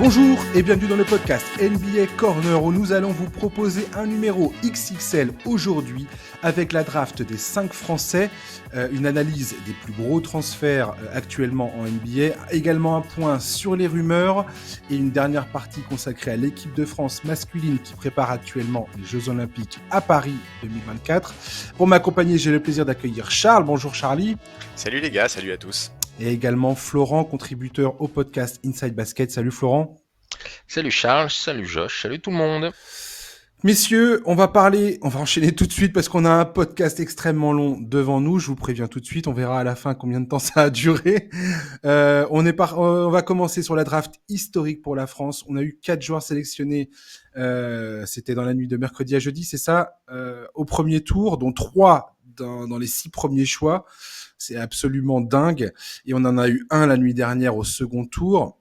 Bonjour et bienvenue dans le podcast NBA Corner où nous allons vous proposer un numéro XXL aujourd'hui avec la draft des 5 Français, une analyse des plus gros transferts actuellement en NBA, également un point sur les rumeurs et une dernière partie consacrée à l'équipe de France masculine qui prépare actuellement les Jeux Olympiques à Paris 2024. Pour m'accompagner, j'ai le plaisir d'accueillir Charles. Bonjour Charlie. Salut les gars, salut à tous. Et également Florent, contributeur au podcast Inside Basket. Salut Florent. Salut Charles, salut Josh, salut tout le monde. Messieurs, on va enchaîner tout de suite parce qu'on a un podcast extrêmement long devant nous. Je vous préviens tout de suite, on verra à la fin combien de temps ça a duré. On va commencer sur la draft historique pour la France. On a eu 4 joueurs sélectionnés. C'était dans la nuit de mercredi à jeudi, c'est ça, au premier tour, dont 3 dans les 6 premiers choix. C'est absolument dingue. Et on en a eu un la nuit dernière au second tour.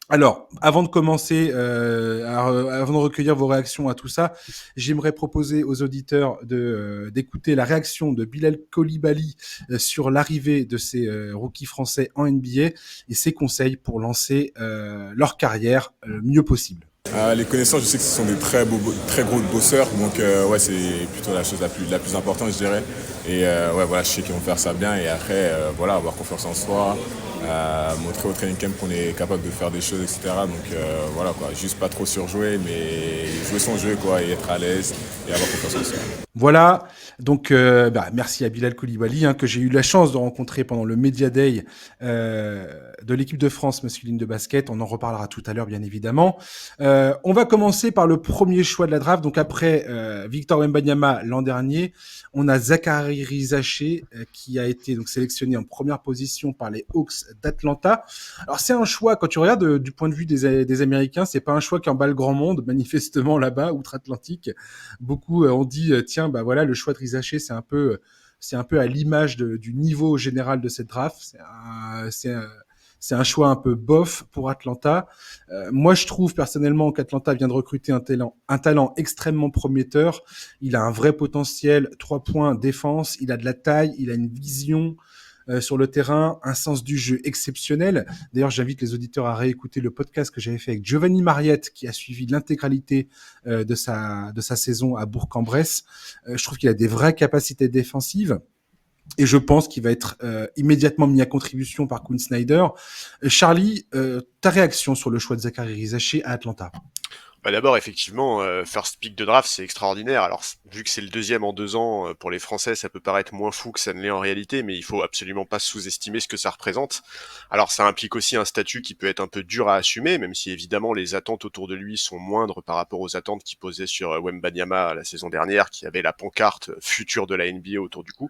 Alors, avant de commencer, avant de recueillir vos réactions à tout ça, j'aimerais proposer aux auditeurs d'écouter la réaction de Bilal Coulibaly sur l'arrivée de ces rookies français en NBA et ses conseils pour lancer leur carrière le mieux possible. Les connaissances, je sais que ce sont des très gros bosseurs, donc ouais, c'est plutôt la chose la plus importante, je dirais. Et ouais, voilà, je sais qu'ils vont faire ça bien et après, voilà, avoir confiance en soi, montrer au training camp qu'on est capable de faire des choses, etc. Donc voilà, quoi, juste pas trop surjouer, mais jouer son jeu, quoi, et être à l'aise et avoir confiance en soi. Voilà, donc merci à Bilal Coulibaly que j'ai eu la chance de rencontrer pendant le Media Day de l'équipe de France masculine de basket. On en reparlera tout à l'heure, bien évidemment. On va commencer par le premier choix de la draft. Donc après Victor Wembanyama l'an dernier, on a Zaccharie Rizaché qui a été donc sélectionné en première position par les Hawks d'Atlanta. Alors c'est un choix, quand tu regardes du point de vue des Américains, c'est pas un choix qui emballe grand monde, manifestement là-bas, outre-Atlantique. Beaucoup ont dit tiens, bah voilà, le choix de Rizaché, c'est un peu à l'image du niveau général de cette draft. C'est un choix un peu bof pour Atlanta. Moi, je trouve personnellement qu'Atlanta vient de recruter un talent extrêmement prometteur. Il a un vrai potentiel, 3 points, défense, il a de la taille, il a une vision sur le terrain, un sens du jeu exceptionnel. D'ailleurs, j'invite les auditeurs à réécouter le podcast que j'avais fait avec Giovanni Mariette, qui a suivi l'intégralité de sa saison à Bourg-en-Bresse. Je trouve qu'il a des vraies capacités défensives. Et je pense qu'il va être immédiatement mis à contribution par Quinn Snyder. Charlie, ta réaction sur le choix de Zaccharie Rizaché à Atlanta? D'abord, effectivement, first pick de draft, c'est extraordinaire. Alors, vu que c'est le deuxième en 2 ans, pour les Français, ça peut paraître moins fou que ça ne l'est en réalité, mais il faut absolument pas sous-estimer ce que ça représente. Alors, ça implique aussi un statut qui peut être un peu dur à assumer, même si évidemment les attentes autour de lui sont moindres par rapport aux attentes qui posaient sur Wembanyama la saison dernière, qui avait la pancarte future de la NBA autour du cou.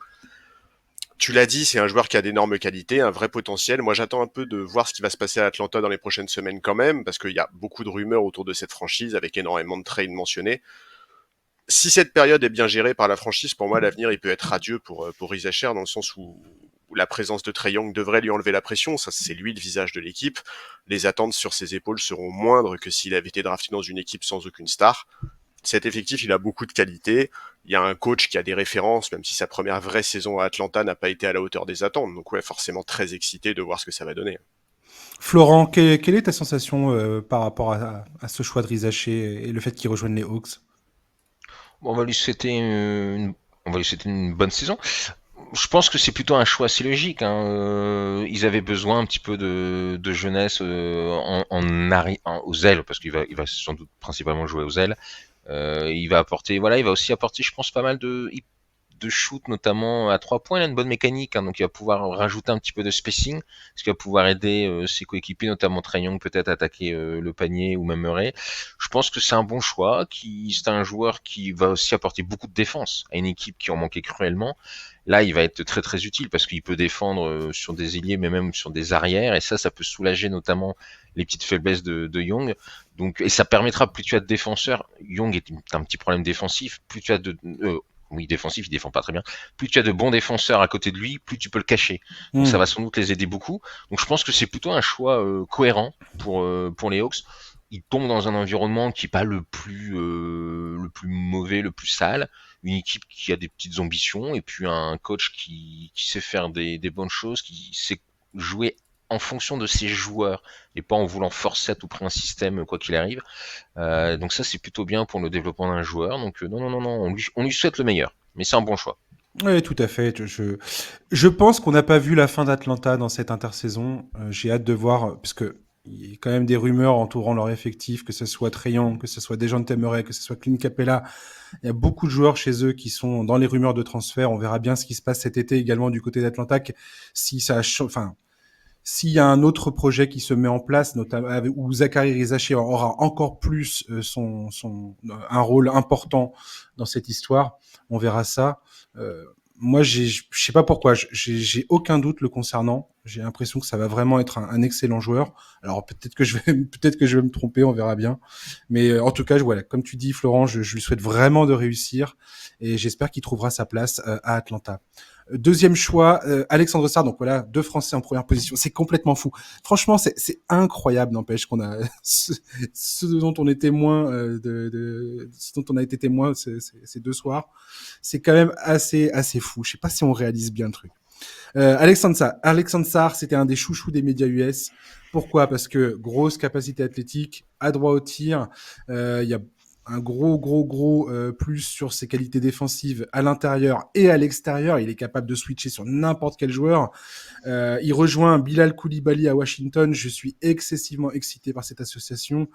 Tu l'as dit, c'est un joueur qui a d'énormes qualités, un vrai potentiel. Moi, j'attends un peu de voir ce qui va se passer à Atlanta dans les prochaines semaines quand même, parce qu'il y a beaucoup de rumeurs autour de cette franchise, avec énormément de trades mentionnés. Si cette période est bien gérée par la franchise, pour moi, l'avenir, il peut être radieux pour Rizacher, dans le sens où la présence de Trae Young devrait lui enlever la pression. Ça, c'est lui le visage de l'équipe. Les attentes sur ses épaules seront moindres que s'il avait été drafté dans une équipe sans aucune star. Cet effectif, il a beaucoup de qualités. Il y a un coach qui a des références, même si sa première vraie saison à Atlanta n'a pas été à la hauteur des attentes. Donc ouais, forcément très excité de voir ce que ça va donner. Florent, quelle est ta sensation par rapport à ce choix de Rizaché et le fait qu'il rejoigne les Hawks? Bon, on va lui souhaiter une bonne saison. Je pense que c'est plutôt un choix assez logique. Ils avaient besoin un petit peu de jeunesse aux ailes, parce qu'il va sans doute principalement jouer aux ailes. Il va aussi apporter, je pense, pas mal de shoot, notamment à 3 points. Il a une bonne mécanique, donc il va pouvoir rajouter un petit peu de spacing, ce qui va pouvoir aider ses coéquipiers, notamment Trae Young, peut-être à attaquer le panier ou même Murray. Je pense que c'est un bon choix. C'est un joueur qui va aussi apporter beaucoup de défense à une équipe qui en manquait cruellement. Là, il va être très très utile parce qu'il peut défendre sur des ailiers, mais même sur des arrières, et ça peut soulager notamment les petites faiblesses de Young. Donc, et ça permettra, plus tu as de défenseurs, Young est un petit problème défensif, plus tu as défensif, il défend pas très bien. Plus tu as de bons défenseurs à côté de lui, plus tu peux le cacher. Donc ça va sans doute les aider beaucoup. Donc je pense que c'est plutôt un choix cohérent pour les Hawks. Ils tombent dans un environnement qui est pas le plus mauvais, le plus sale. Une équipe qui a des petites ambitions et puis un coach qui sait faire des bonnes choses, qui sait jouer en fonction de ses joueurs et pas en voulant forcer à tout prix un système quoi qu'il arrive. Donc ça c'est plutôt bien pour le développement d'un joueur. Donc non, on lui souhaite le meilleur. Mais c'est un bon choix. Oui, tout à fait. Je pense qu'on n'a pas vu la fin d'Atlanta dans cette intersaison. J'ai hâte de voir, parce que il y a quand même des rumeurs entourant leur effectif, que ce soit Trae Young, que ce soit Dejounte Murray, que ce soit Clint Capella. Il y a beaucoup de joueurs chez eux qui sont dans les rumeurs de transfert. On verra bien ce qui se passe cet été également du côté d'Atlanta. Si ça, enfin, s'il y a un autre projet qui se met en place, notamment où Zachary Rizachi aura encore plus un rôle important dans cette histoire, on verra ça. Moi, je sais pas pourquoi, j'ai aucun doute le concernant. J'ai l'impression que ça va vraiment être un excellent joueur. Alors peut-être que je vais me tromper, on verra bien. Mais en tout cas, voilà, comme tu dis, Florent, je lui souhaite vraiment de réussir et j'espère qu'il trouvera sa place à Atlanta. Deuxième choix, Alexandre Sarr. Donc voilà, 2 Français en première position. C'est complètement fou. Franchement, c'est incroyable, n'empêche qu'on a ce dont on est témoin ce dont on a été témoin ces 2 soirs. C'est quand même assez fou. Je sais pas si on réalise bien le truc. Alexandre Sarr, c'était un des chouchous des médias US. Pourquoi? Parce que grosse capacité athlétique, à droit au tir. Il y a un gros plus sur ses qualités défensives à l'intérieur et à l'extérieur. Il est capable de switcher sur n'importe quel joueur. Il rejoint Bilal Coulibaly à Washington. Je suis excessivement excité par cette association.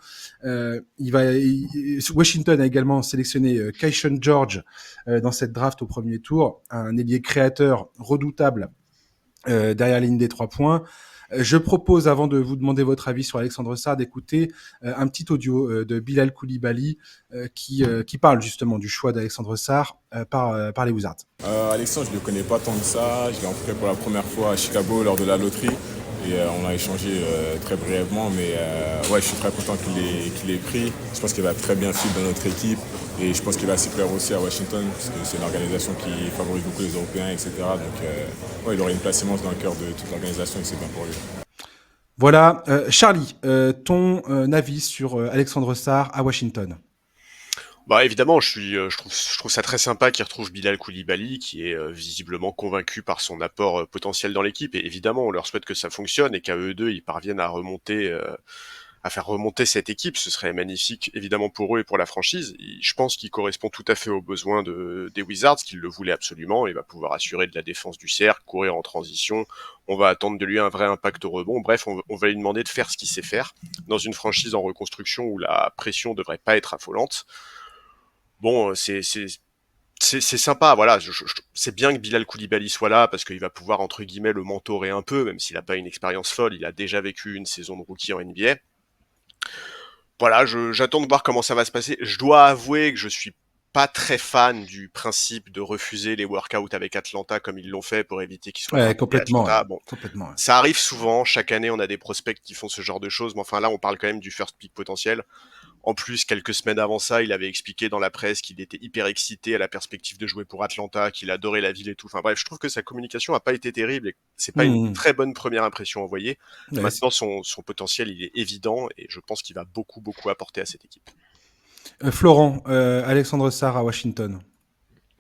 Washington a également sélectionné Kayshawn George dans cette draft au premier tour, un ailier créateur redoutable derrière la ligne des 3 points. Je propose, avant de vous demander votre avis sur Alexandre Sarr, d'écouter un petit audio de Bilal Coulibaly qui parle justement du choix d'Alexandre Sarr par les Wizards. Alexandre, je ne le connais pas tant que ça. Je l'ai rencontré pour la première fois à Chicago lors de la loterie. Et on a échangé très brièvement, mais ouais, je suis très content qu'il ait pris. Je pense qu'il va très bien fit dans notre équipe et je pense qu'il va s'y plaire aussi à Washington parce que c'est une organisation qui favorise beaucoup les Européens, etc. Donc ouais, il aurait une place immense dans le cœur de toute l'organisation et c'est bien pour lui. Voilà, Charlie, ton avis sur Alexandre Sarr à Washington? Bah évidemment, je trouve ça très sympa qu'il retrouve Bilal Coulibaly, qui est visiblement convaincu par son apport potentiel dans l'équipe. Et évidemment, on leur souhaite que ça fonctionne et qu'à eux deux, ils parviennent à faire remonter cette équipe. Ce serait magnifique, évidemment pour eux et pour la franchise. Je pense qu'il correspond tout à fait aux besoins des Wizards, qu'ils le voulaient absolument. Il va pouvoir assurer de la défense du cercle, courir en transition. On va attendre de lui un vrai impact au rebond. Bref, on va lui demander de faire ce qu'il sait faire dans une franchise en reconstruction où la pression devrait pas être affolante. Bon, c'est sympa, voilà. C'est bien que Bilal Coulibaly soit là parce qu'il va pouvoir entre guillemets le mentorer un peu, même s'il n'a pas une expérience folle. Il a déjà vécu une saison de rookie en NBA. Voilà, j'attends de voir comment ça va se passer. Je dois avouer que je suis pas très fan du principe de refuser les workouts avec Atlanta comme ils l'ont fait pour éviter qu'ils soient complètement. Atlanta. Bon, complètement. ça arrive souvent. Chaque année, on a des prospects qui font ce genre de choses. Mais enfin là, on parle quand même du first pick potentiel. En plus, quelques semaines avant ça, il avait expliqué dans la presse qu'il était hyper excité à la perspective de jouer pour Atlanta, qu'il adorait la ville et tout. Enfin bref, je trouve que sa communication a pas été terrible et c'est pas une très bonne première impression envoyée. Ouais, maintenant, son potentiel, il est évident et je pense qu'il va beaucoup apporter à cette équipe. Florent, Alexandre Sarr à Washington.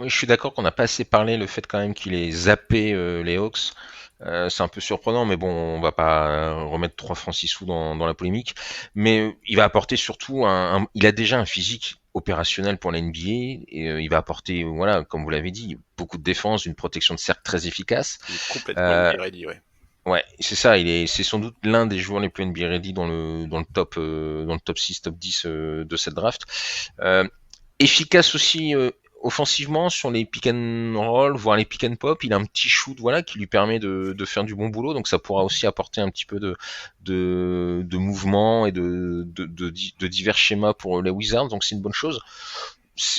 Oui, je suis d'accord qu'on n'a pas assez parlé le fait quand même qu'il ait zappé les Hawks. C'est un peu surprenant, mais bon, on va pas remettre 3 francs 6 sous dans la polémique. Mais il va apporter surtout il a déjà un physique opérationnel pour la NBA et il va apporter, voilà, comme vous l'avez dit, beaucoup de défense, une protection de cercle très efficace. Il est complètement NBA ready, ouais. Ouais, c'est ça. C'est sans doute l'un des joueurs les plus NBA ready dans le top 6, top 10 de cette draft. Efficace aussi. Offensivement, sur les pick and roll, voire les pick and pop, il a un petit shoot, voilà, qui lui permet de faire du bon boulot. Donc ça pourra aussi apporter un petit peu de mouvement et de divers schémas pour les Wizards. Donc c'est une bonne chose.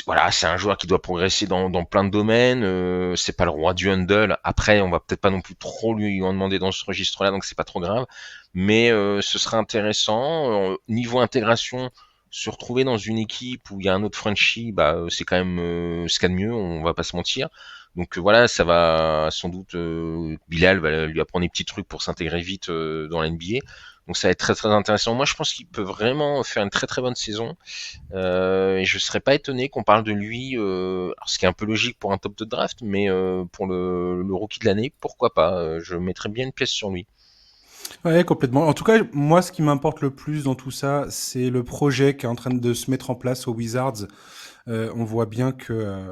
Voilà, c'est un joueur qui doit progresser dans plein de domaines. C'est pas le roi du handle. Après, on va peut-être pas non plus trop lui en demander dans ce registre-là, donc c'est pas trop grave. Mais ce sera intéressant. Niveau intégration, se retrouver dans une équipe où il y a un autre Frenchie, bah c'est quand même ce qu'il y a de mieux, on va pas se mentir. Donc voilà, ça va sans doute Bilal va lui apprendre des petits trucs pour s'intégrer vite dans la NBA. Donc ça va être très intéressant. Moi je pense qu'il peut vraiment faire une très bonne saison. Et je serais pas étonné qu'on parle de lui, alors ce qui est un peu logique pour un top de draft, mais pour le rookie de l'année, pourquoi pas. Je mettrais bien une pièce sur lui. Ouais, complètement. En tout cas, moi, ce qui m'importe le plus dans tout ça, c'est le projet qui est en train de se mettre en place aux Wizards. On voit bien que,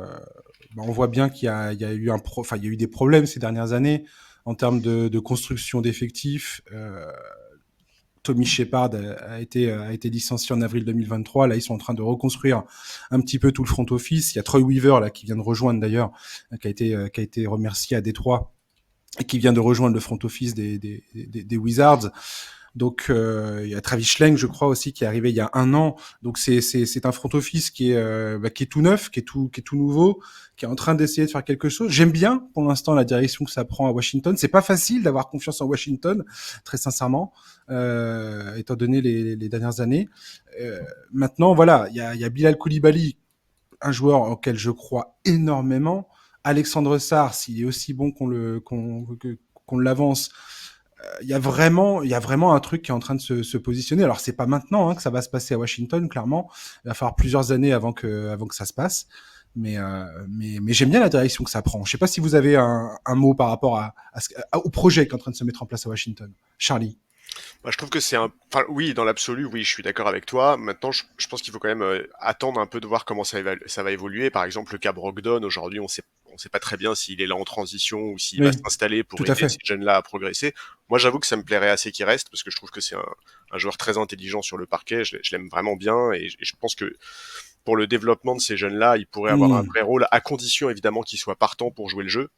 on voit bien qu'il y a eu il y a eu des problèmes ces dernières années en termes de construction d'effectifs. Tommy Shepard a été licencié en avril 2023. Là, ils sont en train de reconstruire un petit peu tout le front office. Il y a Troy Weaver là qui vient de rejoindre d'ailleurs, qui a été remercié à Détroit et qui vient de rejoindre le front office des Wizards. Donc il y a Travis Schlenk, je crois aussi, qui est arrivé il y a un an. Donc c'est un front office qui est tout neuf, qui est tout nouveau, qui est en train d'essayer de faire quelque chose. J'aime bien pour l'instant la direction que ça prend à Washington. C'est pas facile d'avoir confiance en Washington, très sincèrement, étant donné les dernières années. Maintenant, voilà, il y a Bilal Coulibaly, un joueur auquel je crois énormément. Alexandre Sarr, s'il est aussi bon qu'on l'avance, il y a vraiment un truc qui est en train de se positionner. Alors c'est pas maintenant que ça va se passer à Washington, clairement. Il va falloir plusieurs années avant que ça se passe. Mais j'aime bien la direction que ça prend. Je sais pas si vous avez un mot par rapport au projet qui est en train de se mettre en place à Washington. Charlie. Bah, je trouve que enfin, oui, dans l'absolu, oui, je suis d'accord avec toi. Maintenant, je pense qu'il faut quand même attendre un peu de voir comment ça va évoluer. Par exemple, le cas Brogdon, aujourd'hui, on sait pas très bien s'il est là en transition ou s'il va Oui, s'installer pour tout à aider fait. ces jeunes-là à progresser. Moi, j'avoue que ça me plairait assez qu'il reste parce que je trouve que c'est un joueur très intelligent sur le parquet. Je l'aime vraiment bien et je pense que pour le développement de ces jeunes-là, il pourrait avoir un vrai rôle à condition évidemment qu'il soit partant pour jouer le jeu.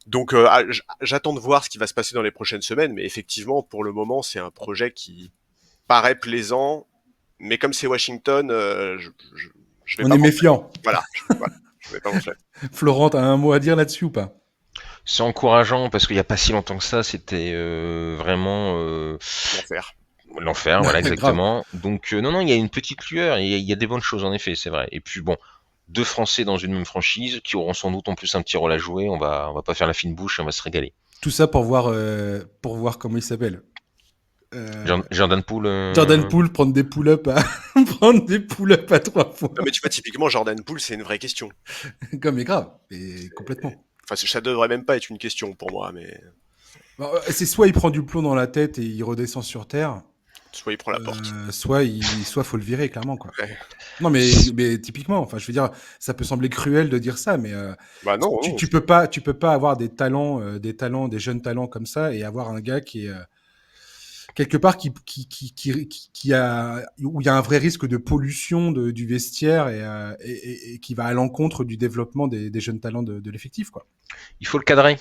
Donc j'attends de voir ce qui va se passer dans les prochaines semaines, mais effectivement, pour le moment, c'est un projet qui paraît plaisant, mais comme c'est Washington, je vais On pas est m'enflammer. méfiant. Voilà, je vais pas m'enflammer. Florent, t'as un mot à dire là-dessus ou pas? C'est encourageant parce qu'il n'y a pas si longtemps que ça, c'était vraiment L'enfer. l'enfer, voilà Grave. exactement. Donc non, non, il y a une petite lueur, il y a des bonnes choses en effet, c'est vrai. Et puis bon, deux Français dans une même franchise qui auront sans doute en plus un petit rôle à jouer. On va pas faire la fine bouche, on va se régaler. Tout ça pour voir comment il s'appelle. Euh, Jordan Poole, Jordan Poole prendre des pull-ups à prendre des pull-ups à 3 points. Non mais tu vois, typiquement Jordan Poole, c'est une vraie question. Comme est grave, et complètement. Enfin, ça devrait même pas être une question pour moi, mais Bon, c'est soit il prend du plomb dans la tête et il redescend sur terre, soit il prend la porte. soit faut le virer clairement quoi. Ouais. Non mais typiquement, enfin je veux dire, ça peut sembler cruel de dire ça, mais Bah non, non. tu peux pas avoir des jeunes talents comme ça et avoir un gars qui est quelque part qui a où il y a un vrai risque de pollution du vestiaire et qui va à l'encontre du développement des jeunes talents de l'effectif quoi. il faut le cadrer.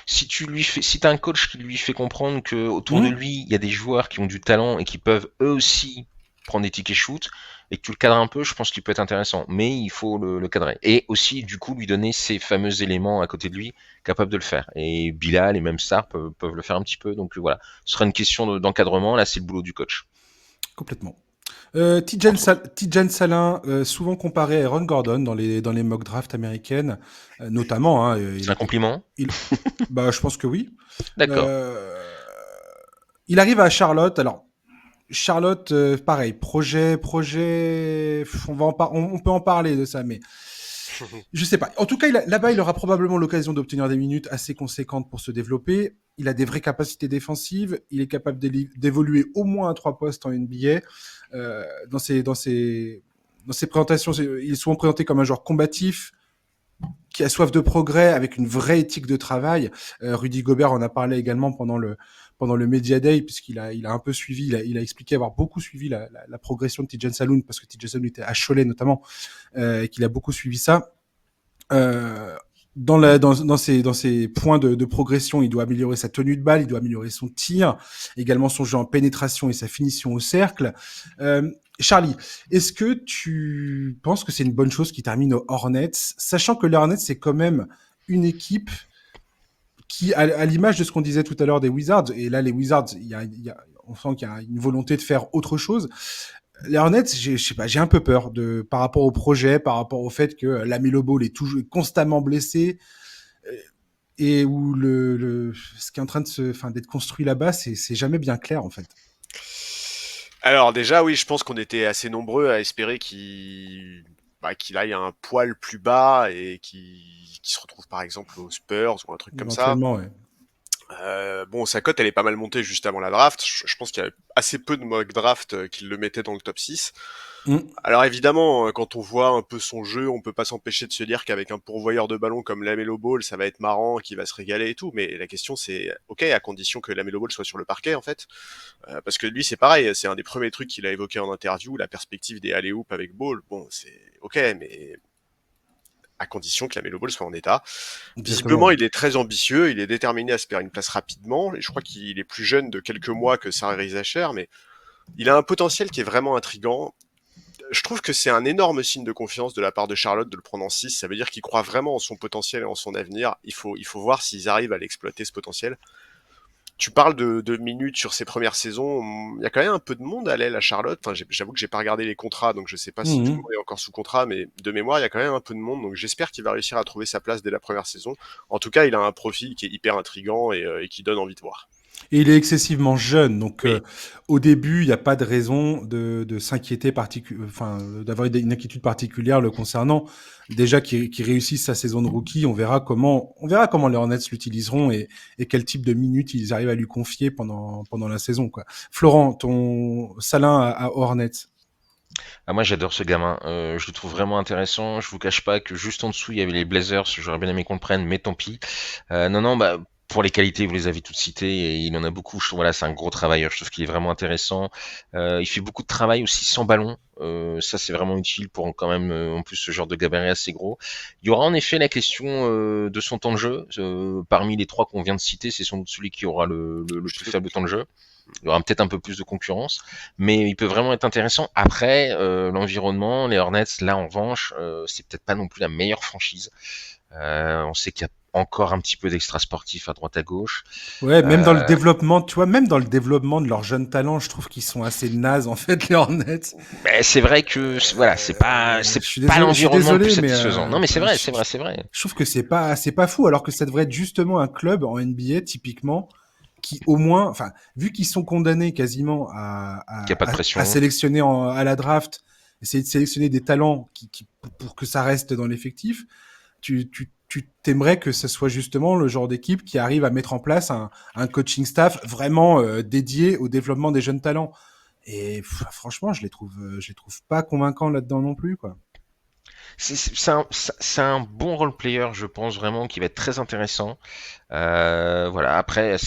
Si t'as un coach qui lui fait comprendre que autour de Mmh. lui, il y a des joueurs qui ont du talent et qui peuvent eux aussi prendre des tickets shoot, et que tu le cadres un peu, je pense qu'il peut être intéressant. Mais il faut le cadrer. Et aussi, du coup, lui donner ces fameux éléments à côté de lui, capables de le faire. Et Bilal et même Sarr peuvent le faire un petit peu. Donc voilà, ce sera une question d'encadrement. Là, c'est le boulot du coach. Complètement. Tidjane Salin, souvent comparé à Aaron Gordon dans les mock drafts américaines, notamment. C'est un compliment. Il, bah, je pense que oui. D'accord. Euh, il arrive à Charlotte. Alors, Charlotte, pareil, on peut en parler de ça, mais je sais pas. En tout cas, là-bas, il aura probablement l'occasion d'obtenir des minutes assez conséquentes pour se développer. Il a des vraies capacités défensives. Il est capable d'évoluer au moins à 3 postes en NBA. Dans ses présentations, il est souvent présenté comme un joueur combatif, qui a soif de progrès, avec une vraie éthique de travail. Rudy Gobert en a parlé également pendant le Media Day, il a un peu suivi, il a expliqué avoir beaucoup suivi la progression de Tidjane Saloun, parce que Tidjane Saloun était à Cholet notamment, et qu'il a beaucoup suivi ça. Euh, dans ses points de progression, il doit améliorer sa tenue de balle, il doit améliorer son tir, également son jeu en pénétration et sa finition au cercle. Charlie, est-ce que tu penses que c'est une bonne chose qu'il termine aux Hornets, sachant que les Hornets, c'est quand même une équipe qui, à l'image de ce qu'on disait tout à l'heure des Wizards, et là les Wizards, on sent qu'il y a une volonté de faire autre chose. Les Hornets, je sais pas, j'ai un peu peur par rapport au projet, par rapport au fait que Lamelo Ball est toujours constamment blessé, et où ce qui est en train d'être construit là-bas, c'est jamais bien clair en fait. Alors déjà, oui, je pense qu'on était assez nombreux à espérer qu'il aille un poil plus bas et qu'il se retrouve par exemple aux Spurs ou un truc comme ça. Éventuellement, ouais. Bon, sa cote, elle est pas mal montée juste avant la draft. Je pense qu'il y a assez peu de mock draft qui le mettaient dans le top 6. Mm. Alors évidemment, quand on voit un peu son jeu, on peut pas s'empêcher de se dire qu'avec un pourvoyeur de ballon comme Lamelo Ball, ça va être marrant, qu'il va se régaler et tout. Mais la question c'est, ok, à condition que Lamelo Ball soit sur le parquet en fait, parce que lui c'est pareil, c'est un des premiers trucs qu'il a évoqué en interview, la perspective des alley-oop avec Ball. Bon, c'est ok, mais à condition que Lamelo Ball soit en état. Visiblement, Exactement. il est très ambitieux, il est déterminé à se faire une place rapidement, et je crois qu'il est plus jeune de quelques mois que Sarah Zacher, mais il a un potentiel qui est vraiment intriguant. Je trouve que c'est un énorme signe de confiance de la part de Charlotte de le prendre en 6. Ça veut dire qu'il croit vraiment en son potentiel et en son avenir. Il faut voir s'ils arrivent à l'exploiter, ce potentiel. Tu parles de minutes sur ses premières saisons. Il y a quand même un peu de monde à l'aile à Charlotte. Enfin, j'avoue que j'ai pas regardé les contrats, donc je sais pas si tout le Mhm. monde est encore sous contrat, mais de mémoire, il y a quand même un peu de monde. Donc j'espère qu'il va réussir à trouver sa place dès la première saison. En tout cas, il a un profil qui est hyper intriguant et qui donne envie de voir. Et il est excessivement jeune, donc Oui, au début, il n'y a pas de raison de s'inquiéter, enfin, d'avoir une inquiétude particulière le concernant. Déjà qu'il réussisse sa saison de rookie, on verra comment les Hornets l'utiliseront et quel type de minutes ils arrivent à lui confier pendant la saison, quoi. Florent, ton Salin à Hornets. Ah, moi j'adore ce gamin, je le trouve vraiment intéressant. Je vous cache pas que juste en dessous il y avait les Blazers, j'aurais bien aimé qu'on le prenne, mais tant pis. Non, non, bah pour les qualités, vous les avez toutes citées, et il en a beaucoup. Voilà, c'est un gros travailleur. Je trouve qu'il est vraiment intéressant. Il fait beaucoup de travail aussi sans ballon. Ça, c'est vraiment utile pour quand même, en plus, ce genre de gabarit assez gros. Il y aura en effet la question de son temps de jeu. Parmi les trois qu'on vient de citer, c'est sans doute celui qui aura le je plus suis faible temps de jeu. Il y aura peut-être un peu plus de concurrence, mais il peut vraiment être intéressant. Après, l'environnement, les Hornets, là en revanche, c'est peut-être pas non plus la meilleure franchise. On sait qu'il y a encore un petit peu d'extra sportif à droite à gauche. Ouais, même dans le Euh, développement, tu vois, même dans le développement de leurs jeunes talents, je trouve qu'ils sont assez nazes, en fait, les Hornets. mais c'est vrai que voilà, c'est pas Je suis l'environnement le plus désolé, mais satisfaisant. Non, mais c'est enfin, vrai, c'est vrai, c'est vrai. je trouve que c'est pas fou, alors que ça devrait être justement un club en NBA typiquement qui au moins, enfin, vu qu'ils sont condamnés quasiment Qu'il n'y a pas de à pression. sélectionner à la draft, essayer de sélectionner des talents pour que ça reste dans l'effectif, tu t'aimerais que ce soit justement le genre d'équipe qui arrive à mettre en place un coaching staff vraiment dédié au développement des jeunes talents. Et franchement, je les trouve pas convaincants là-dedans non plus, quoi. C'est un bon role player, je pense vraiment, qui va être très intéressant. Voilà. Après,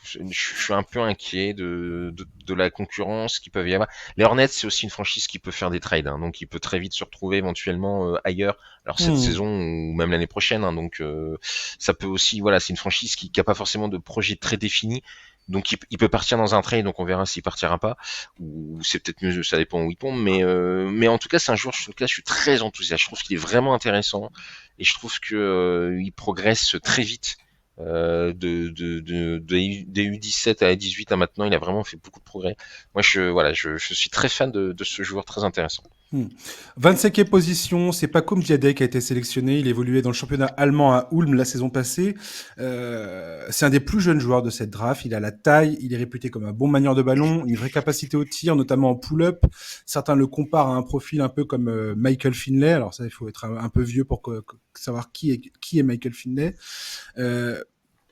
je suis un peu inquiet de la concurrence qui peuvent y avoir. Les Hornets, c'est aussi une franchise qui peut faire des trades, hein, donc il peut très vite se retrouver éventuellement ailleurs. Alors cette Hmm. saison ou même l'année prochaine, hein, donc ça peut aussi. Voilà, c'est une franchise qui a pas forcément de projet très défini. Donc il peut partir dans un trade, donc on verra s'il partira pas, ou c'est peut-être mieux, ça dépend où il tombe, mais en tout cas c'est un joueur sur lequel je suis très enthousiaste. Je trouve qu'il est vraiment intéressant et je trouve que il progresse très vite des U17 à U18 à maintenant, il a vraiment fait beaucoup de progrès. Moi, je suis très fan de ce joueur très intéressant. Hmm. 25e position, c'est Paco Mdiadé qui a été sélectionné. Il évoluait dans le championnat allemand à Ulm la saison passée. C'est un des plus jeunes joueurs de cette draft. Il a la taille, il est réputé comme un bon manieur de ballon, une vraie capacité au tir, notamment en pull-up. Certains le comparent à un profil un peu comme Michael Finlay. Alors ça, il faut être un peu vieux pour savoir qui est Michael Finlay. Euh,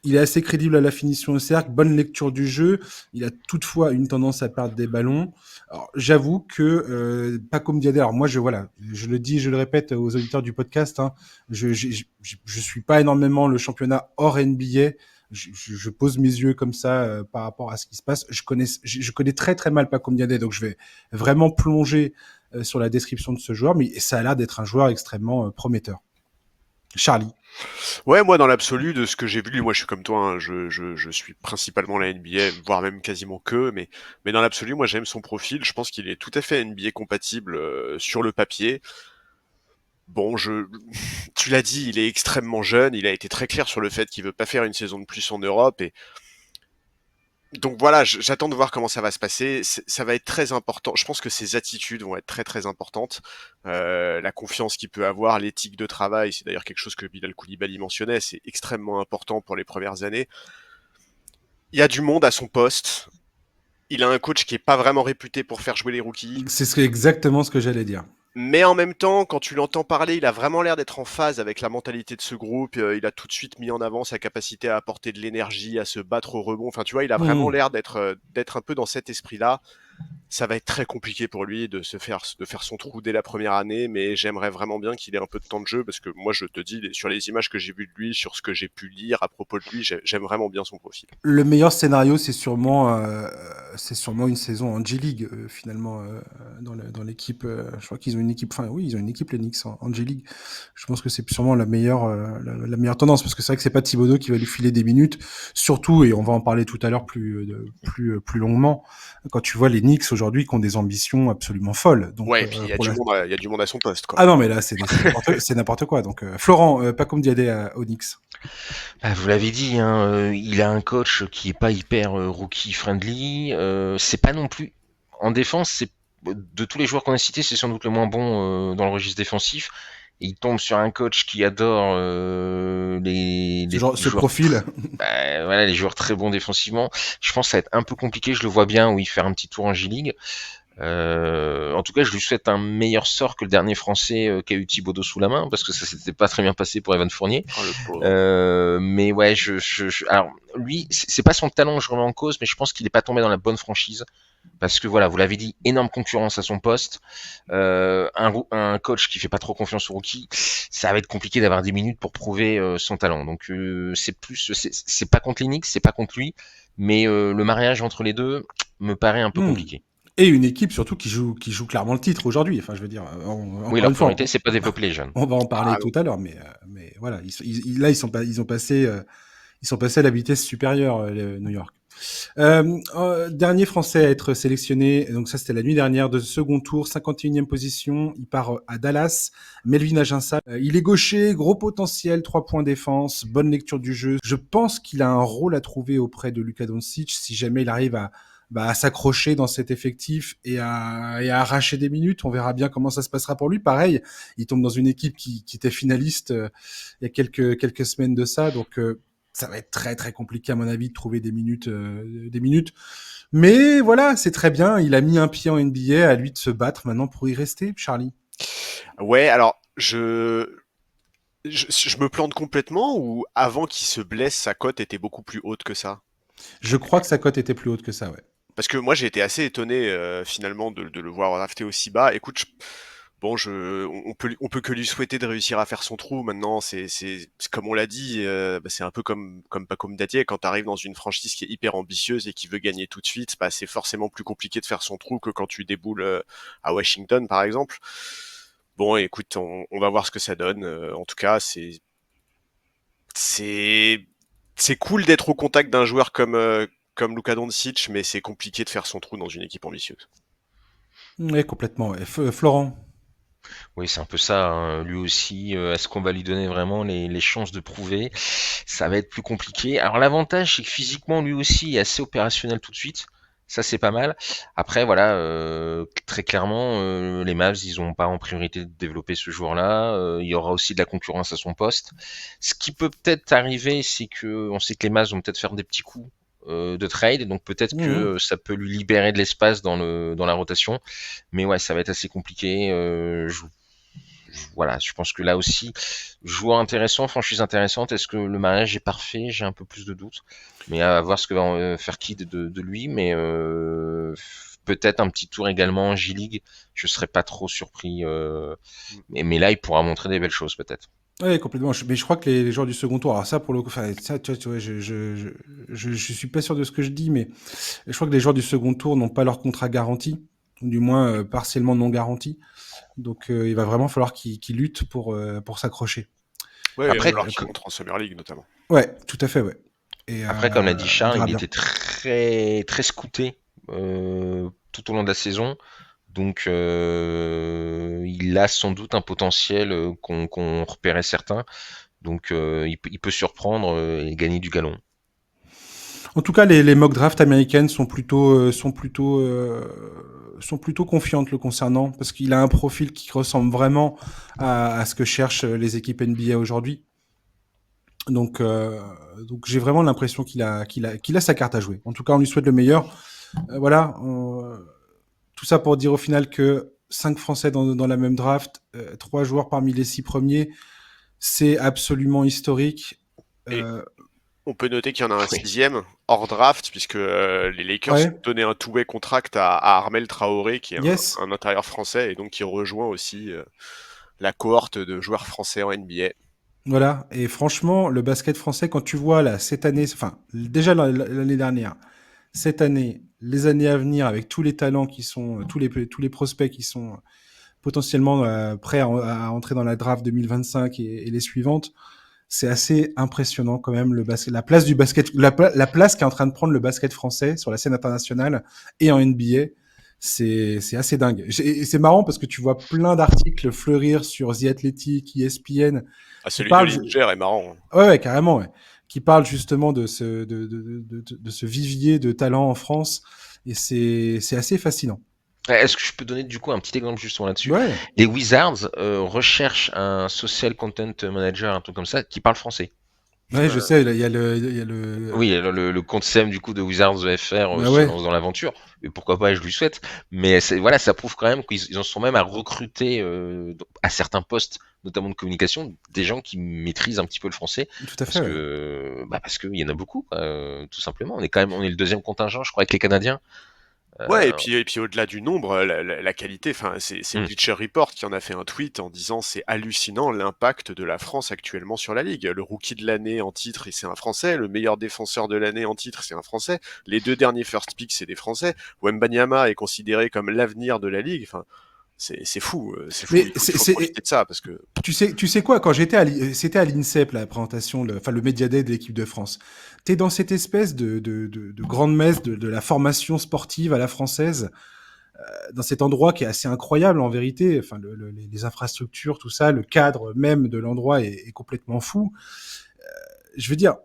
il est assez crédible à la finition au cercle, bonne lecture du jeu. Il a toutefois une tendance à perdre des ballons. Alors, j'avoue que Paco Mdiadé, alors moi je le dis, je le répète aux auditeurs du podcast, hein, je suis pas énormément le championnat hors NBA. Je pose mes yeux comme ça par rapport à ce qui se passe. Je connais très très mal Paco Mdiadé, donc je vais vraiment plonger sur la description de ce joueur, mais ça a l'air d'être un joueur extrêmement prometteur. Charlie. Ouais, moi dans l'absolu de ce que j'ai vu, moi je suis comme toi, hein, je suis principalement la NBA, voire même quasiment que, mais dans l'absolu, moi j'aime son profil, je pense qu'il est tout à fait NBA compatible sur le papier. Bon, tu l'as dit, il est extrêmement jeune, il a été très clair sur le fait qu'il veut pas faire une saison de plus en Europe et donc voilà, j'attends de voir comment ça va se passer. Ça va être très important. Je pense que ses attitudes vont être très très importantes. La confiance qu'il peut avoir, l'éthique de travail, c'est d'ailleurs quelque chose que Bilal Koulibaly mentionnait, c'est extrêmement important pour les premières années. Il y a du monde à son poste. Il a un coach qui est pas vraiment réputé pour faire jouer les rookies. Exactement ce que j'allais dire. Mais en même temps, quand tu l'entends parler, il a vraiment l'air d'être en phase avec la mentalité de ce groupe. Il a tout de suite mis en avant sa capacité à apporter de l'énergie, à se battre au rebond. Enfin, tu vois, il a vraiment Mmh. l'air d'être un peu dans cet esprit-là. Ça va être très compliqué pour lui de faire son trou dès la première année, mais j'aimerais vraiment bien qu'il ait un peu de temps de jeu parce que moi, je te dis, sur les images que j'ai vues de lui, sur ce que j'ai pu lire à propos de lui, j'aime vraiment bien son profil. Le meilleur scénario, c'est sûrement une saison en G-League, finalement, dans l'équipe. Je crois qu'ils ont une équipe. Enfin, oui, ils ont une équipe, les Knicks, en G-League. Je pense que c'est sûrement la meilleure tendance, parce que c'est vrai que c'est pas Thibodeau qui va lui filer des minutes. Surtout, et on va en parler tout à l'heure plus longuement, quand tu vois les Knicks aujourd'hui qui ont des ambitions absolument folles. Donc, Ouais, et puis il y a pour la... il y a du monde à son poste, quoi. Ah non, mais là, c'est n'importe quoi. Donc, Florent, Pacom Diadé aux Knicks. Bah, vous l'avez dit, hein, il a un coach qui est pas hyper rookie friendly. C'est pas non plus en défense. C'est de tous les joueurs qu'on a cités, c'est sans doute le moins bon dans le registre défensif. Et il tombe sur un coach qui adore les Ce joueurs, profil. voilà, les joueurs très bons défensivement. Je pense que ça va être un peu compliqué. Je le vois bien, oui, faire un petit tour en G-League. En tout cas, je lui souhaite un meilleur sort que le dernier Français qu'a eu Thibodeau sous la main, parce que ça s'était pas très bien passé pour Evan Fournier. Oh, le pauvre. Mais ouais, alors lui, c'est pas son talent que je remets en cause, mais je pense qu'il est pas tombé dans la bonne franchise. Parce que voilà, vous l'avez dit, énorme concurrence à son poste. Un coach qui fait pas trop confiance aux rookies, ça va être compliqué d'avoir des minutes pour prouver son talent. Donc c'est pas contre Linux, c'est pas contre lui, mais le mariage entre les deux me paraît un peu compliqué. Et une équipe surtout qui joue clairement le titre aujourd'hui. Enfin, je veux dire, Oui, encore leur une fois, priorité, c'est pas développer les jeunes. on va en parler Ah tout non. à l'heure, mais voilà, là ils sont passés à la vitesse supérieure, New York. Dernier Français à être sélectionné, donc ça c'était la nuit dernière, de second tour, 51e position, il part à Dallas, Melvin Aginsa. Il est gaucher, gros potentiel, 3 points défense, bonne lecture du jeu. Je pense qu'il a un rôle à trouver auprès de Luka Doncic si jamais il arrive à s'accrocher dans cet effectif et à arracher des minutes. On verra bien comment ça se passera pour lui. Pareil, il tombe dans une équipe qui était finaliste il y a quelques semaines de ça, donc ça va être très très compliqué à mon avis de trouver des minutes. Mais voilà, c'est très bien. Il a mis un pied en NBA, à lui de se battre maintenant pour y rester, Charlie. Ouais, alors je me plante complètement ou avant qu'il se blesse, sa cote était beaucoup plus haute que ça? Je crois que sa cote était plus haute que ça, ouais. Parce que moi j'ai été assez étonné finalement de le voir drafté aussi bas. Écoute, bon, on peut que lui souhaiter de réussir à faire son trou. Maintenant, c'est comme on l'a dit, bah, c'est un peu comme Paco Mdatier. Quand tu arrives dans une franchise qui est hyper ambitieuse et qui veut gagner tout de suite, bah, c'est forcément plus compliqué de faire son trou que quand tu déboules à Washington, par exemple. Bon, écoute, on va voir ce que ça donne. En tout cas, c'est c'est cool d'être au contact d'un joueur comme Luka Doncic, mais c'est compliqué de faire son trou dans une équipe ambitieuse. Oui, complètement. Ouais. Florent. Oui, c'est un peu ça, hein. Lui aussi, est-ce qu'on va lui donner vraiment les chances de prouver? Ça va être plus compliqué. Alors l'avantage, c'est que physiquement, lui aussi est assez opérationnel tout de suite. Ça, c'est pas mal. Après, voilà, très clairement, les Mavs, ils ont pas en priorité de développer ce joueur-là. Il y aura aussi de la concurrence à son poste. Ce qui peut peut-être arriver, c'est que on sait que les Mavs vont peut-être faire des petits coups de trade, donc peut-être que Mmh. ça peut lui libérer de l'espace dans la rotation. Mais ouais, ça va être assez compliqué. Voilà, je pense que là aussi, joueur intéressant, franchise intéressante. Est-ce que le mariage est parfait? J'ai un peu plus de doutes. Mais à voir ce que va faire Kid de lui. Mais peut-être un petit tour également en J-League. Je serais pas trop surpris. Mais là, il pourra montrer des belles choses peut-être. Oui, complètement. Mais je crois que les joueurs du second tour, alors ça pour le coup, enfin, ça, tu vois, je suis pas sûr de ce que je dis, mais je crois que les joueurs du second tour n'ont pas leur contrat garanti, ou du moins partiellement non garanti. Donc il va vraiment falloir qu'ils luttent pour s'accrocher. Ouais, il va Après, falloir qu'il montre en Summer League notamment. Ouais, tout à fait, ouais. Et Après, comme l'a dit on Charles, verra il bien. était très très scouté tout au long de la saison. Donc il a sans doute un potentiel qu'on repérait certains. Donc il peut surprendre et gagner du galon. En tout cas, les mock drafts américaines sont plutôt confiantes le concernant parce qu'il a un profil qui ressemble vraiment à ce que cherchent les équipes NBA aujourd'hui. Donc j'ai vraiment l'impression qu'il a sa carte à jouer. En tout cas, on lui souhaite le meilleur. Voilà. Tout ça pour dire au final que 5 Français dans la même draft, 3 joueurs parmi les 6 premiers, c'est absolument historique. Et Euh, on peut noter qu'il y en a un Oui. sixième hors draft, puisque les Lakers ouais, ont donné un two-way contract à Armel Traoré, qui est yes, un intérieur français, et donc qui rejoint aussi la cohorte de joueurs français en NBA. voilà. Et franchement, le basket français, quand tu vois là, cette année, enfin, déjà l'année dernière, cette année, les années à venir, avec tous les talents qui sont, tous les prospects qui sont potentiellement prêts à entrer dans la draft 2025 et les suivantes, c'est assez impressionnant quand même le basket, la place du basket, la place qu'est en train de prendre le basket français sur la scène internationale et en NBA. C'est assez dingue. Et c'est marrant parce que tu vois plein d'articles fleurir sur The Athletic, ESPN, Ah, qui celui de parlent, Linger est marrant. ouais, carrément, ouais, qui parlent justement de ce vivier de talent en France. Et c'est assez fascinant. Est-ce que je peux donner du coup un petit exemple justement là-dessus? Ouais, Les Wizards recherchent un social content manager, un truc comme ça, qui parle français. ouais, je Euh, sais, il y a le, oui, le compte SEM du coup de Wizards FR bah se ouais, lance dans l'aventure, et pourquoi pas, et je lui souhaite. Mais voilà, ça prouve quand même qu'ils en sont même à recruter à certains postes, notamment de communication, des gens qui maîtrisent un petit peu le français, tout à fait, ouais. parce qu'il y en a beaucoup, quoi, tout simplement. On est le deuxième contingent, je crois, avec les Canadiens. Ouais, Euh, et puis au-delà du nombre, la qualité, enfin, c'est hmm. Bleacher Report qui en a fait un tweet en disant c'est hallucinant l'impact de la France actuellement sur la ligue. Le rookie de l'année en titre, c'est un Français. Le meilleur défenseur de l'année en titre, c'est un Français. Les 2 derniers first picks, c'est des Français. Wembanyama est considéré comme l'avenir de la ligue. Enfin, c'est fou, c'est fou. Mais Il faut profiter de ça parce que tu sais quoi, quand c'était à l'INSEP, la présentation, enfin le Media Day de l'équipe de France. T'es dans cette espèce de grande messe de la formation sportive à la française, dans cet endroit qui est assez incroyable en vérité. Enfin, les infrastructures, tout ça, le cadre même de l'endroit est complètement fou. Je veux dire,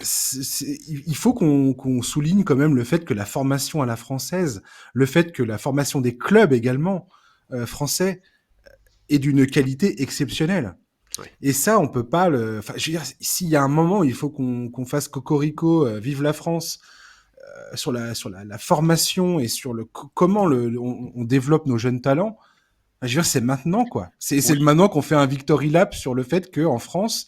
il faut qu'on souligne quand même le fait que la formation à la française, le fait que la formation des clubs également français est d'une qualité exceptionnelle. ouais. Et ça, on peut pas le. Enfin, je veux dire, s'il y a un moment, il faut qu'on fasse cocorico, vive la France, sur la formation et sur comment on développe nos jeunes talents. Je veux dire, c'est maintenant, quoi. C'est Oui, maintenant qu'on fait un victory lap sur le fait qu'en France,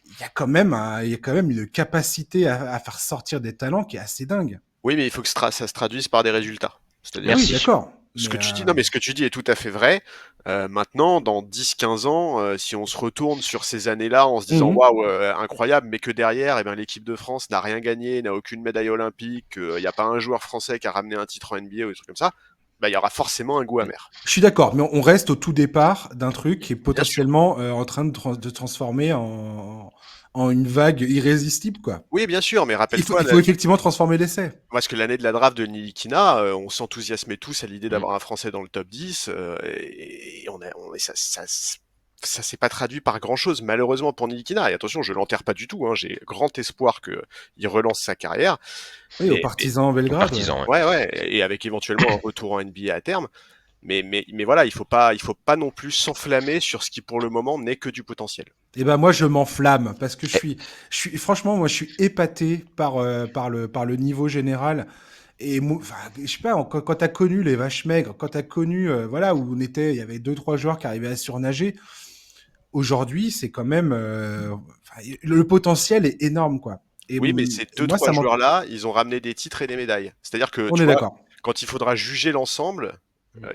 il y a quand même il y a quand même une capacité à faire sortir des talents qui est assez dingue. oui, mais il faut que ça se traduise par des résultats. C'est-à-dire Oui, que Merci. d'accord. ce Mais que tu dis, non, mais ce que tu dis est tout à fait vrai. Maintenant, dans 10-15 ans, si on se retourne sur ces années-là en se disant mhm. waouh, incroyable, mais que derrière, eh ben, l'équipe de France n'a rien gagné, n'a aucune médaille olympique, il n'y a pas un joueur français qui a ramené un titre en NBA ou des trucs comme ça, bah, il y aura forcément un goût amer. Je suis d'accord, mais on reste au tout départ d'un truc qui est Bien sûr. potentiellement en train de transformer en une vague irrésistible, quoi. Oui, bien sûr, mais rappelle-toi, Il faut effectivement transformer l'essai. parce que l'année de la draft de Nilikina, on s'enthousiasmait tous à l'idée Hmm. d'avoir un Français dans le top 10, et ça s'est pas traduit par grand-chose, malheureusement pour Nilikina. Et attention, je l'enterre pas du tout, hein, j'ai grand espoir qu'il relance sa carrière. Oui, aux Mais partisans en Aux Belgrade, ouais. partisans, ouais. ouais, ouais, et avec éventuellement un retour en NBA à terme. Mais voilà, il faut pas non plus s'enflammer sur ce qui pour le moment n'est que du potentiel. Et ben moi je m'enflamme parce que Eh, franchement moi je suis épaté par le niveau général et enfin, je sais pas quand t'as connu les vaches maigres, quand t'as connu voilà où on était, il y avait deux trois joueurs qui arrivaient à surnager. Aujourd'hui c'est quand même enfin, le potentiel est énorme quoi. Oui, mais ces Et deux moi trois ça m'en... joueurs-là, ils ont ramené des titres et des médailles. C'est-à-dire que, On tu est vois, d'accord. quand il faudra juger l'ensemble,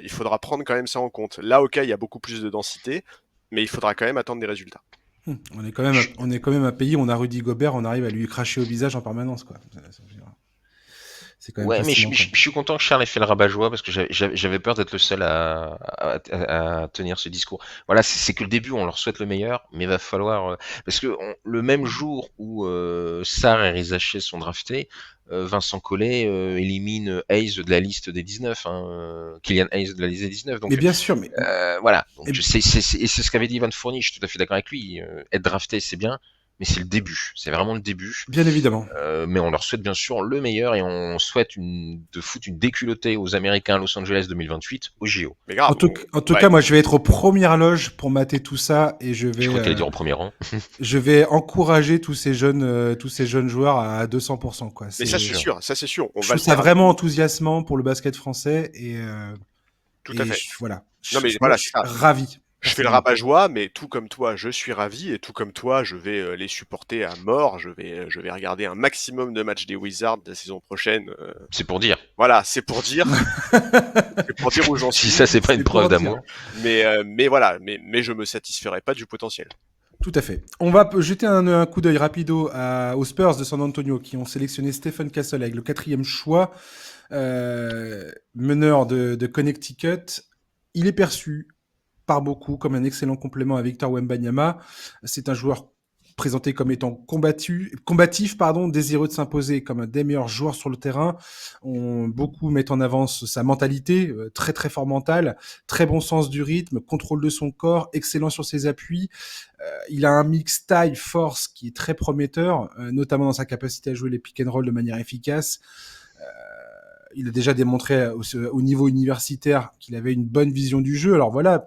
il faudra prendre quand même ça en compte. Là, ok, il y a beaucoup plus de densité, mais il faudra quand même attendre des résultats. je- On est quand même un pays où on a Rudy Gobert, on arrive à lui cracher au visage en permanence quoi. C'est quand même Ouais, mais fascinant quoi. je suis content que Charles ait fait le rabat-joie parce que j'avais peur d'être le seul à tenir ce discours. Voilà, c'est que le début, on leur souhaite le meilleur, mais il va falloir parce que le même jour où Sarr et Rizaché sont draftés, Vincent Collet élimine Hayes de la liste des 19, hein, Kylian Hayes de la liste des 19. Mais Donc bien sûr, mais voilà, donc et- et c'est ce qu'avait dit Ivan Fournier. Je suis tout à fait d'accord avec lui. Être drafté, c'est bien, mais c'est le début. C'est vraiment le début. bien évidemment. Mais on leur souhaite bien sûr le meilleur et on souhaite de foutre une déculottée aux Américains à Los Angeles 2028 au JO. Mais grave, En tout ouais, cas, moi, je vais être aux premières loges pour mater tout ça et Je crois que t'allais dire au premier rang. je vais encourager tous ces jeunes joueurs à 200%, quoi. mais Bien ça c'est sûr. sûr, ça c'est sûr, on Je va trouve le ça faire. vraiment enthousiasmant pour le basket français et Tout à Et fait. voilà. Non, mais Moi, voilà, je c'est suis ça. ravi. Je fais le Personnellement. rabat-joie, mais tout comme toi, je suis ravi et tout comme toi, je vais les supporter à mort. Je vais regarder un maximum de matchs des Wizards la saison prochaine. C'est pour dire. Voilà, c'est pour dire où j'en Si suis. ça, c'est pas une C'est pour preuve dire. d'amour. Mais voilà, mais je me satisferai pas du potentiel. Tout à fait. On va jeter un coup d'œil rapido aux Spurs de San Antonio qui ont sélectionné Stephen Castle avec le 4e choix, meneur de Connecticut. Il est perçu par beaucoup comme un excellent complément à Victor Wembanyama. C'est un joueur présenté comme étant combatif, désireux de s'imposer comme un des meilleurs joueurs sur le terrain. Beaucoup mettent en avant sa mentalité, très très fort mental, très bon sens du rythme, contrôle de son corps, excellent sur ses appuis. Il a un mix taille-force qui est très prometteur, notamment dans sa capacité à jouer les pick and roll de manière efficace. Il a déjà démontré au niveau universitaire qu'il avait une bonne vision du jeu. Alors voilà,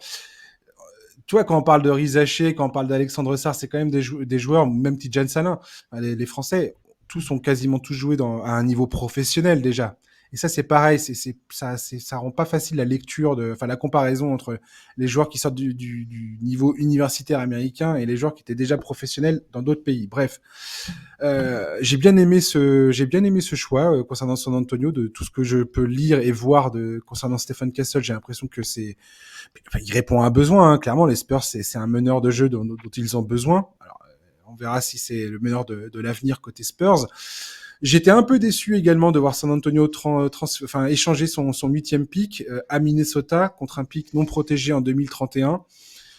tu vois, quand on parle de Rizaché, quand on parle d'Alexandre Sarr, c'est quand même des joueurs, même Tidjane Salin, les Français, tous ont quasiment tous joué à un niveau professionnel déjà. Et ça, c'est pareil, ça rend pas facile la lecture, la comparaison entre les joueurs qui sortent du niveau universitaire américain et les joueurs qui étaient déjà professionnels dans d'autres pays. Bref, j'ai bien aimé ce choix concernant San Antonio. De tout ce que je peux lire et voir concernant Stephen Castle, j'ai l'impression que il répond à un besoin. Hein. Clairement, les Spurs, c'est un meneur de jeu dont ils ont besoin. Alors, on verra si c'est le meneur de l'avenir côté Spurs. J'étais un peu déçu également de voir San Antonio échanger son 8e pick à Minnesota contre un pick non protégé en 2031.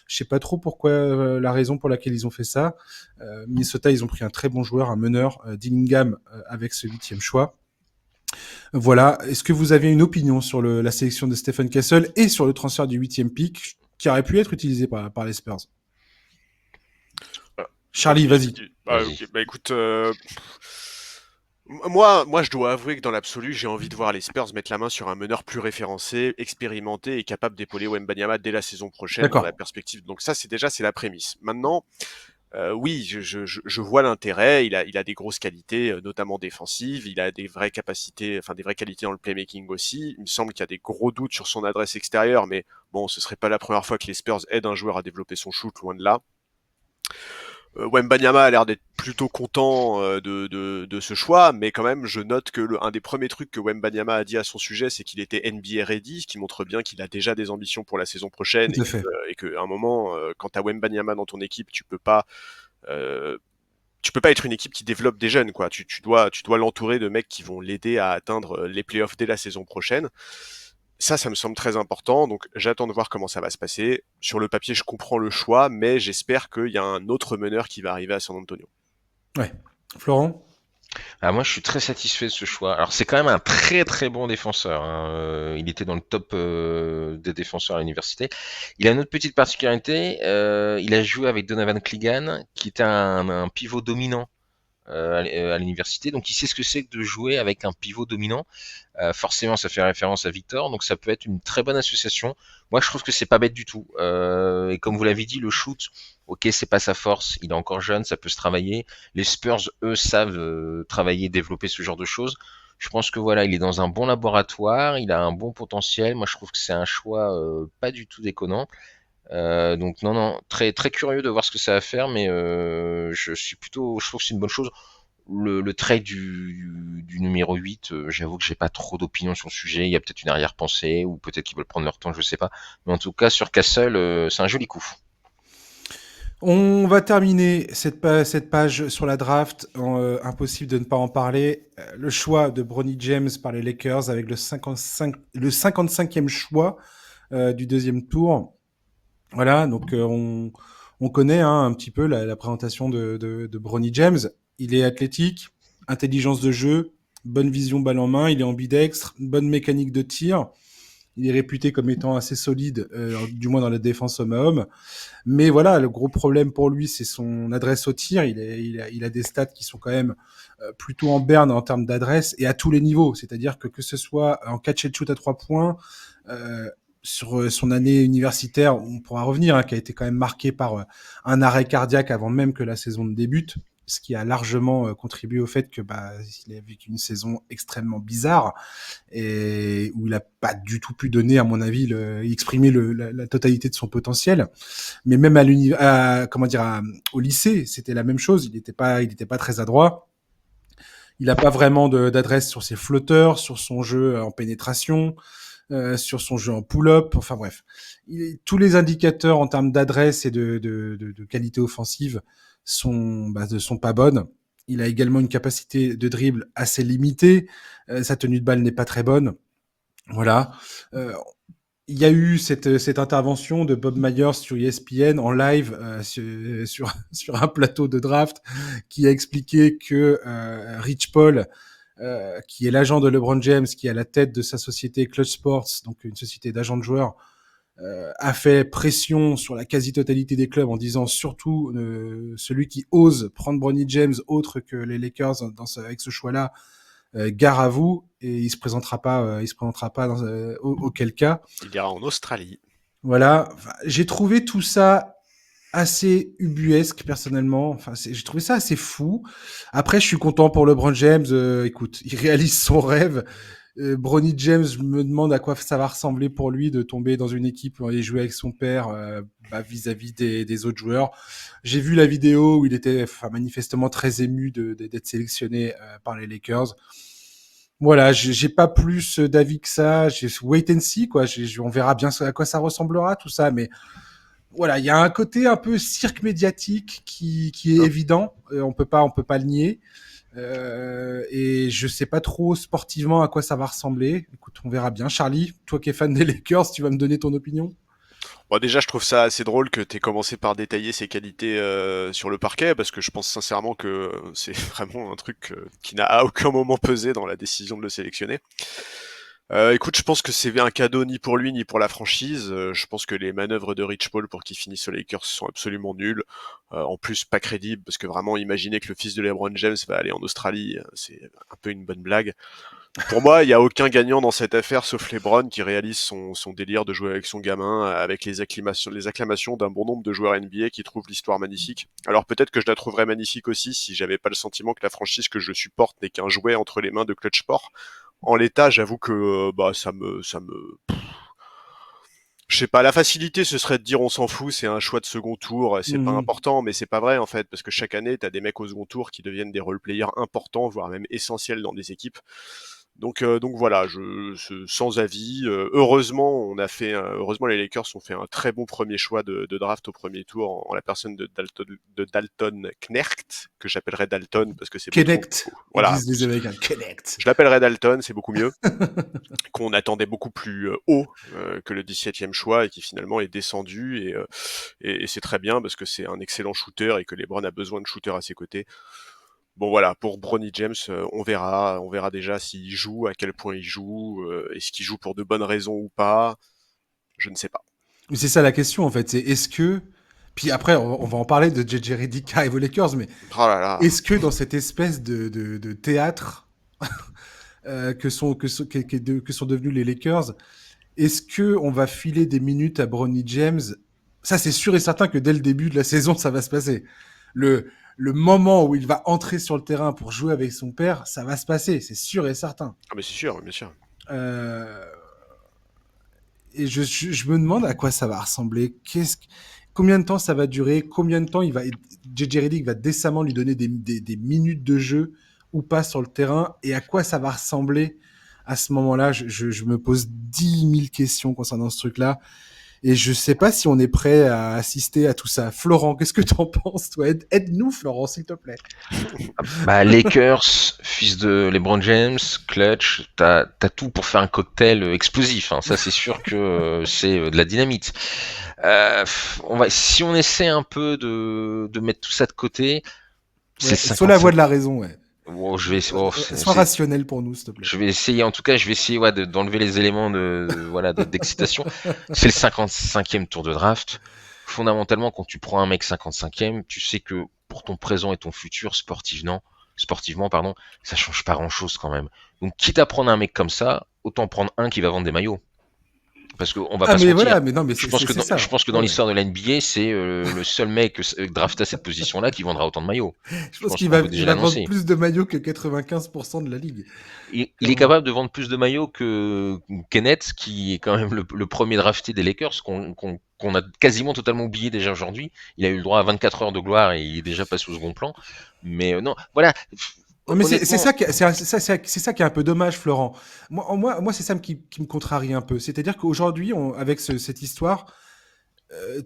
Je sais pas trop pourquoi, la raison pour laquelle ils ont fait ça. Minnesota, ils ont pris un très bon joueur, un meneur, Dillingham, avec ce 8e choix. Voilà. Est-ce que vous avez une opinion sur la sélection de Stephen Castle et sur le transfert du 8e pick qui aurait pu être utilisé par les Spurs? Charlie, vas-y. Vas-y. Ok. Bah écoute, moi, je dois avouer que dans l'absolu, j'ai envie de voir les Spurs mettre la main sur un meneur plus référencé, expérimenté et capable d'épauler Wembanyama dès la saison prochaine dans D'accord. la perspective. Donc ça, c'est la prémisse. Maintenant, oui, je vois l'intérêt. Il a des grosses qualités, notamment défensives. Il a des vraies capacités, enfin des vraies qualités dans le playmaking aussi. Il me semble qu'il y a des gros doutes sur son adresse extérieure, mais bon, ce serait pas la première fois que les Spurs aident un joueur à développer son shoot, loin de là. Wembanyama a l'air d'être plutôt content de ce choix, mais quand même, je note que un des premiers trucs que Wembanyama a dit à son sujet, c'est qu'il était NBA ready, ce qui montre bien qu'il a déjà des ambitions pour la saison prochaine Tout à fait. et qu'à un moment, quand t'as Wembanyama dans ton équipe, euh, tu peux pas être une équipe qui développe des jeunes, quoi. Tu dois l'entourer de mecs qui vont l'aider à atteindre les playoffs dès la saison prochaine. Ça me semble très important, donc j'attends de voir comment ça va se passer. Sur le papier, je comprends le choix, mais j'espère qu'il y a un autre meneur qui va arriver à San Antonio. Ouais. Florent? Ah, moi, je suis très satisfait de ce choix. Alors, c'est quand même un très très bon défenseur. Hein. Il était dans le top des défenseurs à l'université. Il a une autre petite particularité. Il a joué avec Donovan Clegan, qui était un pivot dominant à l'université. Donc, il sait ce que c'est que de jouer avec un pivot dominant. Forcément, ça fait référence à Victor. Donc, ça peut être une très bonne association. Moi, je trouve que c'est pas bête du tout. Et comme vous l'avez dit, le shoot, ok, c'est pas sa force. Il est encore jeune, ça peut se travailler. Les Spurs, eux, savent travailler, développer ce genre de choses. Je pense que voilà, il est dans un bon laboratoire, il a un bon potentiel. Moi, je trouve que c'est un choix pas du tout déconnant. Donc non, très très curieux de voir ce que ça va faire, mais je trouve que c'est une bonne chose. Le trade du numéro 8, j'avoue que j'ai pas trop d'opinion sur le sujet. Il y a peut-être une arrière-pensée, ou peut-être qu'ils veulent prendre leur temps, je sais pas. Mais en tout cas, sur Castle, c'est un joli coup. On va terminer cette page sur la draft. Impossible de ne pas en parler. Le choix de Bronny James par les Lakers avec le 55e choix du 2e tour. Voilà, donc on connaît un petit peu la présentation de Bronny James. Il est athlétique, intelligence de jeu, bonne vision balle en main, il est ambidextre, bonne mécanique de tir. Il est réputé comme étant assez solide, du moins dans la défense homme à homme. Mais voilà, le gros problème pour lui, c'est son adresse au tir. Il a des stats qui sont quand même plutôt en berne en termes d'adresse et à tous les niveaux. C'est-à-dire que ce soit en catch and shoot à 3 points, sur son année universitaire, on pourra revenir, qui a été quand même marqué par un arrêt cardiaque avant même que la saison ne débute. ce qui a largement contribué au fait que il a vécu une saison extrêmement bizarre et où il a pas du tout pu donner, à mon avis, exprimer la totalité de son potentiel. Mais même au lycée, c'était la même chose. Il était pas très adroit. Il a pas vraiment d'adresse sur ses flotteurs, sur son jeu en pénétration, sur son jeu en pull-up. Enfin bref, tous les indicateurs en termes d'adresse et de qualité offensive sont pas bonnes. Il a également une capacité de dribble assez limitée. Sa tenue de balle n'est pas très bonne. Voilà. Il y a eu cette intervention de Bob Myers sur ESPN en live sur un plateau de draft qui a expliqué que Rich Paul, qui est l'agent de LeBron James, qui est à la tête de sa société Clutch Sports, donc une société d'agents de joueurs, a fait pression sur la quasi-totalité des clubs en disant surtout celui qui ose prendre Bronny James autre que les Lakers avec ce choix-là, gare à vous, et il se présentera pas auquel cas. Il ira en Australie. Voilà, j'ai trouvé tout ça assez ubuesque personnellement. Enfin, j'ai trouvé ça assez fou. Après, je suis content pour LeBron James. Écoute, il réalise son rêve. Bronny James, je me demande à quoi ça va ressembler pour lui de tomber dans une équipe et jouer avec son père vis-à-vis des autres joueurs. J'ai vu la vidéo où il était manifestement très ému d'être sélectionné par les Lakers. Voilà, j'ai pas plus d'avis que ça. J'ai wait and see, quoi. On verra bien à quoi ça ressemblera, tout ça. Mais voilà, il y a un côté un peu cirque médiatique qui est évident. On peut pas le nier. Et je sais pas trop sportivement à quoi ça va ressembler. Écoute, on verra bien. Charlie, toi qui es fan des Lakers, tu vas me donner ton opinion? Bon, déjà, je trouve ça assez drôle que tu aies commencé par détailler ses qualités sur le parquet, parce que je pense sincèrement que c'est vraiment un truc qui n'a à aucun moment pesé dans la décision de le sélectionner. Écoute, je pense que c'est un cadeau ni pour lui ni pour la franchise. Je pense que les manœuvres de Rich Paul pour qu'il finisse aux Lakers sont absolument nulles. En plus, pas crédibles, parce que vraiment, imaginer que le fils de LeBron James va aller en Australie, c'est un peu une bonne blague. Pour moi, il n'y a aucun gagnant dans cette affaire sauf LeBron qui réalise son délire de jouer avec son gamin, avec les acclamations d'un bon nombre de joueurs NBA qui trouvent l'histoire magnifique. Alors peut-être que je la trouverais magnifique aussi si j'avais pas le sentiment que la franchise que je supporte n'est qu'un jouet entre les mains de Clutch Sport. En l'état, j'avoue que ça me je sais pas, la facilité ce serait de dire on s'en fout, c'est un choix de second tour, c'est pas important, mais c'est pas vrai en fait, parce que chaque année t'as des mecs au second tour qui deviennent des role-players importants, voire même essentiels dans des équipes. Donc voilà, sans avis. Heureusement, heureusement les Lakers ont fait un très bon premier choix de draft au premier tour en la personne de Dalton Knecht, que j'appellerais Dalton parce que c'est Knecht. Voilà. Ils disent les Américains. Knecht. Je l'appellerais Dalton, c'est beaucoup mieux. Qu'on attendait beaucoup plus haut que le 17e choix et qui finalement est descendu et c'est très bien parce que c'est un excellent shooter et que LeBron a besoin de shooters à ses côtés. Bon voilà, pour Bronny James, on verra déjà s'il joue, à quel point il joue, est-ce qu'il joue pour de bonnes raisons ou pas, je ne sais pas. Mais c'est ça la question en fait, c'est est-ce que... Puis après, on va en parler de JJ Redick qui arrive aux Lakers, mais oh là là. Est-ce que dans cette espèce de théâtre que sont devenus les Lakers, est-ce que on va filer des minutes à Bronny James? Ça, c'est sûr et certain que dès le début de la saison, ça va se passer. Le moment où il va entrer sur le terrain pour jouer avec son père, ça va se passer, c'est sûr et certain. Ah mais c'est sûr, bien sûr. Et je me demande à quoi ça va ressembler. Combien de temps ça va durer? Combien de temps JJ Redick va décemment lui donner des minutes de jeu ou pas sur le terrain? Et à quoi ça va ressembler à ce moment-là? Je me pose 10 000 questions concernant ce truc-là. Et je sais pas si on est prêt à assister à tout ça. Florent, qu'est-ce que t'en penses, toi? Aide-nous, Florent, s'il te plaît. Lakers, fils de LeBron James, clutch, t'as tout pour faire un cocktail explosif. Hein. Ça, c'est sûr que c'est de la dynamite. Si on essaie un peu de mettre tout ça de côté, c'est sur la voie de la raison, ouais. Sois rationnel pour nous, s'il te plaît. Je vais essayer d'enlever les éléments d'excitation. C'est le 55e tour de draft. Fondamentalement, quand tu prends un mec 55e, tu sais que pour ton présent et ton futur, sportivement, ça change pas grand chose quand même. Donc, quitte à prendre un mec comme ça, autant prendre un qui va vendre des maillots. Parce qu'on va Ah pas se mais mentir. voilà, mais non, mais Je pense que ça. je pense que dans Ouais. l'histoire de la NBA, c'est le seul mec drafté à cette position-là qui vendra autant de maillots. Je pense qu'on peut il déjà va vendre l'annoncer. plus de maillots que 95% de la ligue. Il est Clairement. capable de vendre plus de maillots que Kenneth, qui est quand même le premier drafté des Lakers, qu'on a quasiment totalement oublié déjà aujourd'hui. Il a eu le droit à 24 heures de gloire et il est déjà passé au second plan. Mais non, voilà. Non, mais c'est Honnêtement, ça, c'est ça qui est un peu dommage, Florent. Moi c'est ça qui me contrarie un peu. C'est-à-dire qu'aujourd'hui, avec cette histoire,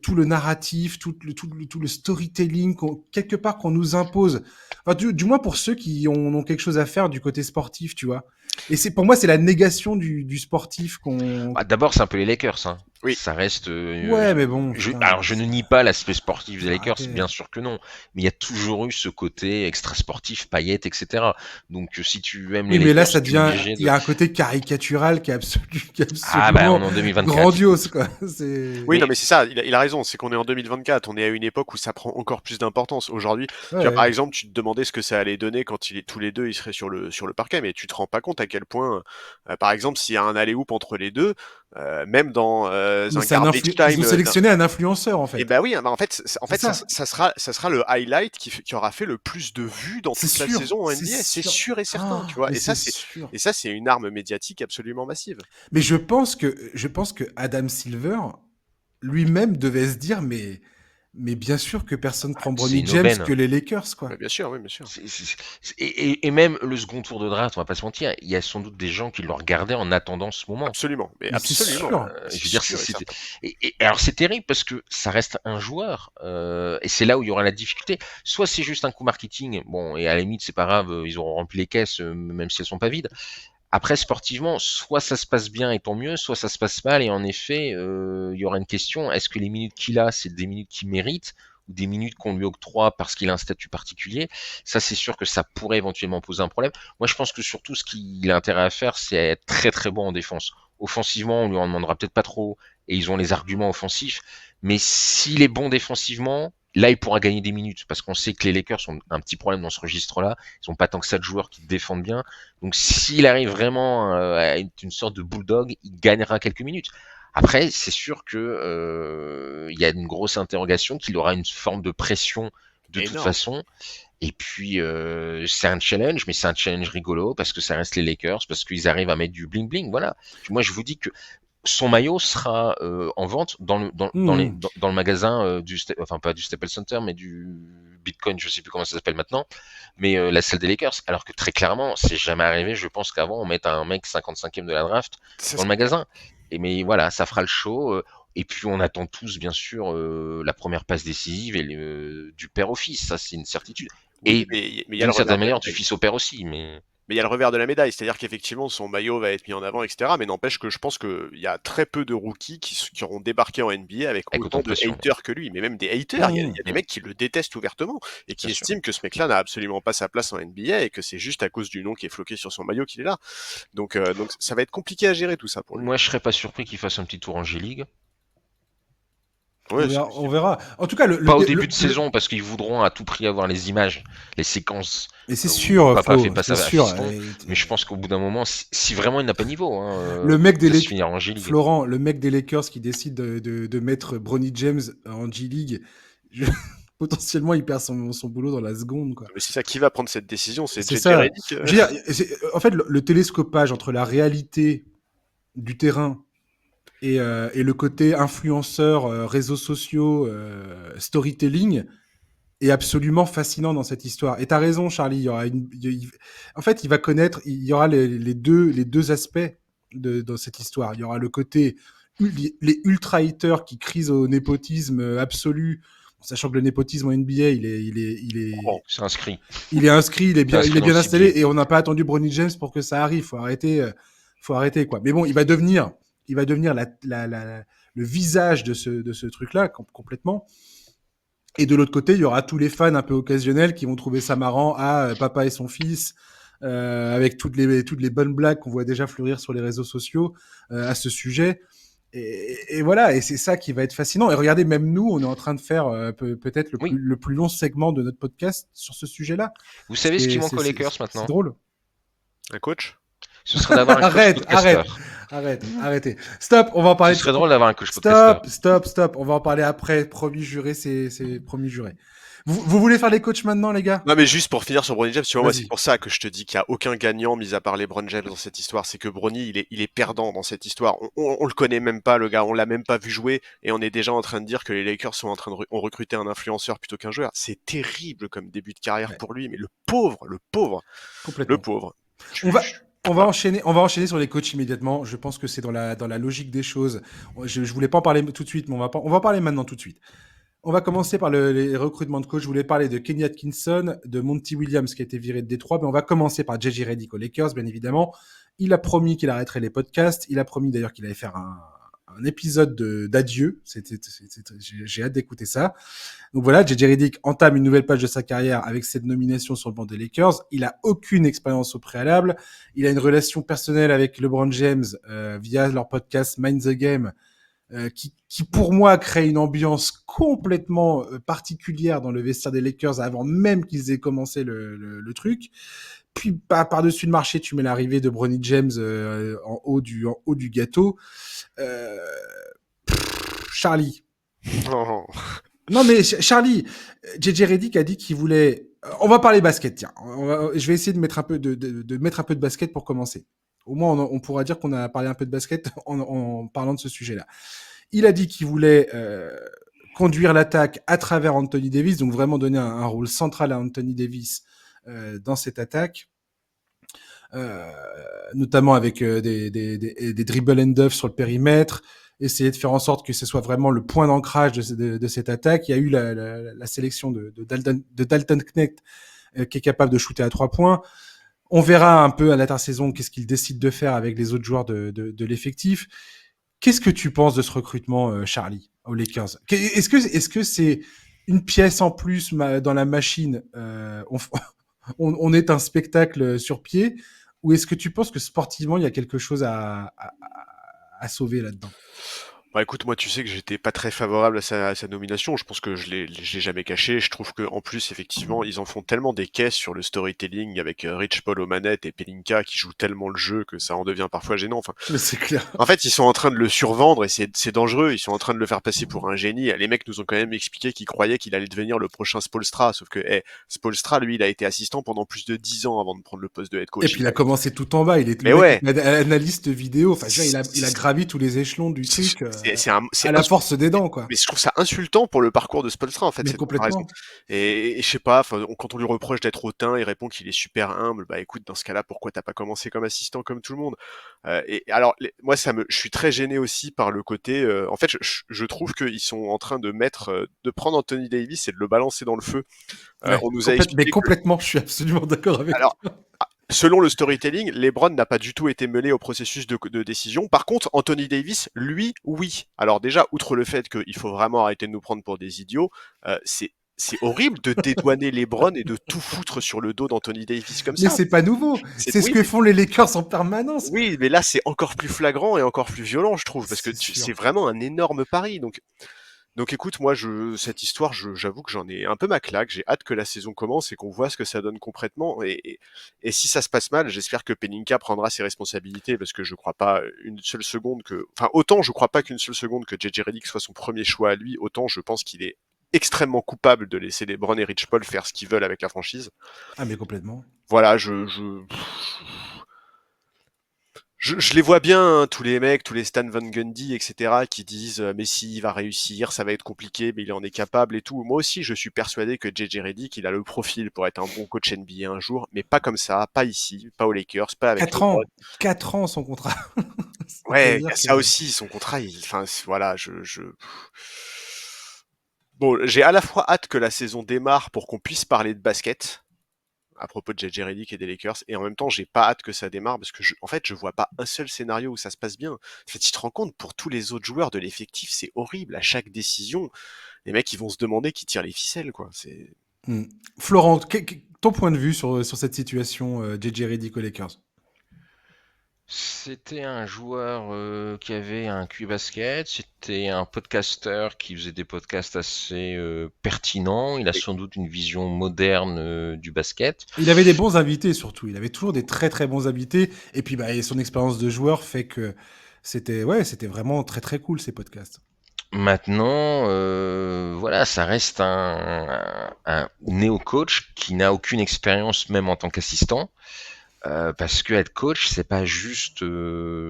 tout le narratif, tout le storytelling, quelque part qu'on nous impose, enfin, du moins pour ceux qui ont quelque chose à faire du côté sportif, tu vois. Et pour moi, c'est la négation du sportif qu'on. d'abord, c'est un peu les Lakers. Hein. Oui. Ça reste. Ouais, mais bon. Alors, je ne nie pas l'aspect sportif des Lakers, Arrêtez. bien sûr que non. Mais il y a toujours eu ce côté extra sportif, paillettes, etc. Donc, si tu aimes les Oui, mais Lakers, là, ça tu es devient. obligé Il y a un côté caricatural qui est Ah, bah, on absolument est en 2024. grandiose, quoi. Oui, non, mais c'est ça, il a raison, c'est qu'on est en 2024, on est à une époque où ça prend encore plus d'importance. Aujourd'hui, tu vois, par exemple, tu te demandais ce que ça allait donner quand tous les deux ils seraient sur le parquet, mais tu te rends pas compte à quel point, par exemple, s'il y a un alley-oop entre les deux, même dans un garbage time, ils ont sélectionné un influenceur, en fait. et bah oui, bah en fait, ça. ça sera le highlight qui aura fait le plus de vues dans toute la saison en NBA, c'est sûr et certain, tu vois. Et ça, c'est une arme médiatique absolument massive. Mais je pense que Adam Silver lui-même devait se dire, mais bien sûr que personne prend c'est Bronny une James aubaine. que les Lakers, quoi. Bah, bien sûr, oui, bien sûr. Et même le second tour de draft, on va pas se mentir, il y a sans doute des gens qui le regardaient en attendant ce moment. Absolument, mais Mais c'est absolument. sûr. Je veux dire, et alors c'est terrible parce que ça reste un joueur, et c'est là où il y aura la difficulté. Soit c'est juste un coup marketing, bon, et à la limite c'est pas grave, ils auront rempli les caisses, même si elles sont pas vides. Après, sportivement, soit ça se passe bien et tant mieux, soit ça se passe mal, et en effet, il y aura une question, est-ce que les minutes qu'il a, c'est des minutes qu'il mérite, ou des minutes qu'on lui octroie parce qu'il a un statut particulier? Ça, c'est sûr que ça pourrait éventuellement poser un problème. Moi, je pense que surtout, ce qu'il a intérêt à faire, c'est être très très bon en défense. Offensivement, on lui en demandera peut-être pas trop, et ils ont les arguments offensifs, mais s'il est bon défensivement, là, il pourra gagner des minutes, parce qu'on sait que les Lakers ont un petit problème dans ce registre-là, ils n'ont pas tant que ça de joueurs qui défendent bien, donc s'il arrive vraiment à être une sorte de bulldog, il gagnera quelques minutes. Après, c'est sûr que il y a une grosse interrogation, qu'il aura une forme de pression de toute façon. Et puis c'est un challenge, mais c'est un challenge rigolo parce que ça reste les Lakers, parce qu'ils arrivent à mettre du bling bling. Voilà. Moi, je vous dis que son maillot sera en vente dans le magasin enfin pas du Staples Center, mais du Bitcoin, je sais plus comment ça s'appelle maintenant, mais la salle des Lakers. Alors que très clairement, c'est jamais arrivé. Je pense qu'avant on mette un mec 55e de la draft dans le magasin. Mais voilà, ça fera le show. Et puis on attend tous, bien sûr, la première passe décisive du père au fils. Ça, c'est une certitude. Oui, et d'une certaine manière, du fils au père aussi. Mais il y a le revers de la médaille, c'est-à-dire qu'effectivement son maillot va être mis en avant, etc. Mais n'empêche que je pense qu'il y a très peu de rookies qui auront débarqué en NBA avec autant de haters que lui, mais même des haters. Il y a des mecs qui le détestent ouvertement et qui estiment que ce mec-là n'a absolument pas sa place en NBA et que c'est juste à cause du nom qui est floqué sur son maillot qu'il est là. Donc ça va être compliqué à gérer tout ça pour lui. Moi, je serais pas surpris qu'il fasse un petit tour en G-League. Ouais, on verra. En tout cas, pas au début de saison, parce qu'ils voudront à tout prix avoir les images, les séquences. Et c'est sûr, papa fait pas c'est ça sûr. Mais je pense qu'au bout d'un moment, si vraiment il n'a pas niveau, le mec des Florent, le mec des Lakers qui décide de mettre Bronny James en G-League, potentiellement il perd son boulot dans la seconde, quoi. Mais c'est ça, qui va prendre cette décision? C'est ça. Redick. En fait, le télescopage entre la réalité du terrain et le côté influenceur, réseaux sociaux, storytelling est absolument fascinant dans cette histoire. Et t'as raison, Charlie. En fait, il va connaître. Il y aura les deux aspects dans cette histoire. Il y aura le côté les ultra haters qui crient au népotisme absolu, sachant que le népotisme en NBA, c'est inscrit. Il est inscrit, il est bien installé, et on n'a pas attendu Bronny James pour que ça arrive. Faut arrêter quoi. Mais bon, il va devenir le visage de ce truc-là complètement. Et de l'autre côté, il y aura tous les fans un peu occasionnels qui vont trouver ça marrant papa et son fils, avec toutes les bonnes blagues qu'on voit déjà fleurir sur les réseaux sociaux à ce sujet. Et voilà, et c'est ça qui va être fascinant. Et regardez, même nous, on est en train de faire peut-être le plus long segment de notre podcast sur ce sujet-là. Vous savez ce qui manque aux Lakers maintenant? C'est drôle. Un coach? Ce serait d'avoir un coach Arrêtez. Stop, on va en parler. Ce serait drôle d'avoir un coach podcaster. Stop. On va en parler après. Promis juré, c'est promis juré. Vous voulez faire les coachs maintenant, les gars? Non, mais juste pour finir sur Bronny James, tu vois, moi, c'est Vas-y. pour ça que je te dis qu'il n'y a aucun gagnant, mis à part LeBron James dans cette histoire. C'est que Bronny, il est perdant dans cette histoire. On le connaît même pas, le gars. On l'a même pas vu jouer. Et on est déjà en train de dire que les Lakers sont en train de ont recruté un influenceur plutôt qu'un joueur. C'est terrible comme début de carrière Ouais, pour lui. Mais le pauvre, le pauvre, le complètement. pauvre. On va, on va Voilà. enchaîner sur les coachs immédiatement. Je pense que c'est dans la logique des choses. Je voulais pas en parler tout de suite, mais on va en parler maintenant tout de suite. On va commencer par les recrutements de coach. Je voulais parler de Kenny Atkinson, de Monty Williams qui a été viré de Détroit, mais on va commencer par JJ Redick aux Lakers, bien évidemment. Il a promis qu'il arrêterait les podcasts. Il a promis d'ailleurs qu'il allait faire un épisode d'adieu. J'ai hâte d'écouter ça. Donc voilà, JJ Redick entame une nouvelle page de sa carrière avec cette nomination sur le banc des Lakers. Il a aucune expérience au préalable. Il a une relation personnelle avec LeBron James via leur podcast Mind the Game, qui pour moi crée une ambiance complètement particulière dans le vestiaire des Lakers avant même qu'ils aient commencé le truc. Puis par-dessus le marché, tu mets l'arrivée de Bronny James en haut du gâteau. Euh, Charlie. Non. Non mais Charlie, JJ Redick a dit qu'il voulait. On va parler basket, tiens. Je vais essayer de mettre un peu de mettre un peu de basket pour commencer. Au moins, on pourra dire qu'on a parlé un peu de basket en parlant de ce sujet-là. Il a dit qu'il voulait conduire l'attaque à travers Anthony Davis, donc vraiment donner un rôle central à Anthony Davis dans cette attaque, notamment avec des dribble and off sur le périmètre, essayer de faire en sorte que ce soit vraiment le point d'ancrage de cette attaque. Il y a eu la sélection de Dalton Knecht qui est capable de shooter à 3 points. On verra un peu à l'intersaison qu'est-ce qu'il décide de faire avec les autres joueurs de l'effectif. Qu'est-ce que tu penses de ce recrutement, Charlie, aux Lakers? Est-ce que c'est une pièce en plus dans la machine? On est un spectacle sur pied, ou est-ce que tu penses que sportivement il y a quelque chose à sauver là-dedans? Bah écoute, moi tu sais que j'étais pas très favorable à sa nomination, je pense que je l'ai jamais caché, je trouve que en plus effectivement ils en font tellement des caisses sur le storytelling avec Rich Paul aux manettes et Pelinka qui joue tellement le jeu que ça en devient parfois gênant, enfin Mais c'est clair. en fait ils sont en train de le survendre et c'est dangereux, ils sont en train de le faire passer pour un génie, les mecs nous ont quand même expliqué qu'ils croyaient qu'il allait devenir le prochain Spoelstra, sauf que Spoelstra lui il a été assistant pendant plus de 10 ans avant de prendre le poste de head Et coach. puis il a commencé tout en bas, il est Mais le ouais, mec analyste vidéo, enfin je veux dire, il a gravi tous les échelons du truc c'est à la force des dents, quoi. mais je trouve ça insultant pour le parcours de Spoelstra en fait Mais cette comparaison. complètement. Et je sais pas, enfin, quand on lui reproche d'être hautain, il répond qu'il est super humble. Bah écoute, dans ce cas-là, pourquoi t'as pas commencé comme assistant comme tout le monde? Et alors moi je suis très gêné aussi par le côté. En fait, je trouve qu'ils sont en train de de prendre Anthony Davis et de le balancer dans le feu. Ouais, On nous a mais expliqué que complètement, je suis absolument d'accord avec alors toi. selon le storytelling, LeBron n'a pas du tout été mêlé au processus de décision. Par contre, Anthony Davis, lui, oui. Alors déjà, outre le fait qu'il faut vraiment arrêter de nous prendre pour des idiots, c'est horrible de dédouaner LeBron et de tout foutre sur le dos d'Anthony Davis comme Mais ça. c'est pas nouveau. C'est ce Oui, que font les Lakers en permanence. oui, mais là c'est encore plus flagrant et encore plus violent, je trouve, parce que C'est sûr. c'est vraiment un énorme pari. Donc écoute, moi, cette histoire, j'avoue que j'en ai un peu ma claque. J'ai hâte que la saison commence et qu'on voit ce que ça donne concrètement. Et si ça se passe mal, j'espère que Pelinka prendra ses responsabilités parce que je crois pas une seule seconde que, enfin, autant je crois pas qu'une seule seconde que JJ Redick soit son premier choix à lui, autant je pense qu'il est extrêmement coupable de laisser les LeBron et Rich Paul faire ce qu'ils veulent avec la franchise. Ah, mais complètement. Voilà, je les vois bien, hein, tous les mecs, tous les Stan Van Gundy, etc., qui disent mais si, il va réussir, ça va être compliqué, mais il en est capable et tout. Moi aussi, je suis persuadé que JJ Redick, il a le profil pour être un bon coach NBA un jour, mais pas comme ça, pas ici, pas aux Lakers, pas avec 4 LeBron. ans. 4 ans son contrat. Ouais, il y C'est-à-dire a que. ça aussi, son contrat, enfin, voilà, Bon, j'ai à la fois hâte que la saison démarre pour qu'on puisse parler de basket, à propos de JJ Redick et des Lakers, et en même temps, j'ai pas hâte que ça démarre parce que en fait, je vois pas un seul scénario où ça se passe bien. En fait, tu te rends compte, pour tous les autres joueurs de l'effectif, c'est horrible. À chaque décision, les mecs, ils vont se demander qui tire les ficelles, quoi. C'est Hmm. Florent, ton point de vue sur cette situation JJ Redick aux Lakers? C'était un joueur qui avait un QI basket, c'était un podcasteur qui faisait des podcasts assez pertinents. Il a sans doute une vision moderne du basket. Il avait des bons invités surtout. Il avait toujours des très très bons invités. Et puis et son expérience de joueur fait que c'était vraiment très très cool ces podcasts. Maintenant, voilà, ça reste un néo-coach qui n'a aucune expérience même en tant qu'assistant. Parce que être coach, c'est pas juste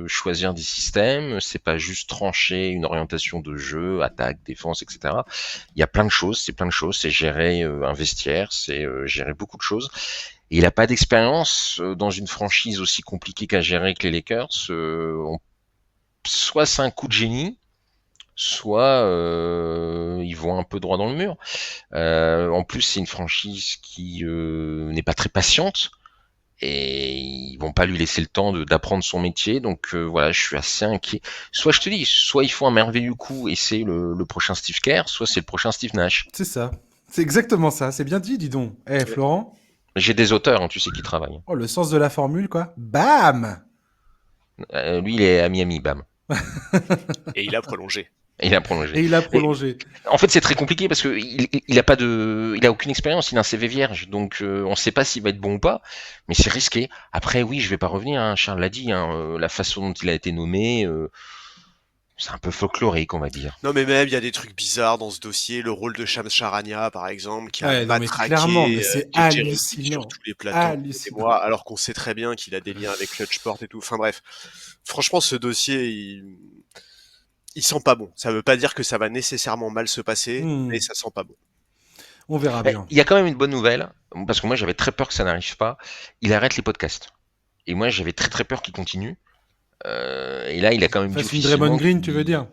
choisir des systèmes, c'est pas juste trancher une orientation de jeu, attaque, défense, etc. Il y a plein de choses, c'est gérer un vestiaire, c'est gérer beaucoup de choses. Et il a pas d'expérience dans une franchise aussi compliquée qu'à gérer que les Lakers. Soit c'est un coup de génie, soit ils vont un peu droit dans le mur. En plus, c'est une franchise qui n'est pas très patiente. Et ils vont pas lui laisser le temps d'apprendre son métier. Donc voilà, je suis assez inquiet. Soit je te dis, soit ils font un merveilleux coup et c'est le prochain Steve Kerr, soit c'est le prochain Steve Nash. C'est ça. C'est exactement ça. C'est bien dit, dis donc. Eh, Florent. J'ai des auteurs, hein, tu sais, qui travaillent. Oh, le sens de la formule, quoi. Bam. Lui, il est à Miami, bam. Et il a prolongé. Et il a prolongé. Et il a Et, prolongé. en fait, c'est très compliqué parce que il a pas de, il a aucune expérience, il a un CV vierge, donc on sait pas s'il va être bon ou pas, mais c'est risqué. Après, oui, je vais pas revenir, hein, Charles l'a dit, hein, la façon dont il a été nommé, c'est un peu folklorique, on va dire. Non, mais même, il y a des trucs bizarres dans ce dossier. Le rôle de Shams Charania, par exemple, qui a Ouais, non, mais clairement, mais matraqué c'est Jeff Jeremy sur hallucinant. tous les plateaux des Hallucinant. mois, alors qu'on sait très bien qu'il a des liens avec Clutchport et tout. Enfin bref, franchement, ce dossier, il sent pas bon. Ça veut pas dire que ça va nécessairement mal se passer, mais ça sent pas bon. On verra bien. Il y a quand même une bonne nouvelle, parce que moi j'avais très peur que ça n'arrive pas. Il arrête les podcasts. Et moi j'avais très très peur qu'il continue. Et là il a quand même dit Face une Draymond Green, tu veux dire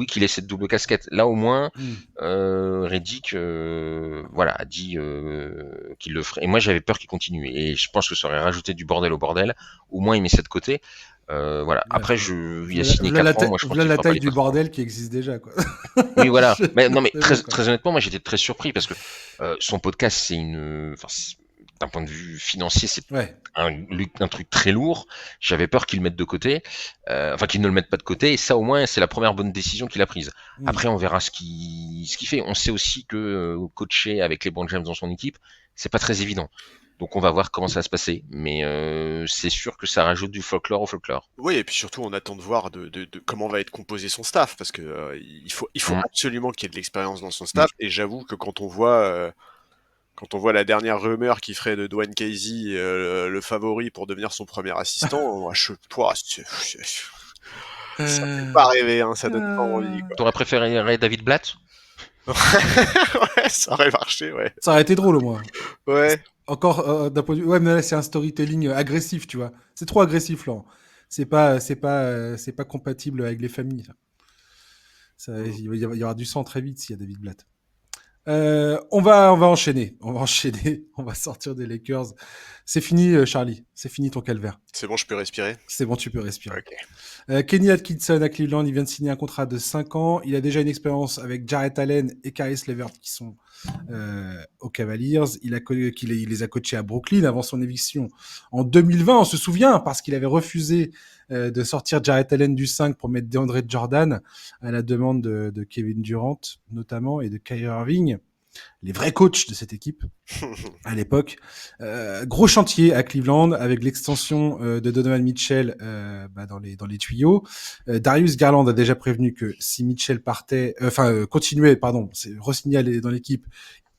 qu'il ait cette double casquette. Là au moins, Redick voilà, a dit qu'il le ferait. Et moi j'avais peur qu'il continue. Et je pense que ça aurait rajouté du bordel au bordel. Au moins il met ça de côté. Voilà. Après, il a signé 4 ans. Moi, je pense qu'il la fera pas taille les du passes. bordel qui existe déjà, quoi. Oui, voilà. Mais non, mais C'est très, bon, quoi. très honnêtement, moi, j'étais très surpris parce que son podcast, d'un point de vue financier, c'est Ouais. un truc très lourd. J'avais peur qu'il le mette de côté, enfin qu'il ne le mette pas de côté. Et ça, au moins, c'est la première bonne décision qu'il a prise. Après, on verra ce qu'il fait. On sait aussi que coacher avec les LeBron James dans son équipe, c'est pas très évident. Donc on va voir comment ça va se passer, mais c'est sûr que ça rajoute du folklore au folklore. Oui, et puis surtout, on attend de voir de comment va être composé son staff, parce que il faut absolument qu'il y ait de l'expérience dans son staff. Et j'avoue que quand on voit la dernière rumeur qui ferait de Dwayne Casey le favori pour devenir son premier assistant, moi, ça fait pas rêver, hein, ça donne pas envie, quoi. T'aurais préféré David Blatt? Ouais, ça aurait marché, ouais. Ça aurait été drôle au moins. Ouais. Encore d'un point de vue. Ouais, mais là c'est un storytelling agressif, tu vois. C'est trop agressif, Laurent. C'est pas compatible avec les familles. Il y aura du sang très vite s'il y a David Blatt. On va enchaîner. On va enchaîner. On va sortir des Lakers. C'est fini, Charlie. C'est fini ton calvaire. C'est bon, je peux respirer? C'est bon, tu peux respirer. Ok. Kenny Atkinson à Cleveland, il vient de signer un contrat de 5 ans. Il a déjà une expérience avec Jarrett Allen et Caris LeVert qui sont aux Cavaliers. Il les a coachés à Brooklyn avant son éviction en 2020. On se souvient parce qu'il avait refusé de sortir Jarrett Allen du 5 pour mettre DeAndre Jordan à la demande de Kevin Durant notamment et de Kyrie Irving, les vrais coachs de cette équipe à l'époque. Gros chantier à Cleveland avec l'extension de Donovan Mitchell dans les tuyaux. Darius Garland a déjà prévenu que si Mitchell continuait, re-signé dans l'équipe,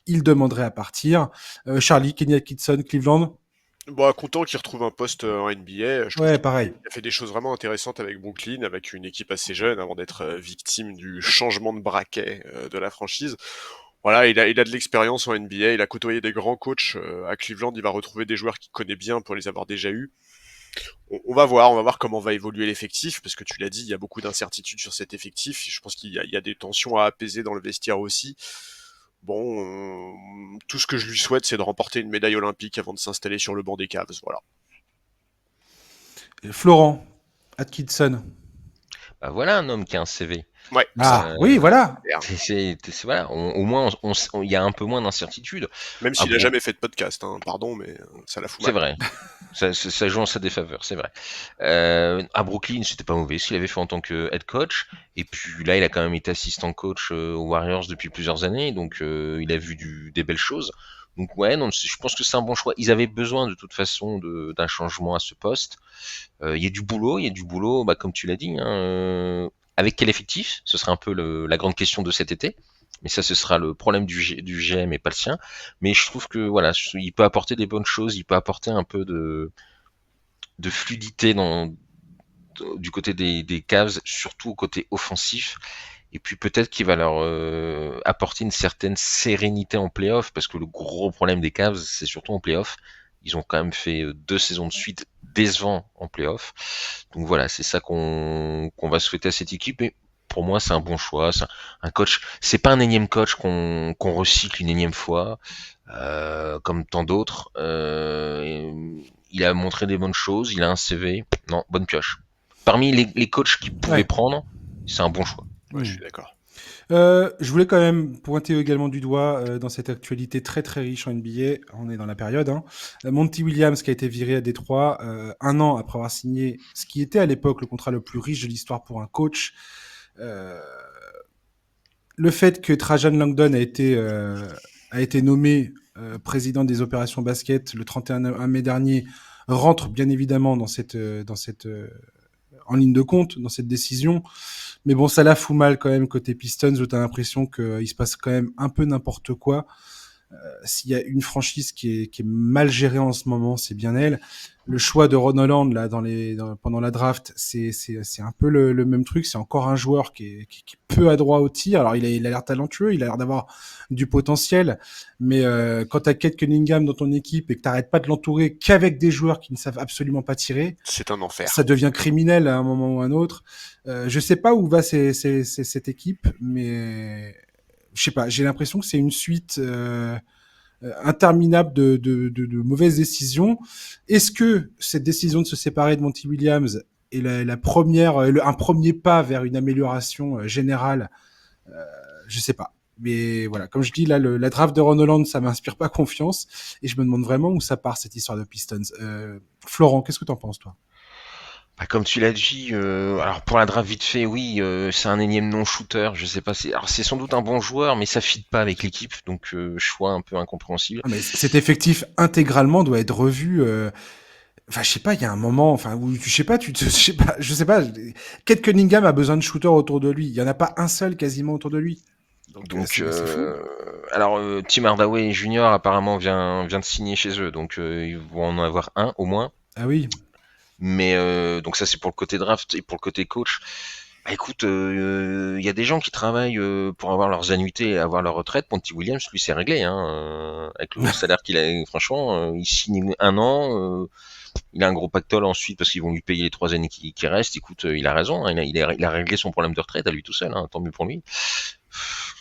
il demanderait à partir. Charlie, Kenny Atkinson, Cleveland. Bon, content qu'il retrouve un poste en NBA. Je trouve Ouais, pareil. qu'il a fait des choses vraiment intéressantes avec Brooklyn, avec une équipe assez jeune avant d'être victime du changement de braquet de la franchise. Voilà, il a de l'expérience en NBA, il a côtoyé des grands coachs à Cleveland, il va retrouver des joueurs qu'il connaît bien pour les avoir déjà eus. On va voir comment va évoluer l'effectif, parce que tu l'as dit, il y a beaucoup d'incertitudes sur cet effectif. Je pense qu'il y a des tensions à apaiser dans le vestiaire aussi. Bon, tout ce que je lui souhaite, c'est de remporter une médaille olympique avant de s'installer sur le banc des Cavs, voilà. Florent Atkinson. Bah, voilà un homme qui a un CV. Ouais, Ah, oui, voilà. Voilà, au moins, il y a un peu moins d'incertitude. même Ah s'il a bon, jamais fait de podcast, hein, pardon, mais ça la fout c'est mal. vrai. Ça joue en sa défaveur, c'est vrai. À Brooklyn, c'était pas mauvais ce qu'il avait fait en tant que head coach. Et puis là, il a quand même été assistant coach aux Warriors depuis plusieurs années, donc il a vu des belles choses. Donc ouais, non, je pense que c'est un bon choix. Ils avaient besoin de toute façon d'un changement à ce poste. Il y a du boulot, bah, comme tu l'as dit. Hein, avec quel effectif? Ce sera un peu la grande question de cet été. Mais ça, ce sera le problème du GM et pas le sien. Mais je trouve que voilà, il peut apporter des bonnes choses, il peut apporter un peu de fluidité du côté des Cavs, surtout au côté offensif. Et puis peut-être qu'il va leur apporter une certaine sérénité en playoff, parce que le gros problème des Cavs, c'est surtout en playoff. Ils ont quand même fait 2 saisons de suite décevants en playoff. Donc voilà, c'est ça qu'on va souhaiter à cette équipe. Et pour moi, c'est un bon choix. C'est un coach. C'est pas un énième coach qu'on recycle une énième fois, comme tant d'autres. Il a montré des bonnes choses. Il a un CV. Non, bonne pioche. Parmi les coachs qu'il pouvait Ouais. prendre, c'est un bon choix. Ouais, je suis d'accord. Je voulais quand même pointer également du doigt dans cette actualité très très riche en NBA, on est dans la période, hein, Monty Williams qui a été viré à Détroit 1 an après avoir signé ce qui était à l'époque le contrat le plus riche de l'histoire pour un coach. Le fait que Trajan Langdon a été nommé président des opérations basket le 31 mai dernier rentre bien évidemment dans cette en ligne de compte dans cette décision. Mais bon, ça la fout mal quand même côté Pistons où t'as l'impression qu'il se passe quand même un peu n'importe quoi. S'il y a une franchise qui est mal gérée en ce moment, c'est bien elle. Le choix de Ron Holland là pendant la draft, c'est un peu le même truc. C'est encore un joueur qui est peu adroit au tir. Alors il a l'air talentueux, il a l'air d'avoir du potentiel, mais quand t'as Kate Cunningham dans ton équipe et que t'arrêtes pas de l'entourer qu'avec des joueurs qui ne savent absolument pas tirer, C'est un enfer. ça devient criminel à un moment ou à un autre. Je sais pas où va cette équipe, mais je sais pas. J'ai l'impression que c'est une suite interminable de mauvaises décisions. Est-ce que cette décision de se séparer de Monty Williams est la première, un premier pas vers une amélioration générale? Je sais pas. Mais voilà, comme je dis, là, la draft de Ron Holland, ça m'inspire pas confiance. Et je me demande vraiment où ça part, cette histoire de Pistons. Florent, qu'est-ce que t'en penses, toi? Bah, comme tu l'as dit, alors pour la draft vite fait, oui, c'est un énième non-shooter. Je sais pas, alors c'est sans doute un bon joueur, mais ça fit pas avec l'équipe, donc choix un peu incompréhensible. Ah, mais cet effectif intégralement doit être revu. Enfin, je sais pas, il y a un moment, enfin, où je sais pas, je sais pas. Kate Cunningham a besoin de shooters autour de lui. Il y en a pas un seul quasiment autour de lui. Donc, c'est fou. alors Tim Hardaway Jr. apparemment vient de signer chez eux, donc ils vont en avoir un au moins. Ah oui. Mais donc ça c'est pour le côté draft et pour le côté coach. Bah, écoute, il y a des gens qui travaillent pour avoir leurs annuités et avoir leur retraite. Monty Williams, lui, c'est réglé, hein, avec le salaire qu'il a. Franchement, il signe 1 an. Il a un gros pactole ensuite parce qu'ils vont lui payer les 3 années qui restent. Écoute, il a raison. Hein, il a réglé son problème de retraite à lui tout seul. Hein, tant mieux pour lui.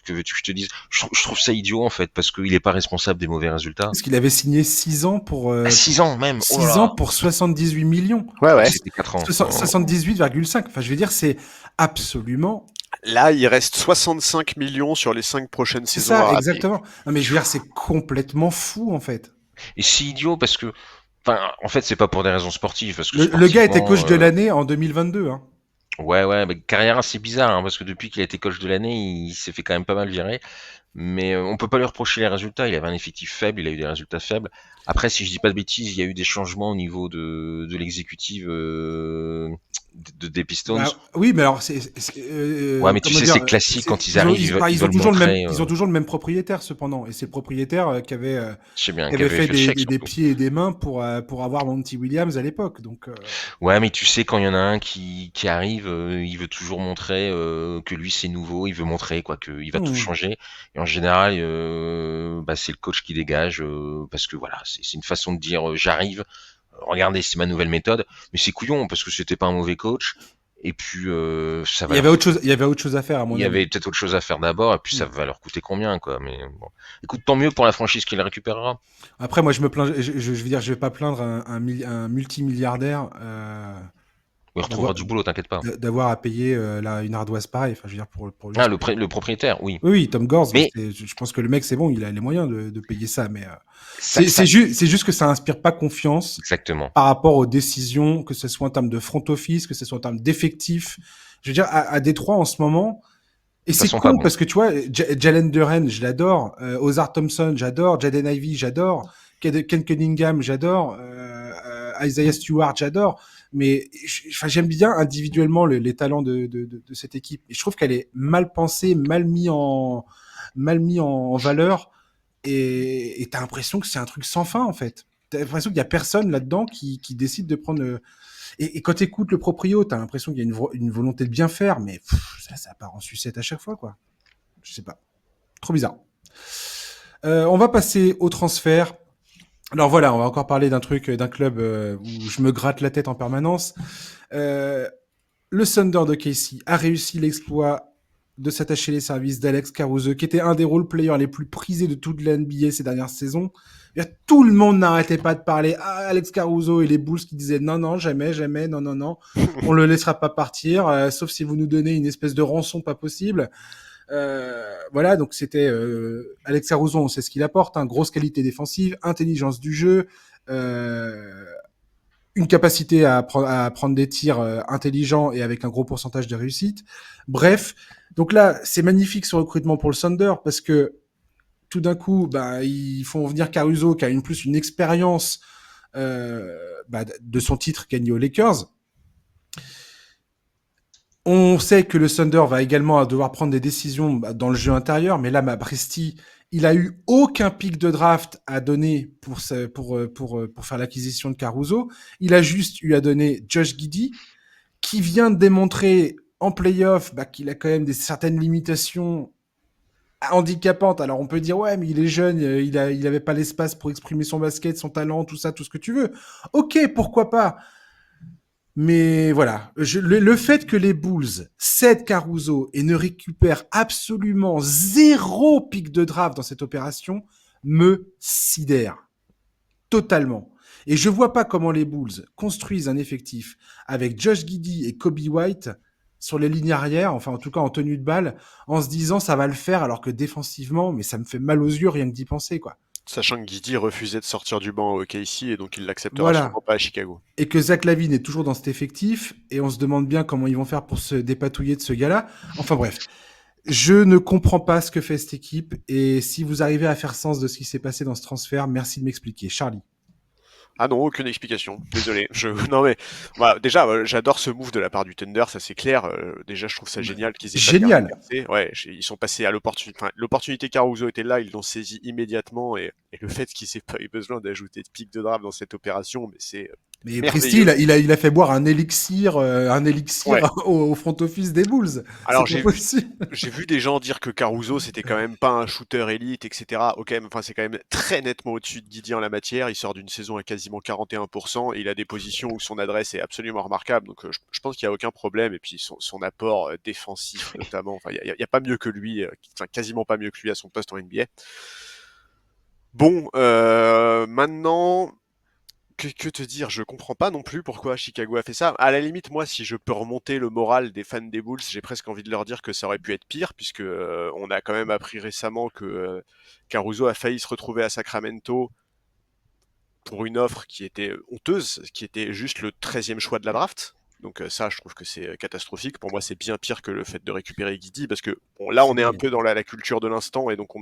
Que veux-tu que je te dise? Je trouve ça idiot en fait parce qu'il est pas responsable des mauvais résultats. Parce qu'il avait signé 6 ans pour 6 ans même. 6 ans pour 78 millions. Ouais, ouais. C'était 4 ans. 78,5. Enfin, je veux dire, c'est absolument. Là, il reste 65 millions sur les 5 prochaines C'est saisons à ça, ramener. exactement. Non, mais je veux dire, c'est complètement fou en fait. Et c'est idiot parce que, enfin, en fait, c'est pas pour des raisons sportives parce que Le gars était coach de sportivement, l'année en 2022. Hein. ouais, mais carrière assez bizarre hein, parce que depuis qu'il a été coach de l'année, il s'est fait quand même pas mal virer. Mais on peut pas lui reprocher les résultats. Il avait un effectif faible, il a eu des résultats faibles. Après, si je dis pas de bêtises, il y a eu des changements au niveau de l'exécutive des Pistons. Bah, oui, mais alors Ouais, mais tu comment sais, dire, c'est classique quand ils arrivent, ils ils ont veulent toujours montrer. ils ont toujours le même propriétaire cependant, et c'est le propriétaire Je sais bien, qui qui avait avait fait le chèque des surtout. pieds et des mains pour avoir Monty Williams à l'époque. Donc Ouais, mais tu sais, quand il y en a un qui arrive, il veut toujours montrer que lui c'est nouveau, il veut montrer quoi, qu'il va tout changer. Et en général, bah, c'est le coach qui dégage parce que voilà, c'est une façon de dire j'arrive, regardez, c'est ma nouvelle méthode. Mais c'est couillon parce que c'était pas un mauvais coach. Et puis ça va. il y avait autre chose à faire à mon Il y avis. avait peut-être autre chose à faire d'abord, et puis ça va leur coûter combien, quoi. Mais bon, écoute, tant mieux pour la franchise qui le récupérera. Après, moi, je me plains. Je veux dire, je vais pas plaindre un multimilliardaire Il retrouvera du boulot, t'inquiète pas. D'avoir à payer une ardoise pareille. Enfin, je veux dire, pour lui. Ah, le propriétaire, oui. Oui, Tom Gores. Mais Je pense que le mec, c'est bon, il a les moyens de payer ça. Mais ça, c'est juste que ça inspire pas confiance exactement. par rapport aux décisions, que ce soit en termes de front office, que ce soit en termes d'effectifs. Je veux dire, à Détroit en ce moment. Et Ça c'est sent con pas bon. parce que tu vois, Jalen Duren, je l'adore. Ozar Thompson, j'adore. Jaden Ivey, j'adore. Ken Cunningham, j'adore. Isaiah Stewart, j'adore. Mais j'aime bien individuellement les talents de cette équipe. Et je trouve qu'elle est mal pensée, mal mis en valeur. Et t'as l'impression que c'est un truc sans fin en fait. T'as l'impression qu'il y a personne là-dedans qui décide de prendre. Et quand t'écoutes le proprio, t'as l'impression qu'il y a une volonté de bien faire, mais ça part en sucette à chaque fois, quoi. Je sais pas. Trop bizarre. On va passer au transfert. Alors voilà, on va encore parler d'un club où je me gratte la tête en permanence. Le Thunder de Casey a réussi l'exploit de s'attacher les services d'Alex Caruso, qui était un des role players les plus prisés de toute la NBA ces dernières saisons. Tout le monde n'arrêtait pas de parler à Alex Caruso et les Bulls qui disaient non, jamais, non, on le laissera pas partir, sauf si vous nous donnez une espèce de rançon pas possible. Voilà, donc c'était Alex Caruso, on sait ce qu'il apporte, grosse qualité défensive, intelligence du jeu, une capacité à prendre des tirs intelligents et avec un gros pourcentage de réussite. Bref, donc là, c'est magnifique ce recrutement pour le Thunder parce que tout d'un coup, ils font venir Caruso qui a plus une expérience de son titre gagné aux Lakers. On sait que le Thunder va également devoir prendre des décisions dans le jeu intérieur, mais là, Presti, il a eu aucun pic de draft à donner pour faire l'acquisition de Caruso. Il a juste eu à donner Josh Giddey, qui vient de démontrer en playoff qu'il a quand même certaines limitations handicapantes. Alors on peut dire ouais, mais il est jeune, il avait pas l'espace pour exprimer son basket, son talent, tout ça, tout ce que tu veux. Ok, pourquoi pas. Mais voilà, le fait que les Bulls cèdent Caruso et ne récupèrent absolument 0 pic de draft dans cette opération me sidère totalement. Et je vois pas comment les Bulls construisent un effectif avec Josh Giddey et Kobe White sur les lignes arrière, enfin en tout cas en tenue de balle, en se disant ça va le faire alors que défensivement, mais ça me fait mal aux yeux rien que d'y penser, quoi. Sachant que Giddey refusait de sortir du banc au OKC et donc il l'acceptera sûrement pas à Chicago. Et que Zach LaVine est toujours dans cet effectif et on se demande bien comment ils vont faire pour se dépatouiller de ce gars-là. Enfin bref, je ne comprends pas ce que fait cette équipe et si vous arrivez à faire sens de ce qui s'est passé dans ce transfert, merci de m'expliquer. Charlie. Ah non, aucune explication. Désolé. Non mais déjà, j'adore ce move de la part du Thunder, ça c'est clair. Déjà, je trouve ça génial qu'ils aient génial. Ouais, ils sont passés à l'opportunité. Enfin, l'opportunité Caruso était là, ils l'ont saisi immédiatement et le fait qu'ils aient pas eu besoin d'ajouter de pic de draft dans cette opération, mais c'est mais Presti, il a fait boire un élixir Ouais. au front office des Bulls. Alors j'ai vu des gens dire que Caruso c'était quand même pas un shooter élite, etc. Ok, mais enfin c'est quand même très nettement au-dessus de Giddey en la matière. Il sort d'une saison à quasiment 41% et il a des positions où son adresse est absolument remarquable. Donc je pense qu'il y a aucun problème. Et puis son apport défensif notamment, enfin il y a pas mieux que lui, enfin quasiment pas mieux que lui à son poste en NBA. Bon, maintenant. Que te dire, je comprends pas non plus pourquoi Chicago a fait ça. À la limite, moi, si je peux remonter le moral des fans des Bulls, j'ai presque envie de leur dire que ça aurait pu être pire, puisque on a quand même appris récemment que Caruso a failli se retrouver à Sacramento pour une offre qui était honteuse, qui était juste le 13e choix de la draft. Donc ça, je trouve que c'est catastrophique. Pour moi, c'est bien pire que le fait de récupérer Giddey, parce que bon, là, on est un peu dans la culture de l'instant, et donc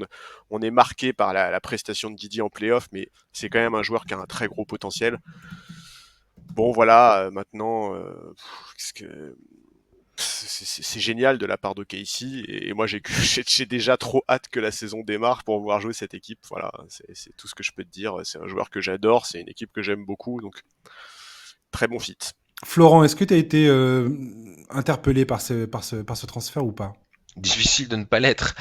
on est marqué par la prestation de Giddey en playoff, mais c'est quand même un joueur qui a un très gros potentiel. Bon, voilà, maintenant, c'est génial de la part de Casey, et moi, j'ai déjà trop hâte que la saison démarre pour voir jouer cette équipe. Voilà, c'est tout ce que je peux te dire. C'est un joueur que j'adore, c'est une équipe que j'aime beaucoup, donc très bon fit. Florent, est-ce que tu as été interpellé par ce transfert ou pas? Difficile de ne pas l'être.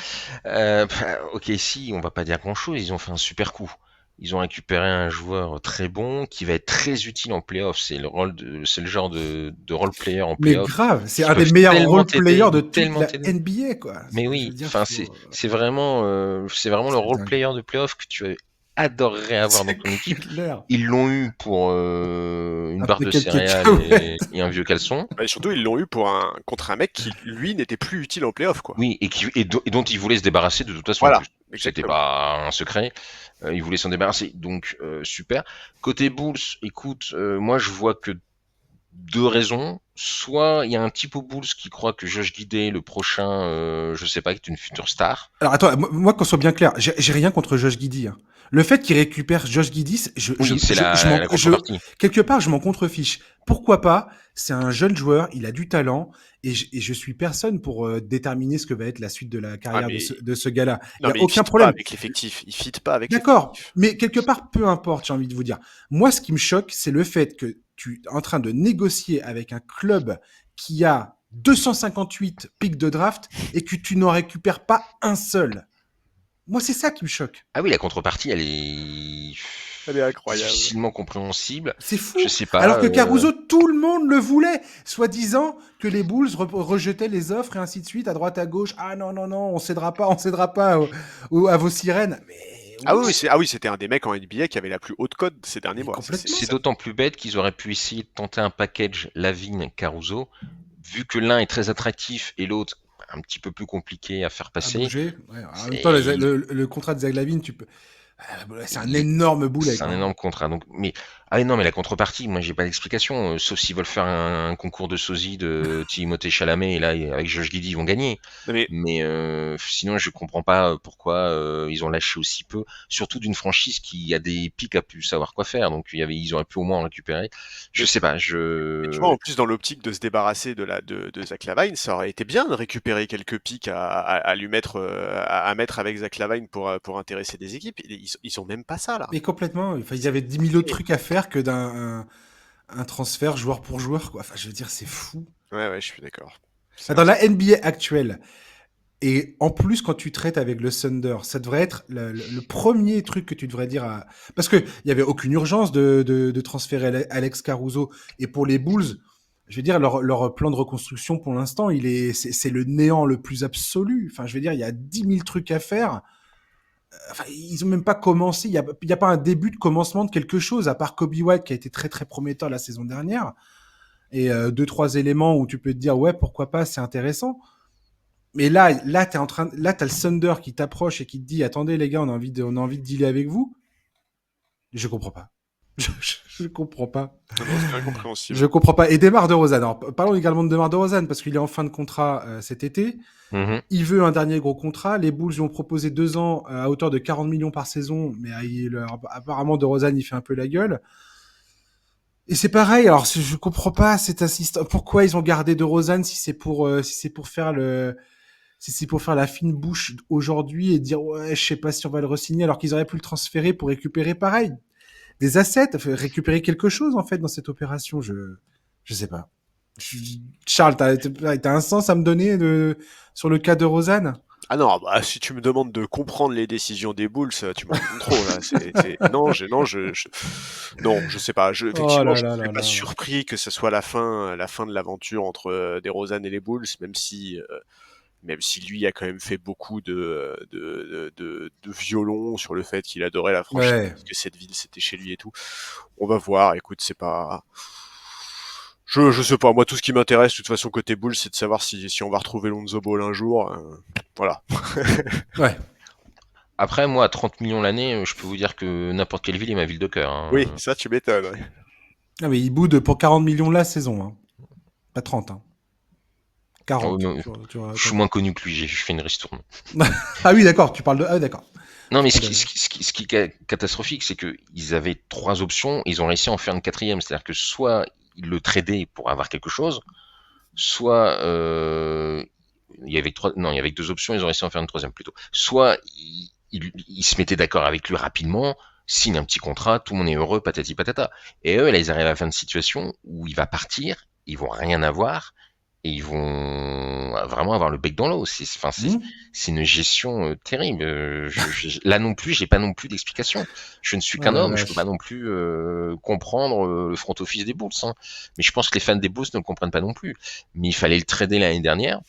Ok, si, on va pas dire grand-chose. Ils ont fait un super coup. Ils ont récupéré un joueur très bon qui va être très utile en playoff. C'est le genre de role player en playoff. Mais grave, c'est un des meilleurs role players de toute la NBA, quoi. Mais oui, enfin c'est vraiment le role player de playoff que tu as adorerais avoir dans C'est ton équipe. clair. Ils l'ont eu pour une Un barre de paquet de céréales cacahuètes. et un vieux caleçon. Et surtout, ils l'ont eu contre un mec qui, lui, n'était plus utile en playoff, quoi. Oui, et dont ils voulaient se débarrasser de toute façon. Voilà, En plus. C'était exactement. pas un secret. Ils voulaient s'en débarrasser, donc super. Côté Bulls, écoute, moi je vois que deux raisons. Soit il y a un type aux Bulls qui croit que Josh Giddey, le prochain, je sais pas, est une future star. Alors attends, moi qu'on soit bien clair, j'ai rien contre Josh Giddey. Hein. Le fait qu'il récupère Josh Giddey, Oui, c'est la contrepartie. quelque part, je m'en contrefiche. Pourquoi pas? C'est un jeune joueur, il a du talent, et je suis personne pour déterminer ce que va être la suite de la carrière mais... de ce gars-là. Il Non, y a mais aucun fit pas problème. avec l'effectif. Il fit pas avec D'accord, l'effectif. mais quelque part, peu importe, j'ai envie de vous dire. Moi, ce qui me choque, c'est le fait que tu es en train de négocier avec un club qui a 258 pics de draft et que tu n'en récupères pas un seul. Moi, c'est ça qui me choque. Ah oui, la contrepartie, elle est incroyable. difficilement compréhensible. C'est fou. Je sais pas. Alors que Caruso, tout le monde le voulait, soi-disant que les Bulls rejetaient les offres et ainsi de suite, à droite, à gauche. Ah non, non, non, on cédera pas à vos sirènes. Mais oui, c'était un des mecs en NBA qui avait la plus haute cote ces derniers mois. complètement. C'est d'autant plus bête qu'ils auraient pu essayer de tenter un package Lavigne-Caruso, vu que l'un est très attractif et l'autre un petit peu plus compliqué à faire À passer. bouger. Ouais. En même temps, le contrat de Zach LaVine, tu peux. C'est un énorme boulet. C'est un énorme contrat. Donc, mais non, mais la contrepartie, moi j'ai pas d'explication. Sauf s'ils veulent faire un concours de sosie de Timothée Chalamet et là avec Josh Giddey ils vont gagner. Mais sinon je comprends pas pourquoi ils ont lâché aussi peu. Surtout d'une franchise qui a des pics à plus savoir quoi faire. Donc ils auraient pu au moins en récupérer. Je sais pas. Mais tu vois, en plus dans l'optique de se débarrasser de Zach LaVine, ça aurait été bien de récupérer quelques pics à lui mettre à mettre avec Zach LaVine pour intéresser des équipes. Ils ont même pas ça là. Mais complètement. Enfin, ils avaient 10 000 autres trucs à faire que d'un un transfert joueur pour joueur, quoi. Enfin, je veux dire, c'est fou. Ouais, je suis d'accord. Dans la NBA actuelle, et en plus, quand tu traites avec le Thunder, ça devrait être le premier truc que tu devrais dire à... Parce qu'il n'y avait aucune urgence de transférer Alex Caruso. Et pour les Bulls, je veux dire, leur plan de reconstruction, pour l'instant, c'est le néant le plus absolu. Enfin, je veux dire, il y a 10 000 trucs à faire. Enfin, ils ont même pas commencé. Il y a pas un début de commencement de quelque chose, à part Kobe White qui a été très très prometteur la saison dernière. Et 2-3 éléments où tu peux te dire, ouais, pourquoi pas, c'est intéressant. Mais là, t'as le Thunder qui t'approche et qui te dit, attendez les gars, on a envie de dealer avec vous. Je comprends pas. Je comprends pas. C'est incompréhensible. Je comprends pas. Et DeMar DeRozan. Alors, parlons également de DeMar DeRozan parce qu'il est en fin de contrat cet été. Mm-hmm. Il veut un dernier gros contrat. Les Bulls lui ont proposé 2 ans à hauteur de 40 millions par saison, mais apparemment DeRozan il fait un peu la gueule. Et c'est pareil. Alors, je comprends pas cet assistant. Pourquoi ils ont gardé DeRozan si c'est pour faire la fine bouche aujourd'hui et dire ouais, je sais pas si on va le re-signer alors qu'ils auraient pu le transférer pour récupérer pareil des assets, récupérer quelque chose en fait dans cette opération. Je sais pas. Charles, t'as un sens à me donner sur le cas de Rosanne? Ah non, bah si tu me demandes de comprendre les décisions des Bulls, tu m'en demandes trop là. Non, je sais pas. Effectivement, je suis pas surpris que ce soit la fin de l'aventure entre DeRozan et les Bulls, même si lui a quand même fait beaucoup de violon sur le fait qu'il adorait la franchise, Ouais. que cette ville c'était chez lui et tout. On va voir. Écoute, c'est pas. Je sais pas, moi tout ce qui m'intéresse de toute façon côté Bulls, c'est de savoir si on va retrouver Lonzo Ball un jour. Voilà. Ouais. Après, moi, à 30 millions l'année, je peux vous dire que n'importe quelle ville est ma ville de cœur. Hein. Oui, ça tu m'étonnes. Ouais. Ah, mais il boude pour 40 millions la saison. Hein. Pas 30. Hein. 40. Je suis moins connu que lui, j'ai fait une ristourne. Ah oui, d'accord, tu parles de... Ah d'accord. Non, mais ce qui est catastrophique, c'est qu'ils avaient 3 options, ils ont réussi à en faire une 4e. C'est-à-dire que soit ils le tradaient pour avoir quelque chose, soit il y avait 2 options, ils ont réussi à en faire une 3e plutôt. Soit ils se mettaient d'accord avec lui rapidement, signent un petit contrat, tout le monde est heureux, patati patata. Et eux, là, ils arrivent à la fin de situation où il va partir, ils vont rien avoir, et ils vont vraiment avoir le bec dans l'eau. C'est une gestion terrible. Là non plus, j'ai pas non plus d'explication. Je ne suis qu'un homme, je peux pas non plus comprendre le front office des Bulls. Hein. Mais je pense que les fans des Bulls ne le comprennent pas non plus. Mais il fallait le trader l'année dernière,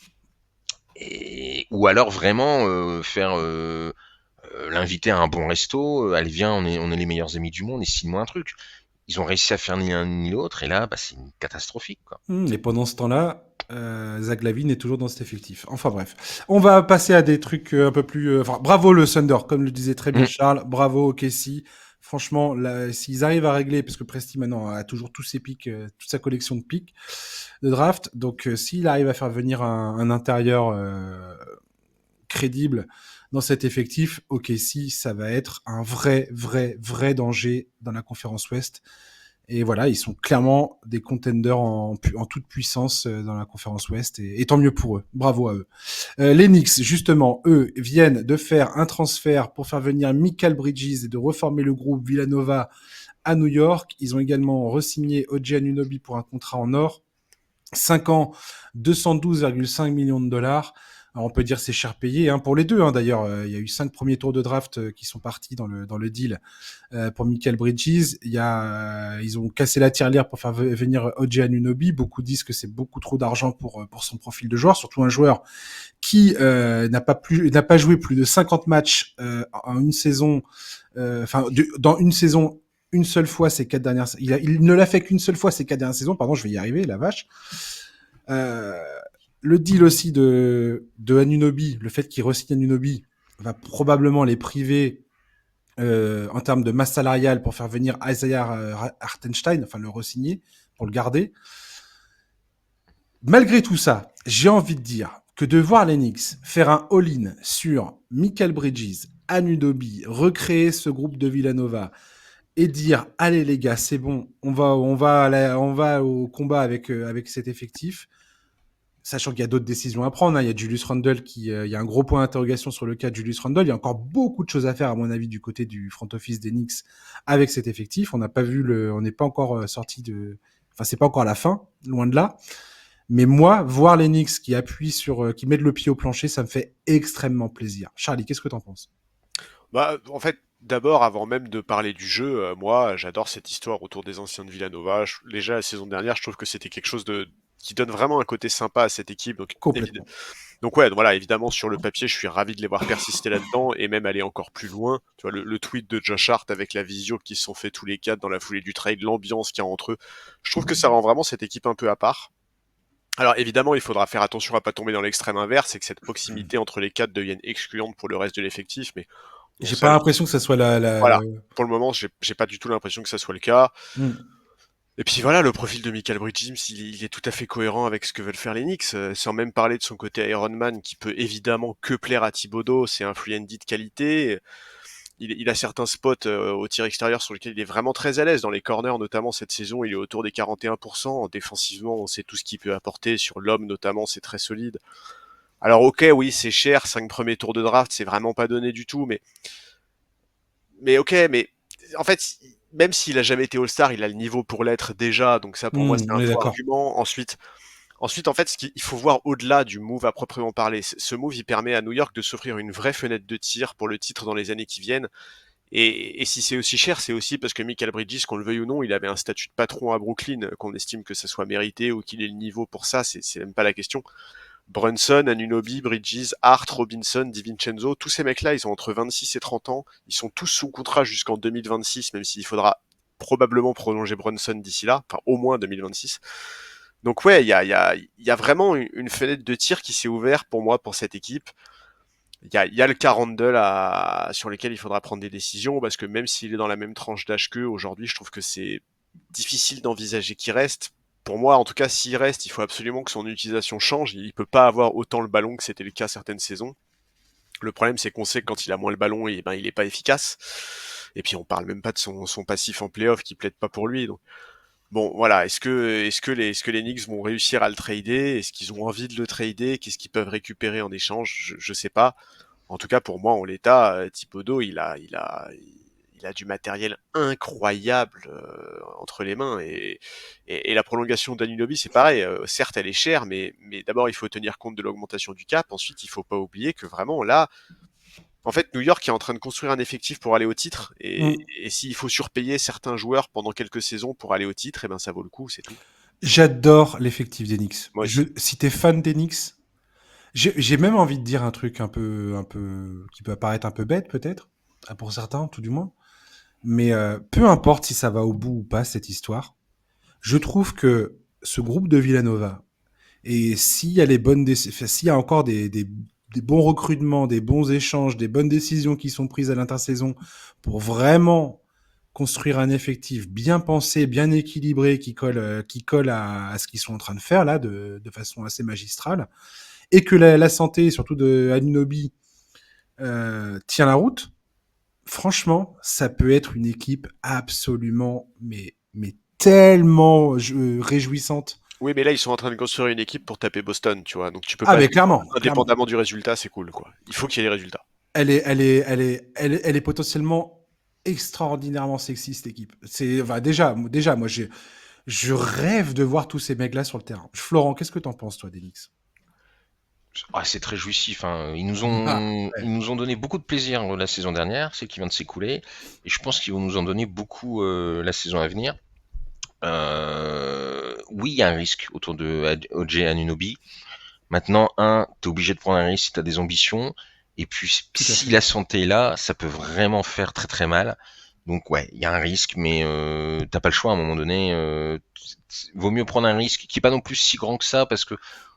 ou alors vraiment faire l'inviter à un bon resto, allez viens, on est les meilleurs amis du monde, et signe-moi un truc. Ils ont réussi à faire ni l'un ni l'autre, et là, bah, c'est catastrophique, quoi. Et pendant ce temps-là, Zaglavin est toujours dans cet effectif. Enfin bref, on va passer à des trucs un peu plus. Enfin, bravo le Thunder, comme le disait très bien Charles. Bravo au Casey. Franchement, là, s'ils arrivent à régler, parce que Presti maintenant a toujours tous ses pics, toute sa collection de pics de draft. Donc, s'il arrive à faire venir un intérieur crédible dans cet effectif, OKC, ça va être un vrai danger dans la conférence Ouest. Et voilà, ils sont clairement des contenders en toute puissance dans la conférence Ouest, et tant mieux pour eux. Bravo à eux. Les Knicks, justement, eux, viennent de faire un transfert pour faire venir Mikal Bridges et de reformer le groupe Villanova à New York. Ils ont également re-signé OG Anunoby pour un contrat en or. 5 ans, 212,5 millions de dollars. Alors on peut dire c'est cher payé pour les deux. D'ailleurs, il y a eu 5 premiers tours de draft qui sont partis dans le deal pour Mikal Bridges. Ils ont cassé la tirelire pour faire venir OG Anunoby. Beaucoup disent que c'est beaucoup trop d'argent pour son profil de joueur, surtout un joueur qui n'a pas joué plus de 50 matchs en une saison. Dans une saison, une seule fois ces 4 dernières. Il ne l'a fait qu'une seule fois ces 4 dernières saisons. Pardon, je vais y arriver, la vache. Le deal aussi de Anunoby, le fait qu'il re-signe Anunoby, va probablement les priver en termes de masse salariale pour faire venir Isaiah Hartenstein, enfin le re-signer, pour le garder. Malgré tout ça, j'ai envie de dire que de voir les Knicks faire un all-in sur Mikal Bridges, Anunoby, recréer ce groupe de Villanova et dire allez les gars, c'est bon, on va au combat avec cet effectif. Sachant qu'il y a d'autres décisions à prendre, il y a Julius Randle il y a un gros point d'interrogation sur le cas de Julius Randle. Il y a encore beaucoup de choses à faire, à mon avis, du côté du front office des Knicks avec cet effectif. On n'est pas encore sorti c'est pas encore la fin, loin de là. Mais moi, voir les Knicks qui mettent le pied au plancher, ça me fait extrêmement plaisir. Charlie, qu'est-ce que t'en penses? Bah, en fait, d'abord, avant même de parler du jeu, moi, j'adore cette histoire autour des anciens de Villanova. Déjà, la saison dernière, je trouve que c'était quelque chose qui donne vraiment un côté sympa à cette équipe. Complètement. Donc ouais, voilà, évidemment, sur le papier, je suis ravi de les voir persister là-dedans et même aller encore plus loin. Tu vois, le tweet de Josh Hart avec la visio qu'ils se sont fait tous les quatre dans la foulée du trade, l'ambiance qu'il y a entre eux, je trouve que ça rend vraiment cette équipe un peu à part. Alors évidemment, il faudra faire attention à pas tomber dans l'extrême inverse et que cette proximité entre les quatre devienne excluante pour le reste de l'effectif, mais bon, J'ai ça, pas l'impression que ça soit voilà. Pour le moment, j'ai pas du tout l'impression que ça soit le cas. Et puis voilà, le profil de Mikal Bridges, il est tout à fait cohérent avec ce que veulent faire les Knicks, sans même parler de son côté Iron Man qui peut évidemment que plaire à Thibodeau. C'est un free and D de qualité. Il a certains spots au tir extérieur sur lesquels il est vraiment très à l'aise. Dans les corners, notamment cette saison, il est autour des 41%. Défensivement, on sait tout ce qu'il peut apporter. Sur l'homme, notamment, c'est très solide. Alors ok, oui, c'est cher. 5 premiers tours de draft, c'est vraiment pas donné du tout. Mais ok, mais en fait, même s'il a jamais été All-Star, il a le niveau pour l'être déjà. Donc ça, pour moi, c'est un faux argument. Ensuite, en fait, il faut voir au-delà du move à proprement parler. Ce move, il permet à New York de s'offrir une vraie fenêtre de tir pour le titre dans les années qui viennent. Et si c'est aussi cher, c'est aussi parce que Mikal Bridges, qu'on le veuille ou non, il avait un statut de patron à Brooklyn, qu'on estime que ça soit mérité ou qu'il ait le niveau pour ça, c'est même pas la question. Brunson, Anunoby, Bridges, Hart, Robinson, DiVincenzo, tous ces mecs-là, ils ont entre 26 et 30 ans. Ils sont tous sous contrat jusqu'en 2026, même s'il faudra probablement prolonger Brunson d'ici là, enfin au moins 2026. Donc ouais, il y a vraiment une fenêtre de tir qui s'est ouverte pour moi, pour cette équipe. Il y a le 42 sur lesquels il faudra prendre des décisions, parce que même s'il est dans la même tranche d'âge qu'eux, aujourd'hui, je trouve que c'est difficile d'envisager qu'il reste. Pour moi, en tout cas, s'il reste, il faut absolument que son utilisation change. Il peut pas avoir autant le ballon que c'était le cas certaines saisons. Le problème, c'est qu'on sait que quand il a moins le ballon, il est pas efficace. Et puis, on parle même pas de son passif en playoff qui plaide pas pour lui. Donc, bon, voilà. Est-ce que les Knicks vont réussir à le trader? Est-ce qu'ils ont envie de le trader? Qu'est-ce qu'ils peuvent récupérer en échange? Je sais pas. En tout cas, pour moi, en l'état, Thibodeau, il a du matériel incroyable entre les mains, et la prolongation d'Anunoby, c'est pareil. Certes, elle est chère, mais d'abord, il faut tenir compte de l'augmentation du cap. Ensuite, il faut pas oublier que vraiment là, en fait, New York est en train de construire un effectif pour aller au titre, et s'il faut surpayer certains joueurs pendant quelques saisons pour aller au titre, et ben ça vaut le coup, c'est tout. J'adore l'effectif des Knicks. Moi aussi. Si t'es fan des Knicks, J'ai même envie de dire un truc qui peut apparaître un peu bête peut-être, pour certains tout du moins. Mais peu importe si ça va au bout ou pas cette histoire, je trouve que ce groupe de Villanova et s'il y a s'il y a encore des bons recrutements, des bons échanges, des bonnes décisions qui sont prises à l'intersaison pour vraiment construire un effectif bien pensé, bien équilibré, qui colle à ce qu'ils sont en train de faire là, de façon assez magistrale, et que la santé, surtout de Anunoby, tient la route, franchement, ça peut être une équipe absolument, mais tellement réjouissante. Oui, mais là, ils sont en train de construire une équipe pour taper Boston, tu vois. Donc tu peux Ah, pas, mais clairement, clairement. indépendamment du résultat, c'est cool, quoi. Il faut qu'il y ait des résultats. Elle est potentiellement extraordinairement sexy, cette équipe. Enfin, déjà, moi, je rêve de voir tous ces mecs-là sur le terrain. Florent, qu'est-ce que t'en penses, toi, d'Enix? C'est très jouissif, hein. Ah, ouais. Ils nous ont donné beaucoup de plaisir la saison dernière, celle qui vient de s'écouler, et je pense qu'ils vont nous en donner beaucoup la saison à venir. Oui, il y a un risque autour de OJ Anunoby. Maintenant, t'es obligé de prendre un risque si t'as des ambitions, et puis Tout à si fait. la santé est là, ça peut vraiment faire très très mal. Donc ouais, il y a un risque, mais t'as pas le choix à un moment donné. Vaut mieux prendre un risque qui est pas non plus si grand que ça, parce que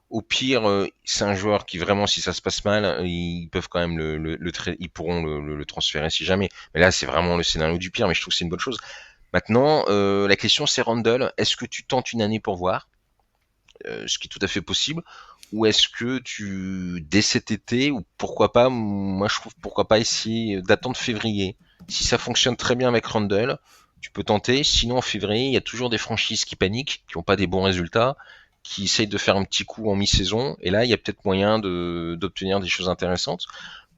au pire, c'est un joueur qui vraiment, si ça se passe mal, ils peuvent quand même ils pourront le transférer si jamais. Mais là, c'est vraiment le scénario du pire, mais je trouve que c'est une bonne chose. Maintenant, la question c'est Randle. Est-ce que tu tentes une année pour voir, ce qui est tout à fait possible, ou est-ce que dès cet été, ou pourquoi pas, moi je trouve pourquoi pas essayer d'attendre février. Si ça fonctionne très bien avec Randle, tu peux tenter. Sinon, en février, il y a toujours des franchises qui paniquent, qui n'ont pas des bons résultats, qui essayent de faire un petit coup en mi-saison. Et là, il y a peut-être moyen d'obtenir des choses intéressantes.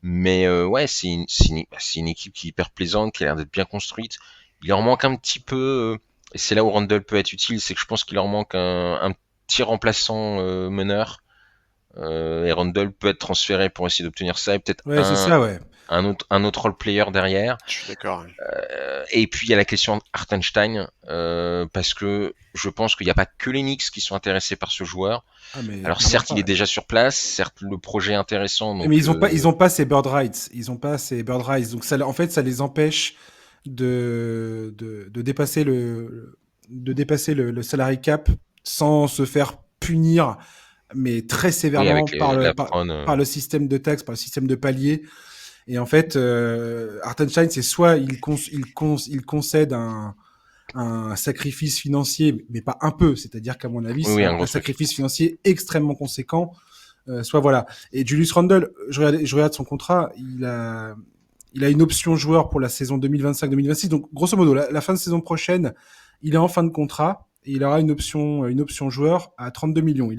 Mais ouais, c'est une équipe qui est hyper plaisante, qui a l'air d'être bien construite. Il leur manque un petit peu, et c'est là où Randle peut être utile, c'est que je pense qu'il leur manque un petit remplaçant meneur. Et Randle peut être transféré pour essayer d'obtenir ça, et peut-être Ouais, c'est ça, ouais. un autre role player derrière. Je suis d'accord. Ouais. Et puis il y a la question Hartenstein, parce que je pense qu'il n'y a pas que les Knicks qui sont intéressés par ce joueur. Ah, mais Alors clairement certes, pas, il est ouais. déjà sur place, certes le projet est intéressant, Mais donc ils ont pas ces bird rights. Ils ont pas ces bird rights. Donc en fait, ça les empêche de dépasser le salary cap sans se faire punir, mais très oui, sévèrement avec la prone. par le système de taxes, par le système de palier. Et en fait, Hartenstein, c'est soit il concède un sacrifice financier, mais pas un peu. C'est-à-dire qu'à mon avis, Oui, c'est oui, un un gros truc. sacrifice financier extrêmement conséquent. Soit voilà. Et Julius Randle, je regarde son contrat, il a une option joueur pour la saison 2025-2026. Donc, grosso modo, la fin de saison prochaine, il est en fin de contrat et il aura une option joueur à 32 millions.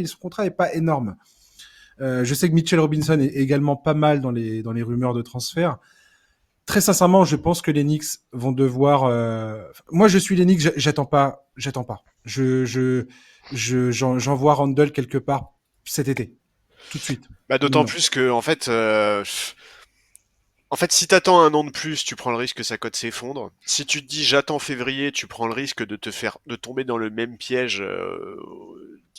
Son contrat est pas énorme. Je sais que Mitchell Robinson est également pas mal dans les rumeurs de transfert. Très sincèrement, je pense que les Knicks vont devoir. Moi, je suis les Knicks, j'attends pas. J'envoie Randle quelque part cet été, tout de suite. Bah, d'autant Maintenant. plus que, en fait, si t'attends un an de plus, tu prends le risque que sa cote s'effondre. Si tu te dis j'attends février, tu prends le risque de tomber dans le même piège,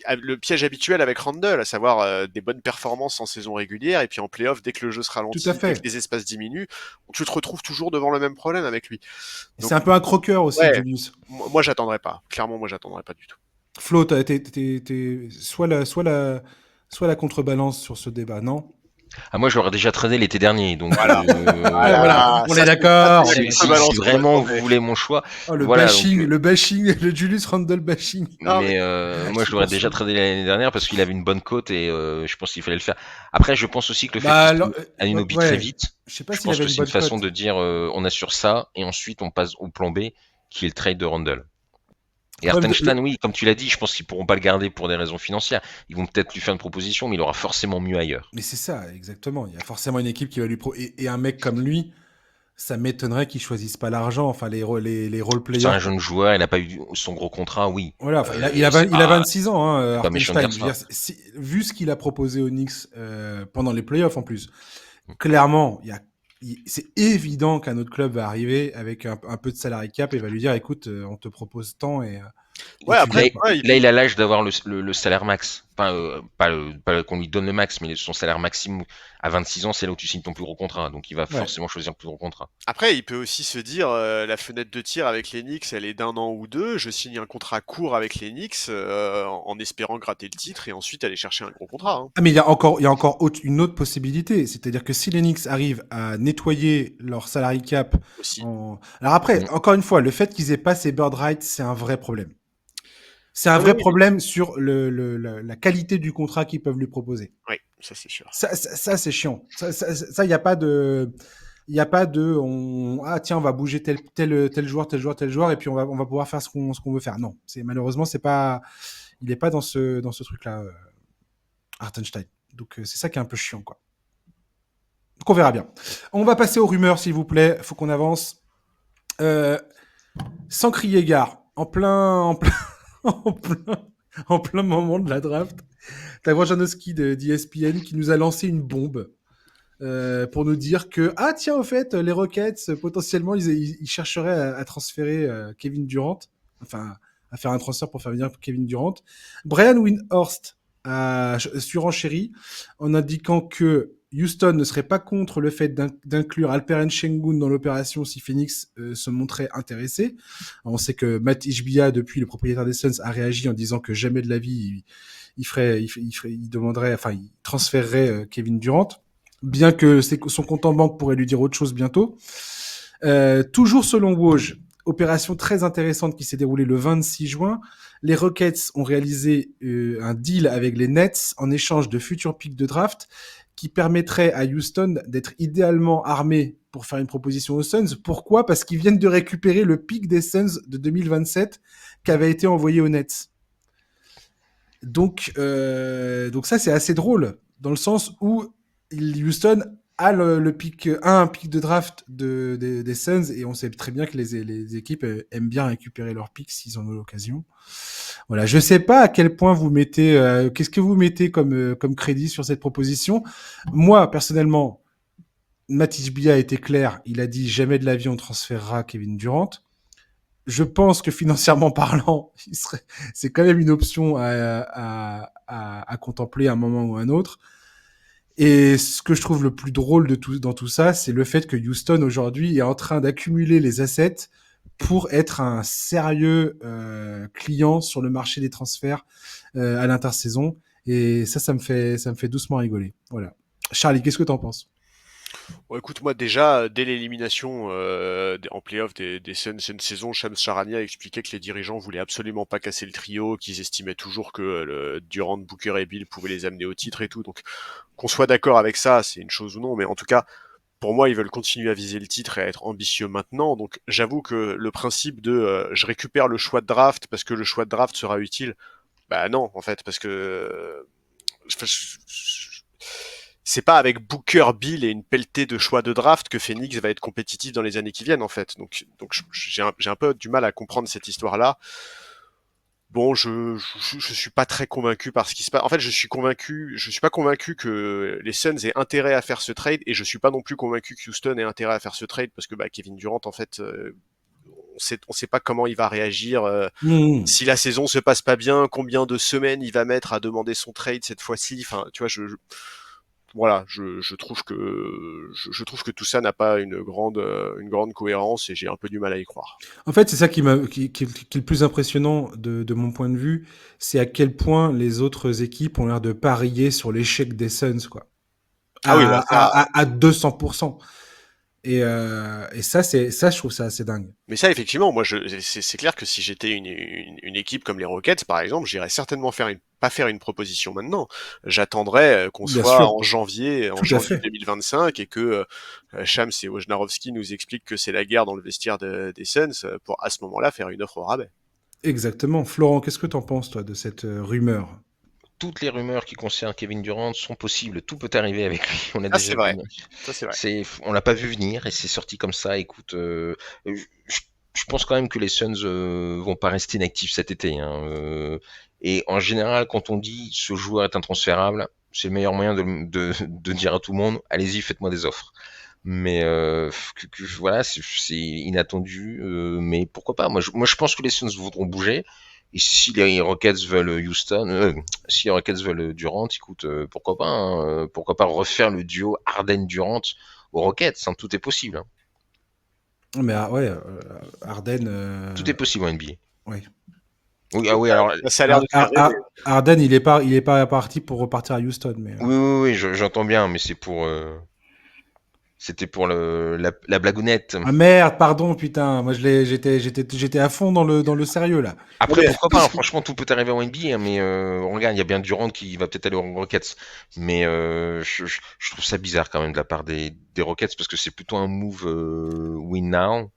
le piège habituel avec Randle, à savoir des bonnes performances en saison régulière et puis en playoff, dès que le jeu se Tout à ralentit, dès que fait. les espaces diminuent, tu te retrouves toujours devant le même problème avec lui. C'est Donc un peu un croqueur aussi, ouais, Julius. moi j'attendrai pas. Clairement, moi j'attendrai pas du tout. Flo, t'es soit la contrebalance sur ce débat, non? Ah, moi, je l'aurais déjà tradé l'été dernier, donc Voilà. Ah, voilà, Voilà, on ça est c'est ça, d'accord, c'est on la est d'accord. si contrebalance qu'on vraiment vous attendait. voulez mon choix, Oh, voilà. Donc, le Julius Randle bashing. Non mais mais moi, je l'aurais déjà Insupportable. tradé l'année dernière parce qu'il avait une bonne cote et je pense qu'il fallait le faire. Après, je pense aussi que le fait Bah, qu'il alors, signe Anunoby très ouais, vite, je sais pas je s'il pense avait que une c'est une bonne façon cote. de dire on assure ça et ensuite on passe au plan B qui est le trade de Randle. Le Et problème Hartenstein, oui, comme tu l'as dit, je pense qu'ils pourront pas le garder pour des raisons financières. Ils vont peut-être lui faire une proposition, mais il aura forcément mieux ailleurs. Mais c'est ça, exactement. Il y a forcément une équipe qui va et un mec comme lui, ça m'étonnerait qu'il choisisse pas l'argent. Enfin, les role C'est players. un jeune joueur, il n'a pas eu son gros contrat, oui. Voilà, enfin, C'est il a pas, 26 ans, hein, c'est pas méchant de Hartenstein. dire Je veux ça. dire, vu ce qu'il a proposé aux Knicks pendant les playoffs en plus, clairement, c'est évident qu'un autre club va arriver avec un peu de salary cap et va lui dire, écoute, on te propose tant et ouais, tu Là, après viens, tu quoi. vois, là, il a l'âge d'avoir le salaire max. Enfin, pas qu'on lui donne le max, mais son salaire maximum à 26 ans, c'est là où tu signes ton plus gros contrat. Donc il va Ouais. forcément choisir le plus gros contrat. Après, il peut aussi se dire, la fenêtre de tir avec les Knicks, elle est d'1 an ou 2. Je signe un contrat court avec les Knicks, en espérant gratter le titre et ensuite aller chercher un gros contrat, hein, Ah, mais il y a encore une autre possibilité. C'est-à-dire que si les Knicks arrivent à nettoyer leur salary cap aussi. Alors après, Mm. encore une fois, le fait qu'ils aient pas ces bird rights, c'est un vrai problème. C'est un Ah oui, vrai oui, problème sur la qualité du contrat qu'ils peuvent lui proposer. oui, ça c'est sûr. Ça, c'est chiant. Ça, il n'y a pas de... Il n'y a pas de... Ah tiens, on va bouger tel joueur, et puis on va pouvoir faire ce qu'on veut faire. Non, malheureusement, c'est pas... Il n'est pas dans ce truc-là, Hartenstein. Donc c'est ça qui est un peu chiant, quoi. Donc on verra bien. On va passer aux rumeurs, s'il vous plaît. Faut qu'on avance. Euh, sans crier gare, en plein, en plein moment de la draft, t'as Wojnarowski d'ESPN qui nous a lancé une bombe pour nous dire que ah tiens au fait les Rockets potentiellement ils chercheraient à transférer Kevin Durant, enfin à faire un transfert pour faire venir Kevin Durant. Brian Windhorst a surenchéri en indiquant que Houston ne serait pas contre le fait d'inclure Alperen Sengun dans l'opération si Phoenix se montrait intéressé. On sait que Matt Ishbia, depuis le propriétaire des Suns, a réagi en disant que jamais de la vie il demanderait, enfin il transférerait Kevin Durant, bien que son compte en banque pourrait lui dire autre chose bientôt. Toujours selon Woj, opération très intéressante qui s'est déroulée le 26 juin. Les Rockets ont réalisé un deal avec les Nets en échange de futurs picks de draft qui permettrait à Houston d'être idéalement armé pour faire une proposition aux Suns. Pourquoi ? Parce qu'ils viennent de récupérer le pick des Suns de 2027 qui avait été envoyé aux Nets. Donc ça, c'est assez drôle, dans le sens où Houston a le pick, un pick de draft des Suns, et on sait très bien que les équipes aiment bien récupérer leurs picks s'ils en ont l'occasion. Voilà, je sais pas à quel point vous mettez, qu'est-ce que vous mettez comme crédit sur cette proposition. Moi, personnellement, Matisse Bia a été clair, il a dit jamais de la vie on transférera Kevin Durant. Je pense que financièrement parlant, c'est quand même une option à contempler à un moment ou à un autre. Et ce que je trouve le plus drôle dans tout ça, c'est le fait que Houston aujourd'hui est en train d'accumuler les assets pour être un sérieux client sur le marché des transferts à l'intersaison. Et ça me fait doucement rigoler. Voilà. Charlie, qu'est-ce que t'en penses ? Bon, écoute, moi déjà, dès l'élimination en play-off des Suns cette saison, Shams Charania expliquait que les dirigeants voulaient absolument pas casser le trio, qu'ils estimaient toujours que Durant, Booker et Bill pouvaient les amener au titre et tout. Donc, qu'on soit d'accord avec ça, c'est une chose ou non, mais en tout cas, pour moi, ils veulent continuer à viser le titre et à être ambitieux maintenant. Donc, j'avoue que le principe de je récupère le choix de draft parce que le choix de draft sera utile, bah non, en fait, parce que c'est pas avec Booker, Bill et une pelletée de choix de draft que Phoenix va être compétitif dans les années qui viennent, en fait. Donc j'ai un peu du mal à comprendre cette histoire-là. Bon, je suis pas très convaincu par ce qui se passe. En fait, je suis pas convaincu que les Suns aient intérêt à faire ce trade, et je suis pas non plus convaincu que Houston ait intérêt à faire ce trade, parce que bah, Kevin Durant, en fait, on sait pas comment il va réagir. Si la saison se passe pas bien, combien de semaines il va mettre à demander son trade cette fois-ci. Enfin, tu vois, voilà, je trouve que tout ça n'a pas une grande cohérence, et j'ai un peu du mal à y croire. En fait, c'est ça qui est le plus impressionnant de mon point de vue, c'est à quel point les autres équipes ont l'air de parier sur l'échec des Suns, quoi. Ah oui, bah ça. À 200%. Et ça, je trouve ça assez dingue. Mais ça, effectivement, moi, c'est clair que si j'étais une équipe comme les Rockets, par exemple, j'irais certainement pas faire une proposition maintenant. J'attendrais qu'on Bien soit sûr. en janvier Tout à fait. 2025, et que Shams et Wojnarowski nous expliquent que c'est la guerre dans le vestiaire des Suns, pour à ce moment-là faire une offre au rabais. Exactement. Florent, qu'est-ce que t'en penses, toi, de cette rumeur ? Toutes les rumeurs qui concernent Kevin Durant sont possibles. Tout peut arriver avec lui. On a Ah, déjà c'est vu. vrai. Ça, c'est vrai. On l'a pas vu venir et c'est sorti comme ça. Écoute, je pense quand même que les Suns vont pas rester inactifs cet été, hein. Et en général, quand on dit ce joueur est intransférable, c'est le meilleur moyen de dire à tout le monde, allez-y, faites-moi des offres. Mais voilà, c'est inattendu, mais pourquoi pas. Moi, je pense que les Suns voudront bouger, Et si les Rockets veulent si les Rockets veulent Durant, écoute, pourquoi pas, hein, pourquoi pas refaire le duo Harden-Durant aux Rockets, hein, tout est possible. Hein. Mais Harden, Tout est possible en NBA. ouais. Oui, ah oui, alors Ça a l'air de te faire rêver. Harden, il est pas parti pour repartir à Houston, mais oui, j'entends bien, mais c'était pour la blagounette. ah merde, pardon, putain, moi j'étais à fond dans le sérieux là. Après, Mais- pourquoi pas, hein, franchement, tout peut arriver en NBA, hein, mais regarde, il y a bien Durant qui va peut-être aller aux Rockets, mais je trouve ça bizarre quand même de la part des Rockets, parce que c'est plutôt un move win now,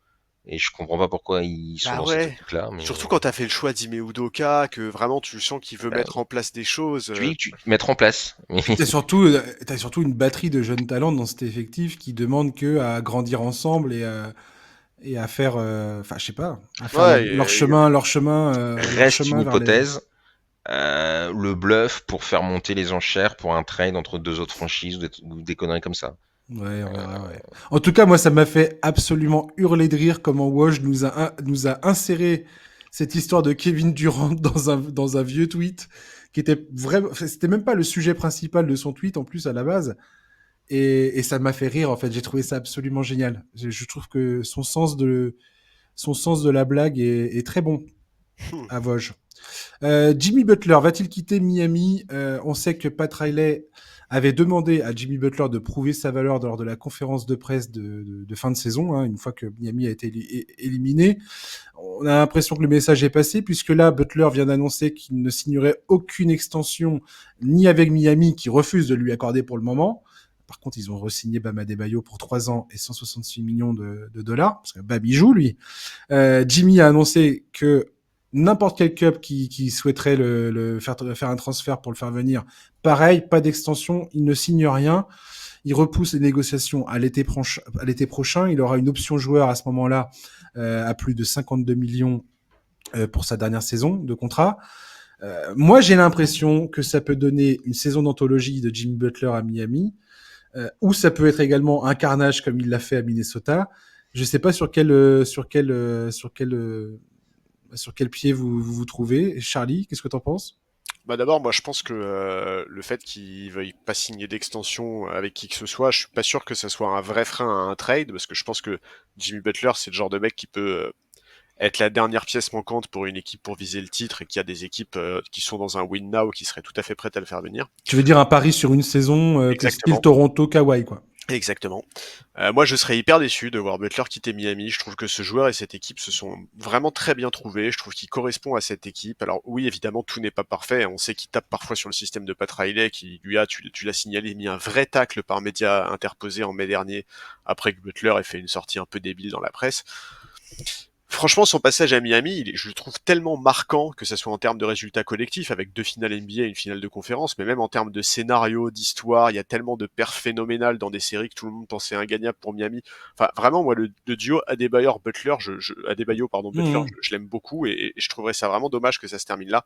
et je comprends pas pourquoi ils sont Bah dans cette ouais. optique-là. Mais Surtout quand t'as fait le choix d'Ime Udoka, que vraiment tu sens qu'il veut bah, mettre en place des choses. tu mettre en place. Puis t'as surtout une batterie de jeunes talents dans cet effectif qui demande que à grandir ensemble et à faire, enfin je sais pas, à faire Ouais, leur Reste une chemin vers les. hypothèse, le bluff pour faire monter les enchères pour un trade entre deux autres franchises ou des conneries comme ça. Ouais, on verra, ouais. En tout cas, moi, ça m'a fait absolument hurler de rire comment Woj nous a inséré cette histoire de Kevin Durant dans un vieux tweet qui était vraiment, enfin, c'était même pas le sujet principal de son tweet en plus à la base. Et ça m'a fait rire, en fait. J'ai trouvé ça absolument génial. Je trouve que son sens de la blague est très bon Hmm. à Woj. Jimmy Butler va-t-il quitter Miami? On sait que Pat Riley avait demandé à Jimmy Butler de prouver sa valeur lors de la conférence de presse de fin de saison, hein, une fois que Miami a été éliminé. On a l'impression que le message est passé, puisque là, Butler vient d'annoncer qu'il ne signerait aucune extension, ni avec Miami, qui refuse de lui accorder pour le moment. Par contre, ils ont re-signé Bam Adebayo pour 3 ans et 166 millions de dollars, parce que Bam, il joue, lui. Jimmy a annoncé que n'importe quel club qui souhaiterait faire un transfert pour le faire venir, pareil, pas d'extension, il ne signe rien. Il repousse les négociations à l'été prochain. Il aura une option joueur à ce moment-là à plus de 52 millions pour sa dernière saison de contrat. Moi, j'ai l'impression que ça peut donner une saison d'anthologie de Jimmy Butler à Miami, ou ça peut être également un carnage comme il l'a fait à Minnesota. Je ne sais pas sur quel pied vous trouvez. Charlie, qu'est-ce que tu en penses? Bah d'abord, moi je pense que le fait qu'il veuille pas signer d'extension avec qui que ce soit, je suis pas sûr que ça soit un vrai frein à un trade, parce que je pense que Jimmy Butler, c'est le genre de mec qui peut être la dernière pièce manquante pour une équipe pour viser le titre, et qu'il y a des équipes qui sont dans un win now qui seraient tout à fait prêtes à le faire venir. Tu veux dire un pari sur une saison que style Exactement. Toronto, Kawhi, quoi. Exactement. Moi, je serais hyper déçu de voir Butler quitter Miami. Je trouve que ce joueur et cette équipe se sont vraiment très bien trouvés. Je trouve qu'il correspond à cette équipe. Alors oui, évidemment, tout n'est pas parfait. On sait qu'il tape parfois sur le système de Pat Riley, qui lui a, tu l'as signalé, mis un vrai tacle par média interposé en mai dernier, après que Butler ait fait une sortie un peu débile dans la presse. Franchement, son passage à Miami, je le trouve tellement marquant, que ce soit en termes de résultats collectifs, avec 2 finales NBA et une finale de conférence, mais même en termes de scénario, d'histoire, il y a tellement de perfs phénoménales dans des séries que tout le monde pensait ingagnable pour Miami. Enfin, vraiment, moi, le duo Adebayor-Butler, Butler, je l'aime beaucoup, et je trouverais ça vraiment dommage que ça se termine là.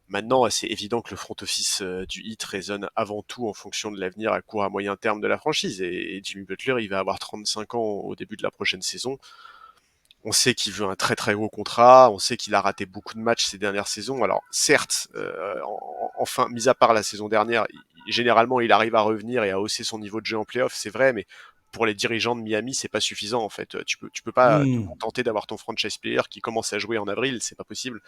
Maintenant, c'est évident que le front office du Heat résonne avant tout en fonction de l'avenir à court à moyen terme de la franchise, et Jimmy Butler, il va avoir 35 ans au début de la prochaine saison. On sait qu'il veut un très très gros contrat, on sait qu'il a raté beaucoup de matchs ces dernières saisons. Alors certes, enfin, mis à part la saison dernière, généralement il arrive à revenir et à hausser son niveau de jeu en playoff, c'est vrai, mais pour les dirigeants de Miami, c'est pas suffisant en fait. Tu peux pas te contenter d'avoir ton franchise player qui commence à jouer en avril, c'est pas possible.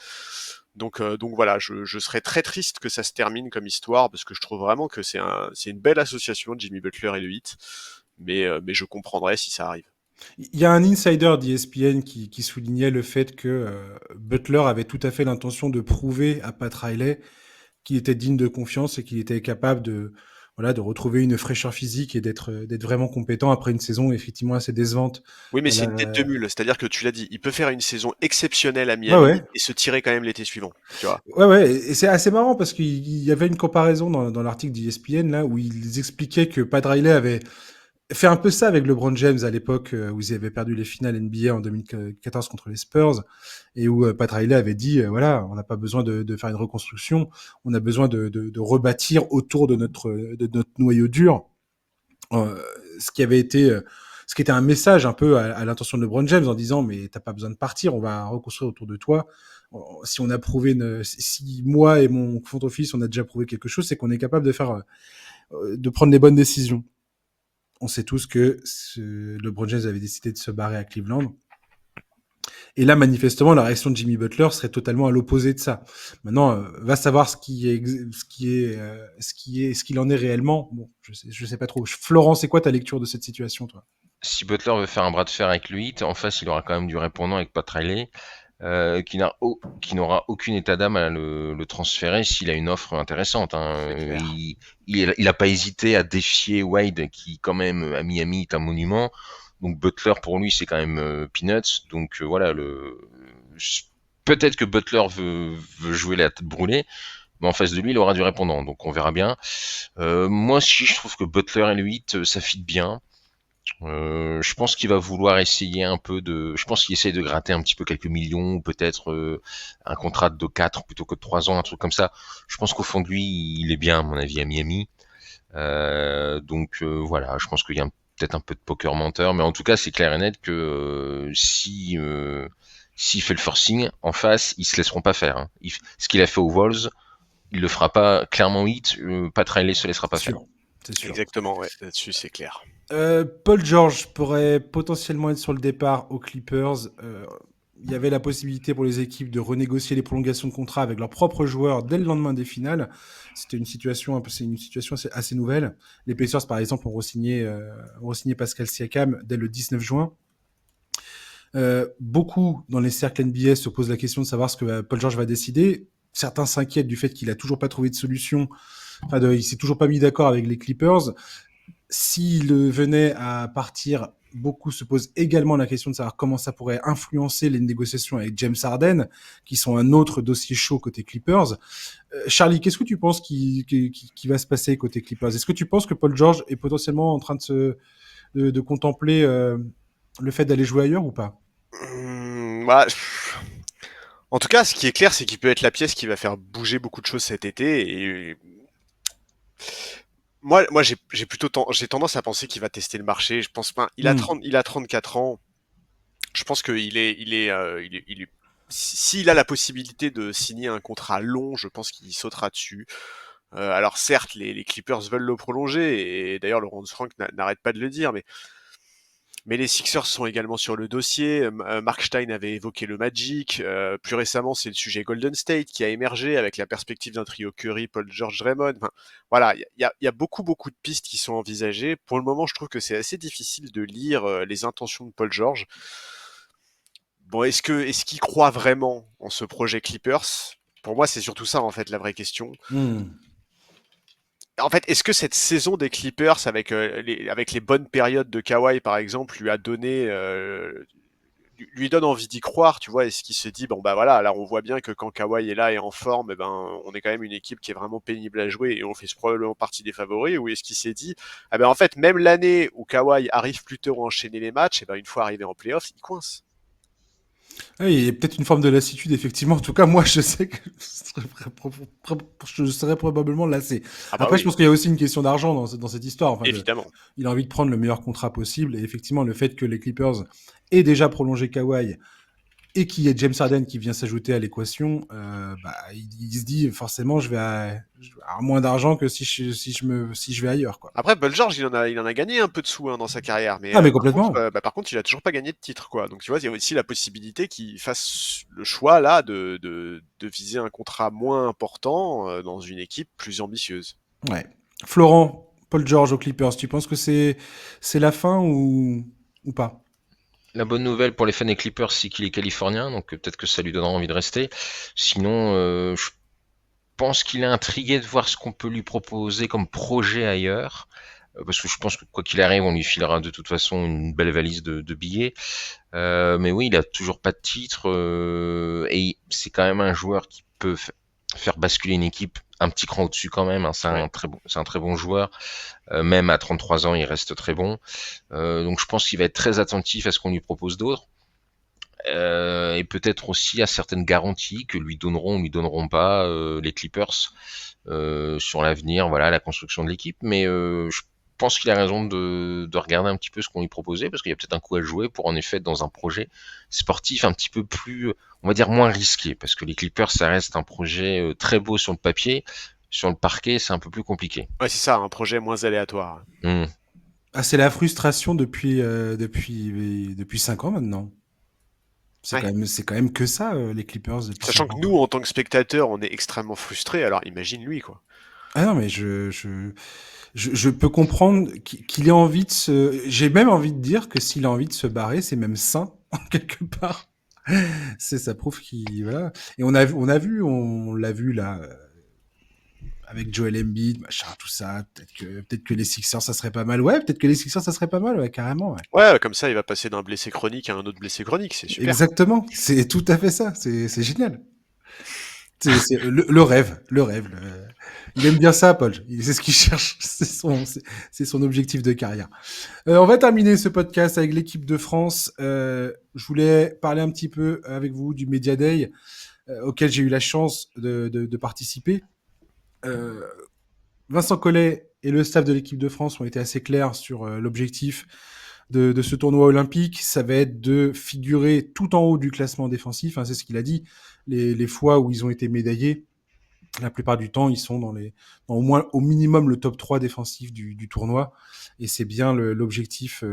Donc voilà, je serais très triste que ça se termine comme histoire, parce que je trouve vraiment que c'est une belle association, Jimmy Butler et le Heat, mais je comprendrais si ça arrive. Il y a un insider d'ESPN qui soulignait le fait que Butler avait tout à fait l'intention de prouver à Pat Riley qu'il était digne de confiance et qu'il était capable de retrouver une fraîcheur physique et d'être vraiment compétent après une saison effectivement assez décevante. Oui, mais c'est La- une tête de mule, c'est-à-dire que tu l'as dit, il peut faire une saison exceptionnelle à Ouais, Miami ouais. et se tirer quand même l'été suivant, tu vois. Ouais, ouais, et c'est assez marrant parce qu'il y avait une comparaison dans l'article d'ESPN là où ils expliquaient que Pat Riley avait fait un peu ça avec LeBron James à l'époque où ils avaient perdu les finales NBA en 2014 contre les Spurs et où Pat Riley avait dit voilà, on n'a pas besoin de faire une reconstruction, on a besoin de rebâtir autour de notre noyau dur. Euh, ce qui avait été ce qui était un message un peu à l'intention de LeBron James en disant mais t'as pas besoin de partir, on va reconstruire autour de toi, si on a prouvé, si moi et mon front office, on a déjà prouvé quelque chose, c'est qu'on est capable de prendre les bonnes décisions. On sait tous que LeBron James avait décidé de se barrer à Cleveland. Et là, manifestement, la réaction de Jimmy Butler serait totalement à l'opposé de ça. Maintenant, va savoir ce qu'il en est réellement. Bon, je sais pas trop. Florent, c'est quoi ta lecture de cette situation, toi? Si Butler veut faire un bras de fer avec lui, en face, il aura quand même du répondant avec Pat Riley, qui n'aura aucun état d'âme à le transférer s'il a une offre intéressante. Il a pas hésité à défier Wade, qui quand même à Miami est un monument. Donc Butler pour lui c'est quand même peanuts. Donc voilà, peut-être que Butler veut jouer la tête brûlée, mais en face de lui il aura du répondant. Donc on verra bien. Moi aussi je trouve que Butler et le 8 ça fit bien. Je pense qu'il va vouloir essayer un peu je pense qu'il essaye de gratter un petit peu quelques millions, ou peut-être un contrat de 4 plutôt que de 3 ans, un truc comme ça. Je pense qu'au fond de lui, il est bien, à mon avis, à Miami. Donc voilà, je pense qu'il y a peut-être un peu de poker menteur, mais en tout cas, c'est clair et net que s'il fait le forcing, en face, ils se laisseront pas faire. Hein. Ce qu'il a fait aux Wolves, il le fera pas. Clairement, Pat Riley se laissera pas faire. C'est sûr. Exactement, ouais, là-dessus c'est clair. Paul George pourrait potentiellement être sur le départ aux Clippers. Il y avait la possibilité pour les équipes de renégocier les prolongations de contrat avec leurs propres joueurs dès le lendemain des finales. C'est une situation assez nouvelle. Les Pacers, par exemple, ont re-signé Pascal Siakam dès le 19 juin. Beaucoup dans les cercles NBA se posent la question de savoir ce que Paul George va décider. Certains s'inquiètent du fait qu'il a toujours pas trouvé de solution. Il s'est toujours pas mis d'accord avec les Clippers. S'il venait à partir, beaucoup se posent également la question de savoir comment ça pourrait influencer les négociations avec James Harden, qui sont un autre dossier chaud côté Clippers. Charlie, qu'est-ce que tu penses qui va se passer côté Clippers? Est-ce que tu penses que Paul George est potentiellement en train de contempler le fait d'aller jouer ailleurs ou pas? En tout cas, ce qui est clair, c'est qu'il peut être la pièce qui va faire bouger beaucoup de choses cet été. Et moi, j'ai tendance à penser qu'il va tester le marché. Je pense pas. Il a 34 ans. Je pense qu'il s'il a la possibilité de signer un contrat long, je pense qu'il sautera dessus. Alors certes, les Clippers veulent le prolonger, et d'ailleurs Laurence Frank n'arrête pas de le dire, mais les Sixers sont également sur le dossier. Mark Stein avait évoqué le Magic. Plus récemment, c'est le sujet Golden State qui a émergé avec la perspective d'un trio Curry, Paul George, Draymond. Enfin, voilà, il y a beaucoup de pistes qui sont envisagées. Pour le moment, je trouve que c'est assez difficile de lire les intentions de Paul George. Bon, est-ce qu'il croit vraiment en ce projet Clippers? Pour moi, c'est surtout ça en fait la vraie question. En fait, est-ce que cette saison des Clippers, avec les bonnes périodes de Kawhi par exemple, lui donne envie d'y croire, tu vois? Est-ce qu'il se dit bon bah voilà, là on voit bien que quand Kawhi est là et en forme, eh ben on est quand même une équipe qui est vraiment pénible à jouer et on fait probablement partie des favoris? Ou est-ce qu'il s'est dit ah ben en fait même l'année où Kawhi arrive plus tôt à enchaîner les matchs, et ben une fois arrivé en playoff, il coince. Oui, il y a peut-être une forme de lassitude, effectivement. En tout cas, moi, je sais que je serais probablement lassé. Après, je pense qu'il y a aussi une question d'argent dans cette histoire. Enfin, évidemment. Il a envie de prendre le meilleur contrat possible. Et effectivement, le fait que les Clippers aient déjà prolongé Kawhi et qu'il y ait James Harden qui vient s'ajouter à l'équation, il se dit forcément, je vais avoir moins d'argent que si je vais ailleurs, quoi. Après, Paul George, il en a gagné un peu de sous dans sa carrière, mais complètement. Par contre, il a toujours pas gagné de titre, quoi. Donc tu vois, il y a aussi la possibilité qu'il fasse le choix là de viser un contrat moins important dans une équipe plus ambitieuse. Ouais. Florent, Paul George aux Clippers, tu penses que c'est la fin ou pas? La bonne nouvelle pour les fans des Clippers, c'est qu'il est californien, donc peut-être que ça lui donnera envie de rester. Sinon, je pense qu'il est intrigué de voir ce qu'on peut lui proposer comme projet ailleurs. Parce que je pense que quoi qu'il arrive, on lui filera de toute façon une belle valise de billets. Mais oui, il a toujours pas de titre. Et c'est quand même un joueur qui peut faire basculer une équipe un petit cran au-dessus quand même. Hein. C'est un très bon joueur. Même à 33 ans, il reste très bon. Donc je pense qu'il va être très attentif à ce qu'on lui propose d'autre. Et peut-être aussi à certaines garanties que lui donneront ou lui donneront pas les Clippers sur l'avenir, voilà, la construction de l'équipe. Mais je pense qu'il a raison de regarder un petit peu ce qu'on lui proposait, parce qu'il y a peut-être un coup à jouer pour en effet être dans un projet sportif un petit peu plus, on va dire moins risqué, parce que les Clippers, ça reste un projet très beau sur le papier, sur le parquet, c'est un peu plus compliqué. Ouais, c'est ça, un projet moins aléatoire. Hmm. Ah, c'est la frustration depuis 5 ans maintenant. Ouais. C'est quand même que ça, les Clippers. Depuis Sachant 5 que ans. nous, en tant que spectateurs, on est extrêmement frustrés, alors imagine lui, quoi. Ah non, mais je peux comprendre qu'il ait envie de se. J'ai même envie de dire que s'il a envie de se barrer, c'est même sain, quelque part. Ça prouve qu'il. Voilà. Et on l'a vu là, avec Joel Embiid, machin, tout ça. Peut-être que les Sixers, ça serait pas mal. Ouais, peut-être que les Sixers, ça serait pas mal, ouais, carrément, ouais. Ouais, comme ça, il va passer d'un blessé chronique à un autre blessé chronique, c'est super. Exactement. C'est tout à fait ça. C'est génial. C'est le rêve, le rêve. Il aime bien ça, Paul. C'est ce qu'il cherche. C'est son objectif de carrière. On va terminer ce podcast avec l'équipe de France. Je voulais parler un petit peu avec vous du Media Day auquel j'ai eu la chance de participer. Vincent Collet et le staff de l'équipe de France ont été assez clairs sur l'objectif de ce tournoi olympique. Ça va être de figurer tout en haut du classement défensif. Hein, c'est ce qu'il a dit. Les fois où ils ont été médaillés, la plupart du temps, ils sont dans au moins, au minimum, le top 3 défensif du tournoi. Et c'est bien l'objectif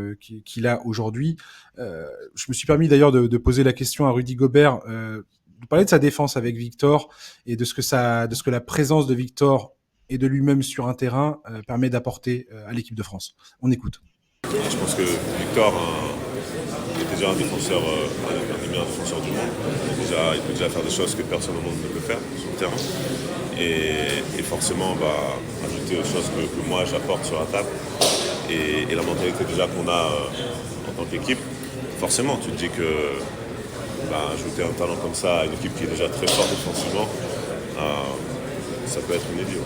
qu'il a aujourd'hui. Je me suis permis d'ailleurs de poser la question à Rudy Gobert, de parler de sa défense avec Victor et de ce que la présence de Victor et de lui-même sur un terrain permet d'apporter à l'équipe de France. On écoute. Je pense que Victor est déjà un défenseur, un des meilleurs défenseurs du monde. Il peut déjà faire des choses que personne au monde ne peut faire sur le terrain. Et forcément, on va ajouter aux choses que moi j'apporte sur la table. Et la mentalité déjà qu'on a en tant qu'équipe. Forcément, tu te dis que ajouter un talent comme ça à une équipe qui est déjà très forte défensivement, ça peut être une idée.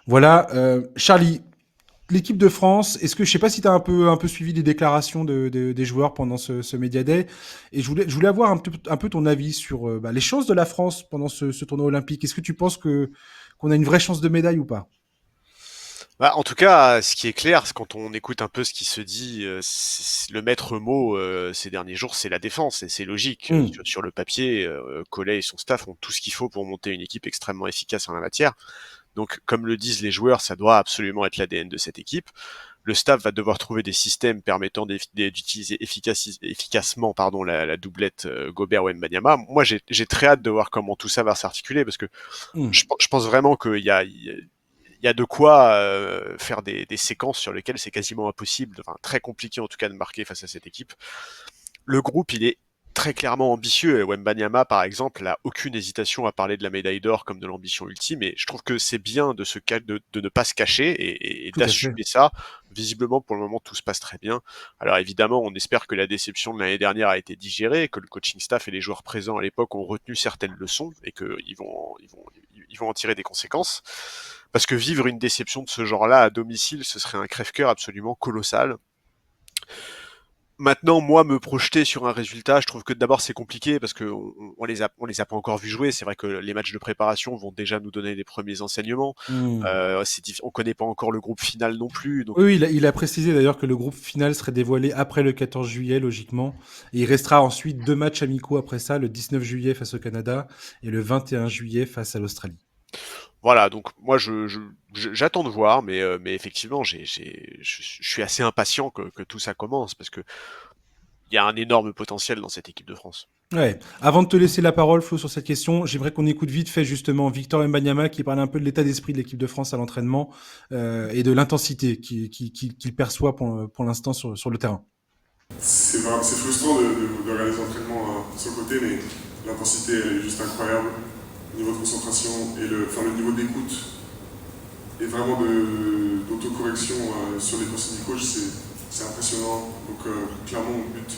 Voilà, Charlie. L'équipe de France, est-ce que je sais pas si tu as un peu suivi les déclarations des joueurs pendant ce Media Day, et je voulais avoir un peu ton avis sur les chances de la France pendant ce tournoi olympique. Est-ce que tu penses qu'on a une vraie chance de médaille ou pas? En tout cas, ce qui est clair, c'est quand on écoute un peu ce qui se dit, le maître mot ces derniers jours, c'est la défense, et c'est logique. Sur le papier, Collet et son staff ont tout ce qu'il faut pour monter une équipe extrêmement efficace en la matière. Donc, comme le disent les joueurs, ça doit absolument être l'ADN de cette équipe. Le staff va devoir trouver des systèmes permettant d'utiliser efficacement la doublette Gobert-Wembanyama. Moi, j'ai très hâte de voir comment tout ça va s'articuler, parce que je pense vraiment qu'il y a de quoi faire des séquences sur lesquelles c'est quasiment impossible, enfin très compliqué en tout cas de marquer face à cette équipe. Le groupe, il est très clairement ambitieux. Wembanyama, par exemple, n'a aucune hésitation à parler de la médaille d'or comme de l'ambition ultime, et je trouve que c'est bien de ne pas se cacher et d'assumer ça. Visiblement, pour le moment, tout se passe très bien. Alors évidemment, on espère que la déception de l'année dernière a été digérée, que le coaching staff et les joueurs présents à l'époque ont retenu certaines leçons, et qu'ils vont en tirer des conséquences. Parce que vivre une déception de ce genre-là à domicile, ce serait un crève-cœur absolument colossal. Maintenant, moi, me projeter sur un résultat, je trouve que d'abord c'est compliqué parce que on les a pas encore vus jouer. C'est vrai que les matchs de préparation vont déjà nous donner les premiers enseignements. On connaît pas encore le groupe final non plus. Donc... Oui, il a précisé d'ailleurs que le groupe final serait dévoilé après le 14 juillet, logiquement. Et il restera ensuite 2 matchs amicaux après ça, le 19 juillet face au Canada et le 21 juillet face à l'Australie. Voilà, donc moi j'attends de voir, mais effectivement je suis assez impatient que tout ça commence, parce que il y a un énorme potentiel dans cette équipe de France. Ouais. Avant de te laisser la parole, Flo, sur cette question, j'aimerais qu'on écoute vite fait justement Victor Wembanyama qui parle un peu de l'état d'esprit de l'équipe de France à l'entraînement et de l'intensité qu'il perçoit pour l'instant sur le terrain. C'est frustrant de regarder les entraînements sur le côté, mais l'intensité elle est juste incroyable. Le niveau de concentration et le niveau d'écoute et vraiment d'autocorrection sur les consignes du coach, c'est impressionnant. Donc clairement mon but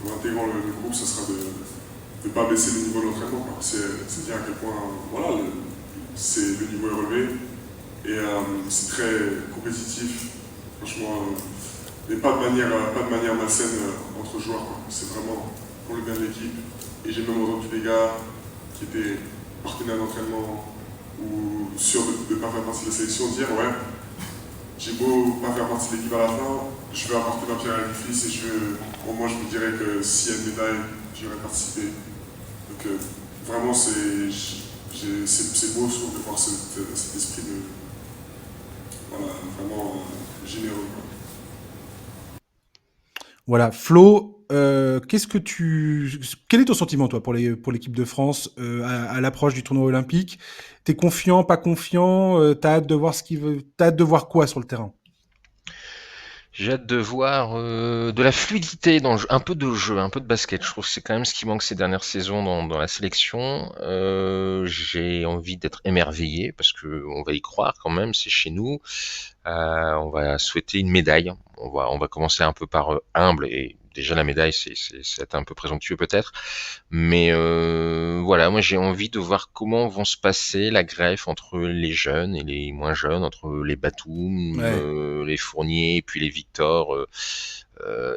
en intégrant le groupe, ce sera de ne pas baisser le niveau de l'entraînement. C'est dire à quel point le niveau est relevé et c'est très compétitif, franchement, mais pas de manière malsaine entre joueurs. C'est vraiment pour le bien de l'équipe. Et j'ai même entendu des gars qui étaient partenaires d'entraînement ou sûr de ne pas faire partie de la sélection, dire ouais, j'ai beau pas faire partie de l'équipe à la fin, je vais apporter ma pierre à l'édifice et au moins je me dirais que s'il y a une médaille, j'aurais participé. Donc vraiment c'est beau je trouve de voir cet esprit de voilà, vraiment généreux. Quoi. Voilà, Flo, quel est ton sentiment toi pour l'équipe de France à l'approche du tournoi olympique? T'es confiant, pas confiant? T'as hâte de voir t'as hâte de voir quoi sur le terrain? J'ai hâte de voir de la fluidité dans le jeu, un peu de jeu, un peu de basket. Je trouve que c'est quand même ce qui manque ces dernières saisons dans la sélection. J'ai envie d'être émerveillé parce que on va y croire quand même, c'est chez nous. On va souhaiter une médaille. On va commencer un peu par humble et déjà la médaille, c'est un peu présomptueux peut-être. Mais voilà, moi j'ai envie de voir comment vont se passer la greffe entre les jeunes et les moins jeunes, entre les Batum, Ouais. les Fournier, puis les Victor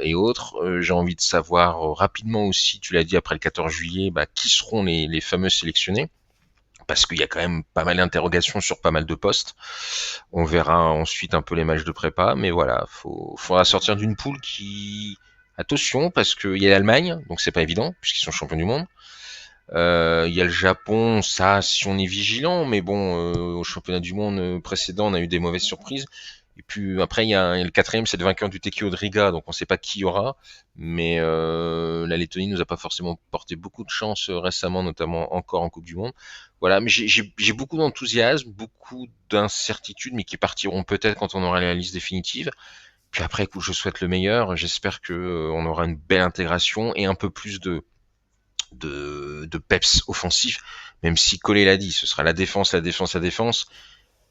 et autres. J'ai envie de savoir rapidement aussi, tu l'as dit après le 14 juillet, qui seront les fameux sélectionnés. Parce qu'il y a quand même pas mal d'interrogations sur pas mal de postes. On verra ensuite un peu les matchs de prépa, mais voilà, faudra sortir d'une poule qui, attention, parce qu'il y a l'Allemagne, donc c'est pas évident, puisqu'ils sont champions du monde. Il y a le Japon, ça, si on est vigilant, mais bon, au championnat du monde précédent, on a eu des mauvaises surprises. Et puis après, il y a le quatrième, c'est le vainqueur du Tekio de Riga, donc on ne sait pas qui y aura. Mais la Lettonie nous a pas forcément porté beaucoup de chance récemment, notamment encore en Coupe du Monde. Voilà, mais j'ai beaucoup d'enthousiasme, beaucoup d'incertitudes, mais qui partiront peut-être quand on aura la liste définitive. Puis après, écoute, je souhaite le meilleur. J'espère que on aura une belle intégration et un peu plus de peps offensif, même si Collet l'a dit, ce sera la défense, la défense, la défense.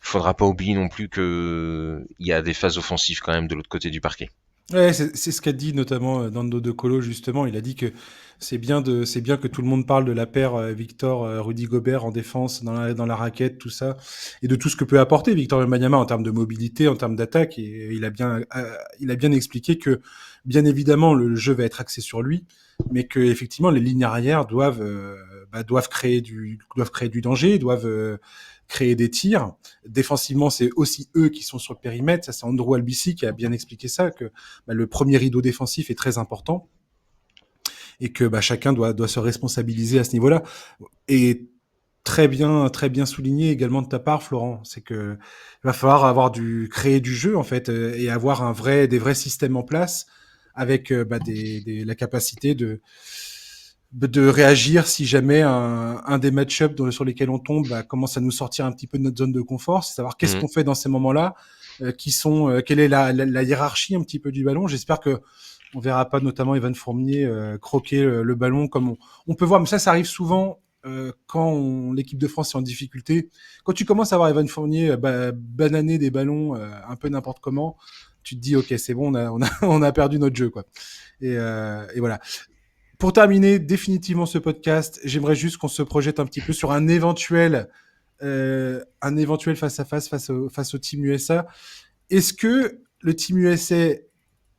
Faudra pas oublier non plus que il y a des phases offensives quand même de l'autre côté du parquet. Ouais, c'est ce qu'a dit notamment Nando De Colo justement. Il a dit que c'est bien que tout le monde parle de la paire Victor Rudy Gobert en défense, dans la raquette, tout ça, et de tout ce que peut apporter Victor Wembanyama en termes de mobilité, en termes d'attaque. Et il a bien expliqué que bien évidemment le jeu va être axé sur lui, mais que effectivement les lignes arrière doivent créer du danger, doivent créer des tirs. Défensivement, c'est aussi eux qui sont sur le périmètre. Ça, c'est Andrew Albici qui a bien expliqué ça, que le premier rideau défensif est très important et que chacun doit se responsabiliser à ce niveau-là. Et très bien souligné également de ta part, Florent, c'est que il va falloir créer du jeu en fait et avoir des vrais systèmes en place avec la capacité de réagir si jamais un des match-ups sur lesquels on tombe commence à nous sortir un petit peu de notre zone de confort, c'est savoir qu'est-ce qu'on fait dans ces moments-là, quelle est la hiérarchie un petit peu du ballon. J'espère que on verra pas notamment Evan Fournier croquer le ballon comme on peut voir, mais ça arrive souvent quand l'équipe de France est en difficulté. Quand tu commences à voir Evan Fournier bananer des ballons un peu n'importe comment, tu te dis ok c'est bon, on a perdu notre jeu quoi. Et voilà. Pour terminer définitivement ce podcast, j'aimerais juste qu'on se projette un petit peu sur un éventuel face à face au Team USA. Est-ce que le Team USA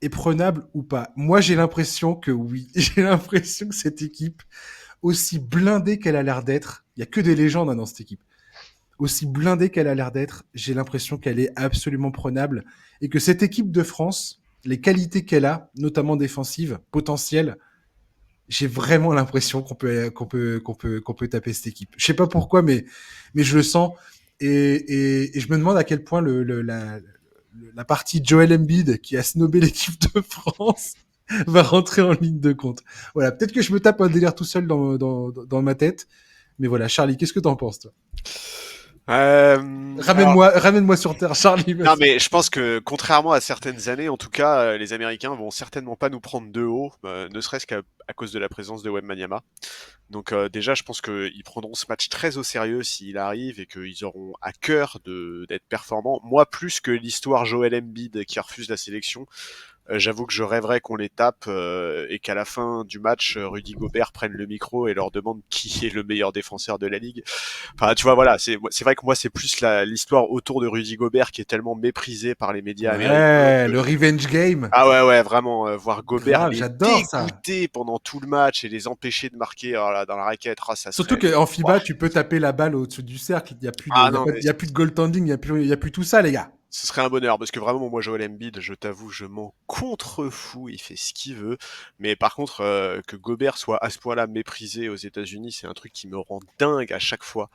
est prenable ou pas? Moi, j'ai l'impression que oui. J'ai l'impression que cette équipe, aussi blindée qu'elle a l'air d'être, il y a que des légendes dans cette équipe. Aussi blindée qu'elle a l'air d'être, j'ai l'impression qu'elle est absolument prenable et que cette équipe de France, les qualités qu'elle a, notamment défensives, potentielles, j'ai vraiment l'impression qu'on peut taper cette équipe. Je sais pas pourquoi, mais je le sens et je me demande à quel point la partie Joel Embiid qui a snobé l'équipe de France va rentrer en ligne de compte. Voilà, peut-être que je me tape un délire tout seul dans ma tête, mais voilà, Charlie, qu'est-ce que t'en penses toi? Ramène-moi sur terre, Charlie. Non, mais je pense que contrairement à certaines années, en tout cas, les Américains vont certainement pas nous prendre de haut, ne serait-ce qu'à cause de la présence de Wembanyama. Donc déjà, je pense qu'ils prendront ce match très au sérieux s'il arrive et qu'ils auront à cœur d'être performants. Moi, plus que l'histoire Joel Embiid qui refuse la sélection, J'avoue que je rêverais qu'on les tape et qu'à la fin du match, Rudy Gobert prenne le micro et leur demande qui est le meilleur défenseur de la ligue. Enfin, tu vois, voilà, c'est vrai que moi, c'est plus l'histoire autour de Rudy Gobert qui est tellement méprisée par les médias américains. Le revenge game. Ah ouais, vraiment, voir Gobert Grave, les j'adore ça. dégoûter pendant tout le match et les empêcher de marquer dans la raquette, ça Surtout serait... qu'en FIBA, tu peux taper la balle au-dessus du cercle. Il y a plus mais y a plus de goaltending, il y a plus tout ça, les gars. ce serait un bonheur, parce que vraiment, moi, Joel Embiid, je t'avoue, je m'en contrefous, il fait ce qu'il veut. Mais par contre, que Gobert soit à ce point-là méprisé aux États-Unis, c'est un truc qui me rend dingue à chaque fois.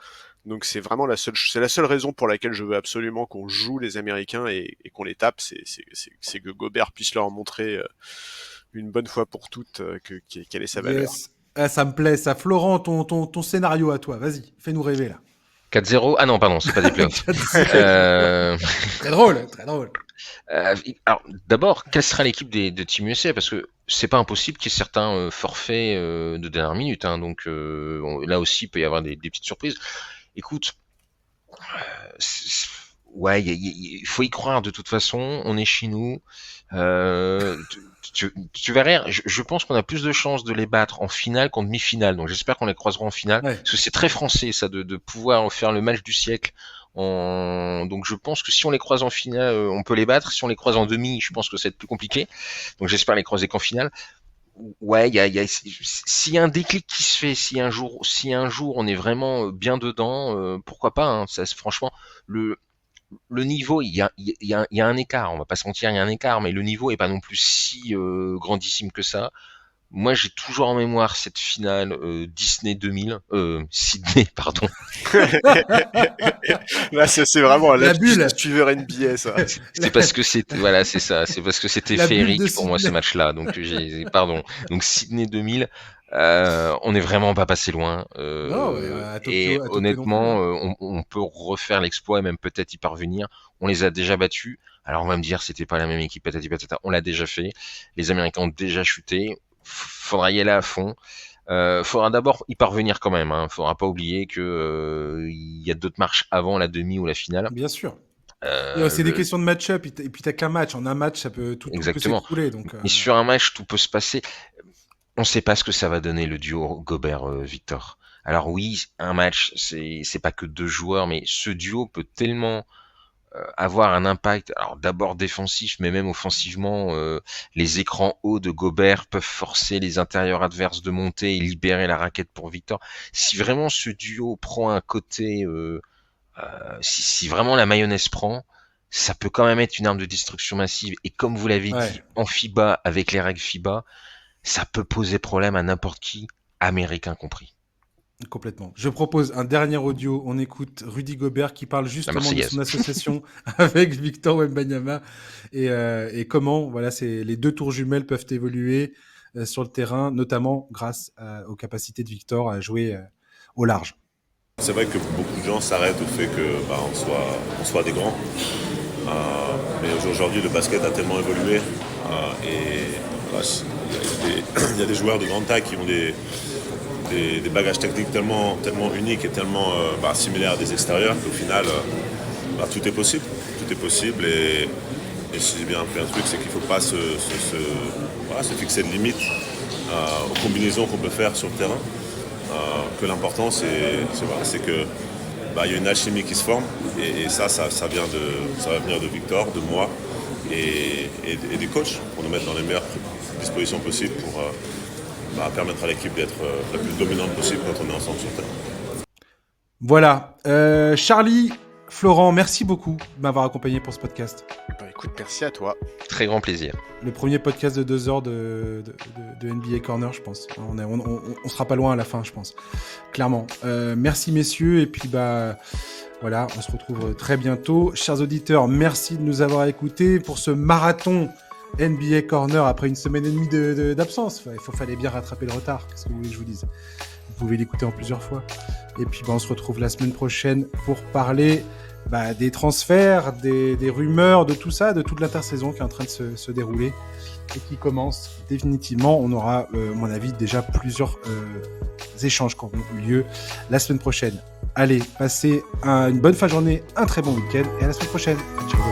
Donc c'est vraiment la seule raison pour laquelle je veux absolument qu'on joue les Américains et qu'on les tape, c'est que Gobert puisse leur montrer une bonne fois pour toutes quelle est sa valeur. Yes. Ah, ça me plaît, ça. Florent, ton scénario à toi, vas-y, fais-nous rêver là. 4-0. Ah non, pardon, c'est pas des playoffs. Très drôle, très drôle. Alors, d'abord, quelle sera l'équipe de Team USA? Parce que c'est pas impossible qu'il y ait certains forfaits de dernière minute. Hein, donc là aussi, il peut y avoir des petites surprises. Écoute, ouais, il faut y croire de toute façon. On est chez nous. Tu verrais, je pense qu'on a plus de chances de les battre en finale qu'en demi-finale. Donc j'espère qu'on les croisera en finale. Ouais. Parce que c'est très français ça de pouvoir faire le match du siècle. Donc je pense que si on les croise en finale, on peut les battre. Si on les croise en demi, je pense que ça va être plus compliqué. Donc j'espère les croiser qu'en finale. Ouais, s'il y a un déclic qui se fait, si un jour on est vraiment bien dedans, pourquoi pas, hein, ça, franchement, le niveau, il y a un écart, on va pas se mentir, il y a un écart, mais le niveau est pas non plus si grandissime que ça. Moi, j'ai toujours en mémoire cette finale Disney 2000, Sydney, pardon. Là, c'est vraiment La bulle. suiveur NBA, ça. C'est parce que c'était, voilà, c'est ça, c'est parce que c'était La bulle féerique de pour moi ce Sydney. match-là. Donc pardon. Donc Sydney 2000, on est vraiment pas passé loin. Non, à Tokyo, Et à Tokyo honnêtement, non on peut refaire l'exploit et même peut-être y parvenir. On les a déjà battus. Alors on va me dire c'était pas la même équipe, patati patata. On l'a déjà fait. Les Américains ont déjà chuté. Faudra y aller à fond. Faudra d'abord y parvenir quand même. Hein. Faudra pas oublier que il y a d'autres marches avant la demi ou la finale. Bien sûr. C'est des questions de match-up et puis t'as qu'un match. En un match, ça peut tout peut Exactement. s'écrouler. Donc, Mais sur un match, tout peut se passer. On ne sait pas ce que ça va donner le duo Gobert-Victor. Alors oui, un match, c'est pas que deux joueurs, mais ce duo peut tellement avoir un impact. Alors d'abord défensif, mais même offensivement, les écrans hauts de Gobert peuvent forcer les intérieurs adverses de monter et libérer la raquette pour Victor. Si vraiment ce duo prend un côté, si vraiment la mayonnaise prend, ça peut quand même être une arme de destruction massive. Et comme vous l'avez dit, en FIBA, avec les règles FIBA, ça peut poser problème à n'importe qui, américain compris. Complètement. Je propose un dernier audio. On écoute Rudy Gobert qui parle justement de son association avec Victor Wembanyama et comment les deux tours jumelles peuvent évoluer sur le terrain, notamment grâce aux capacités de Victor à jouer au large. C'est vrai que beaucoup de gens s'arrêtent au fait que on soit des grands. Mais aujourd'hui, le basket a tellement évolué il y a des joueurs de grande taille qui ont des bagages techniques tellement uniques et tellement similaires à des extérieurs qu'au final, tout est possible. Tout est possible et si j'ai bien appris un truc, c'est qu'il ne faut pas se fixer de limites aux combinaisons qu'on peut faire sur le terrain. Que l'important, c'est que y a une alchimie qui se forme et ça va venir de Victor, de moi et du coach pour nous mettre dans les meilleures dispositions possibles pour permettre à l'équipe d'être la plus dominante possible quand on est ensemble sur le terrain. Voilà. Charlie, Florent, merci beaucoup de m'avoir accompagné pour ce podcast. Écoute, merci à toi. Très grand plaisir. Le premier podcast de 2 heures de NBA Corner, je pense. On sera pas loin à la fin, je pense. Clairement. Merci messieurs et puis voilà, on se retrouve très bientôt. Chers auditeurs, merci de nous avoir écoutés pour ce marathon NBA Corner après une semaine et demie d'absence. Fallait bien rattraper le retard. Qu'est-ce que vous voulez que je vous dise ? Vous pouvez l'écouter en plusieurs fois. Et puis on se retrouve la semaine prochaine pour parler des transferts, des rumeurs, de tout ça, de toute l'intersaison qui est en train de se dérouler et qui commence définitivement. On aura, à mon avis, déjà plusieurs échanges qui auront eu lieu la semaine prochaine. Allez, passez une bonne fin de journée, un très bon week-end et à la semaine prochaine. Ciao.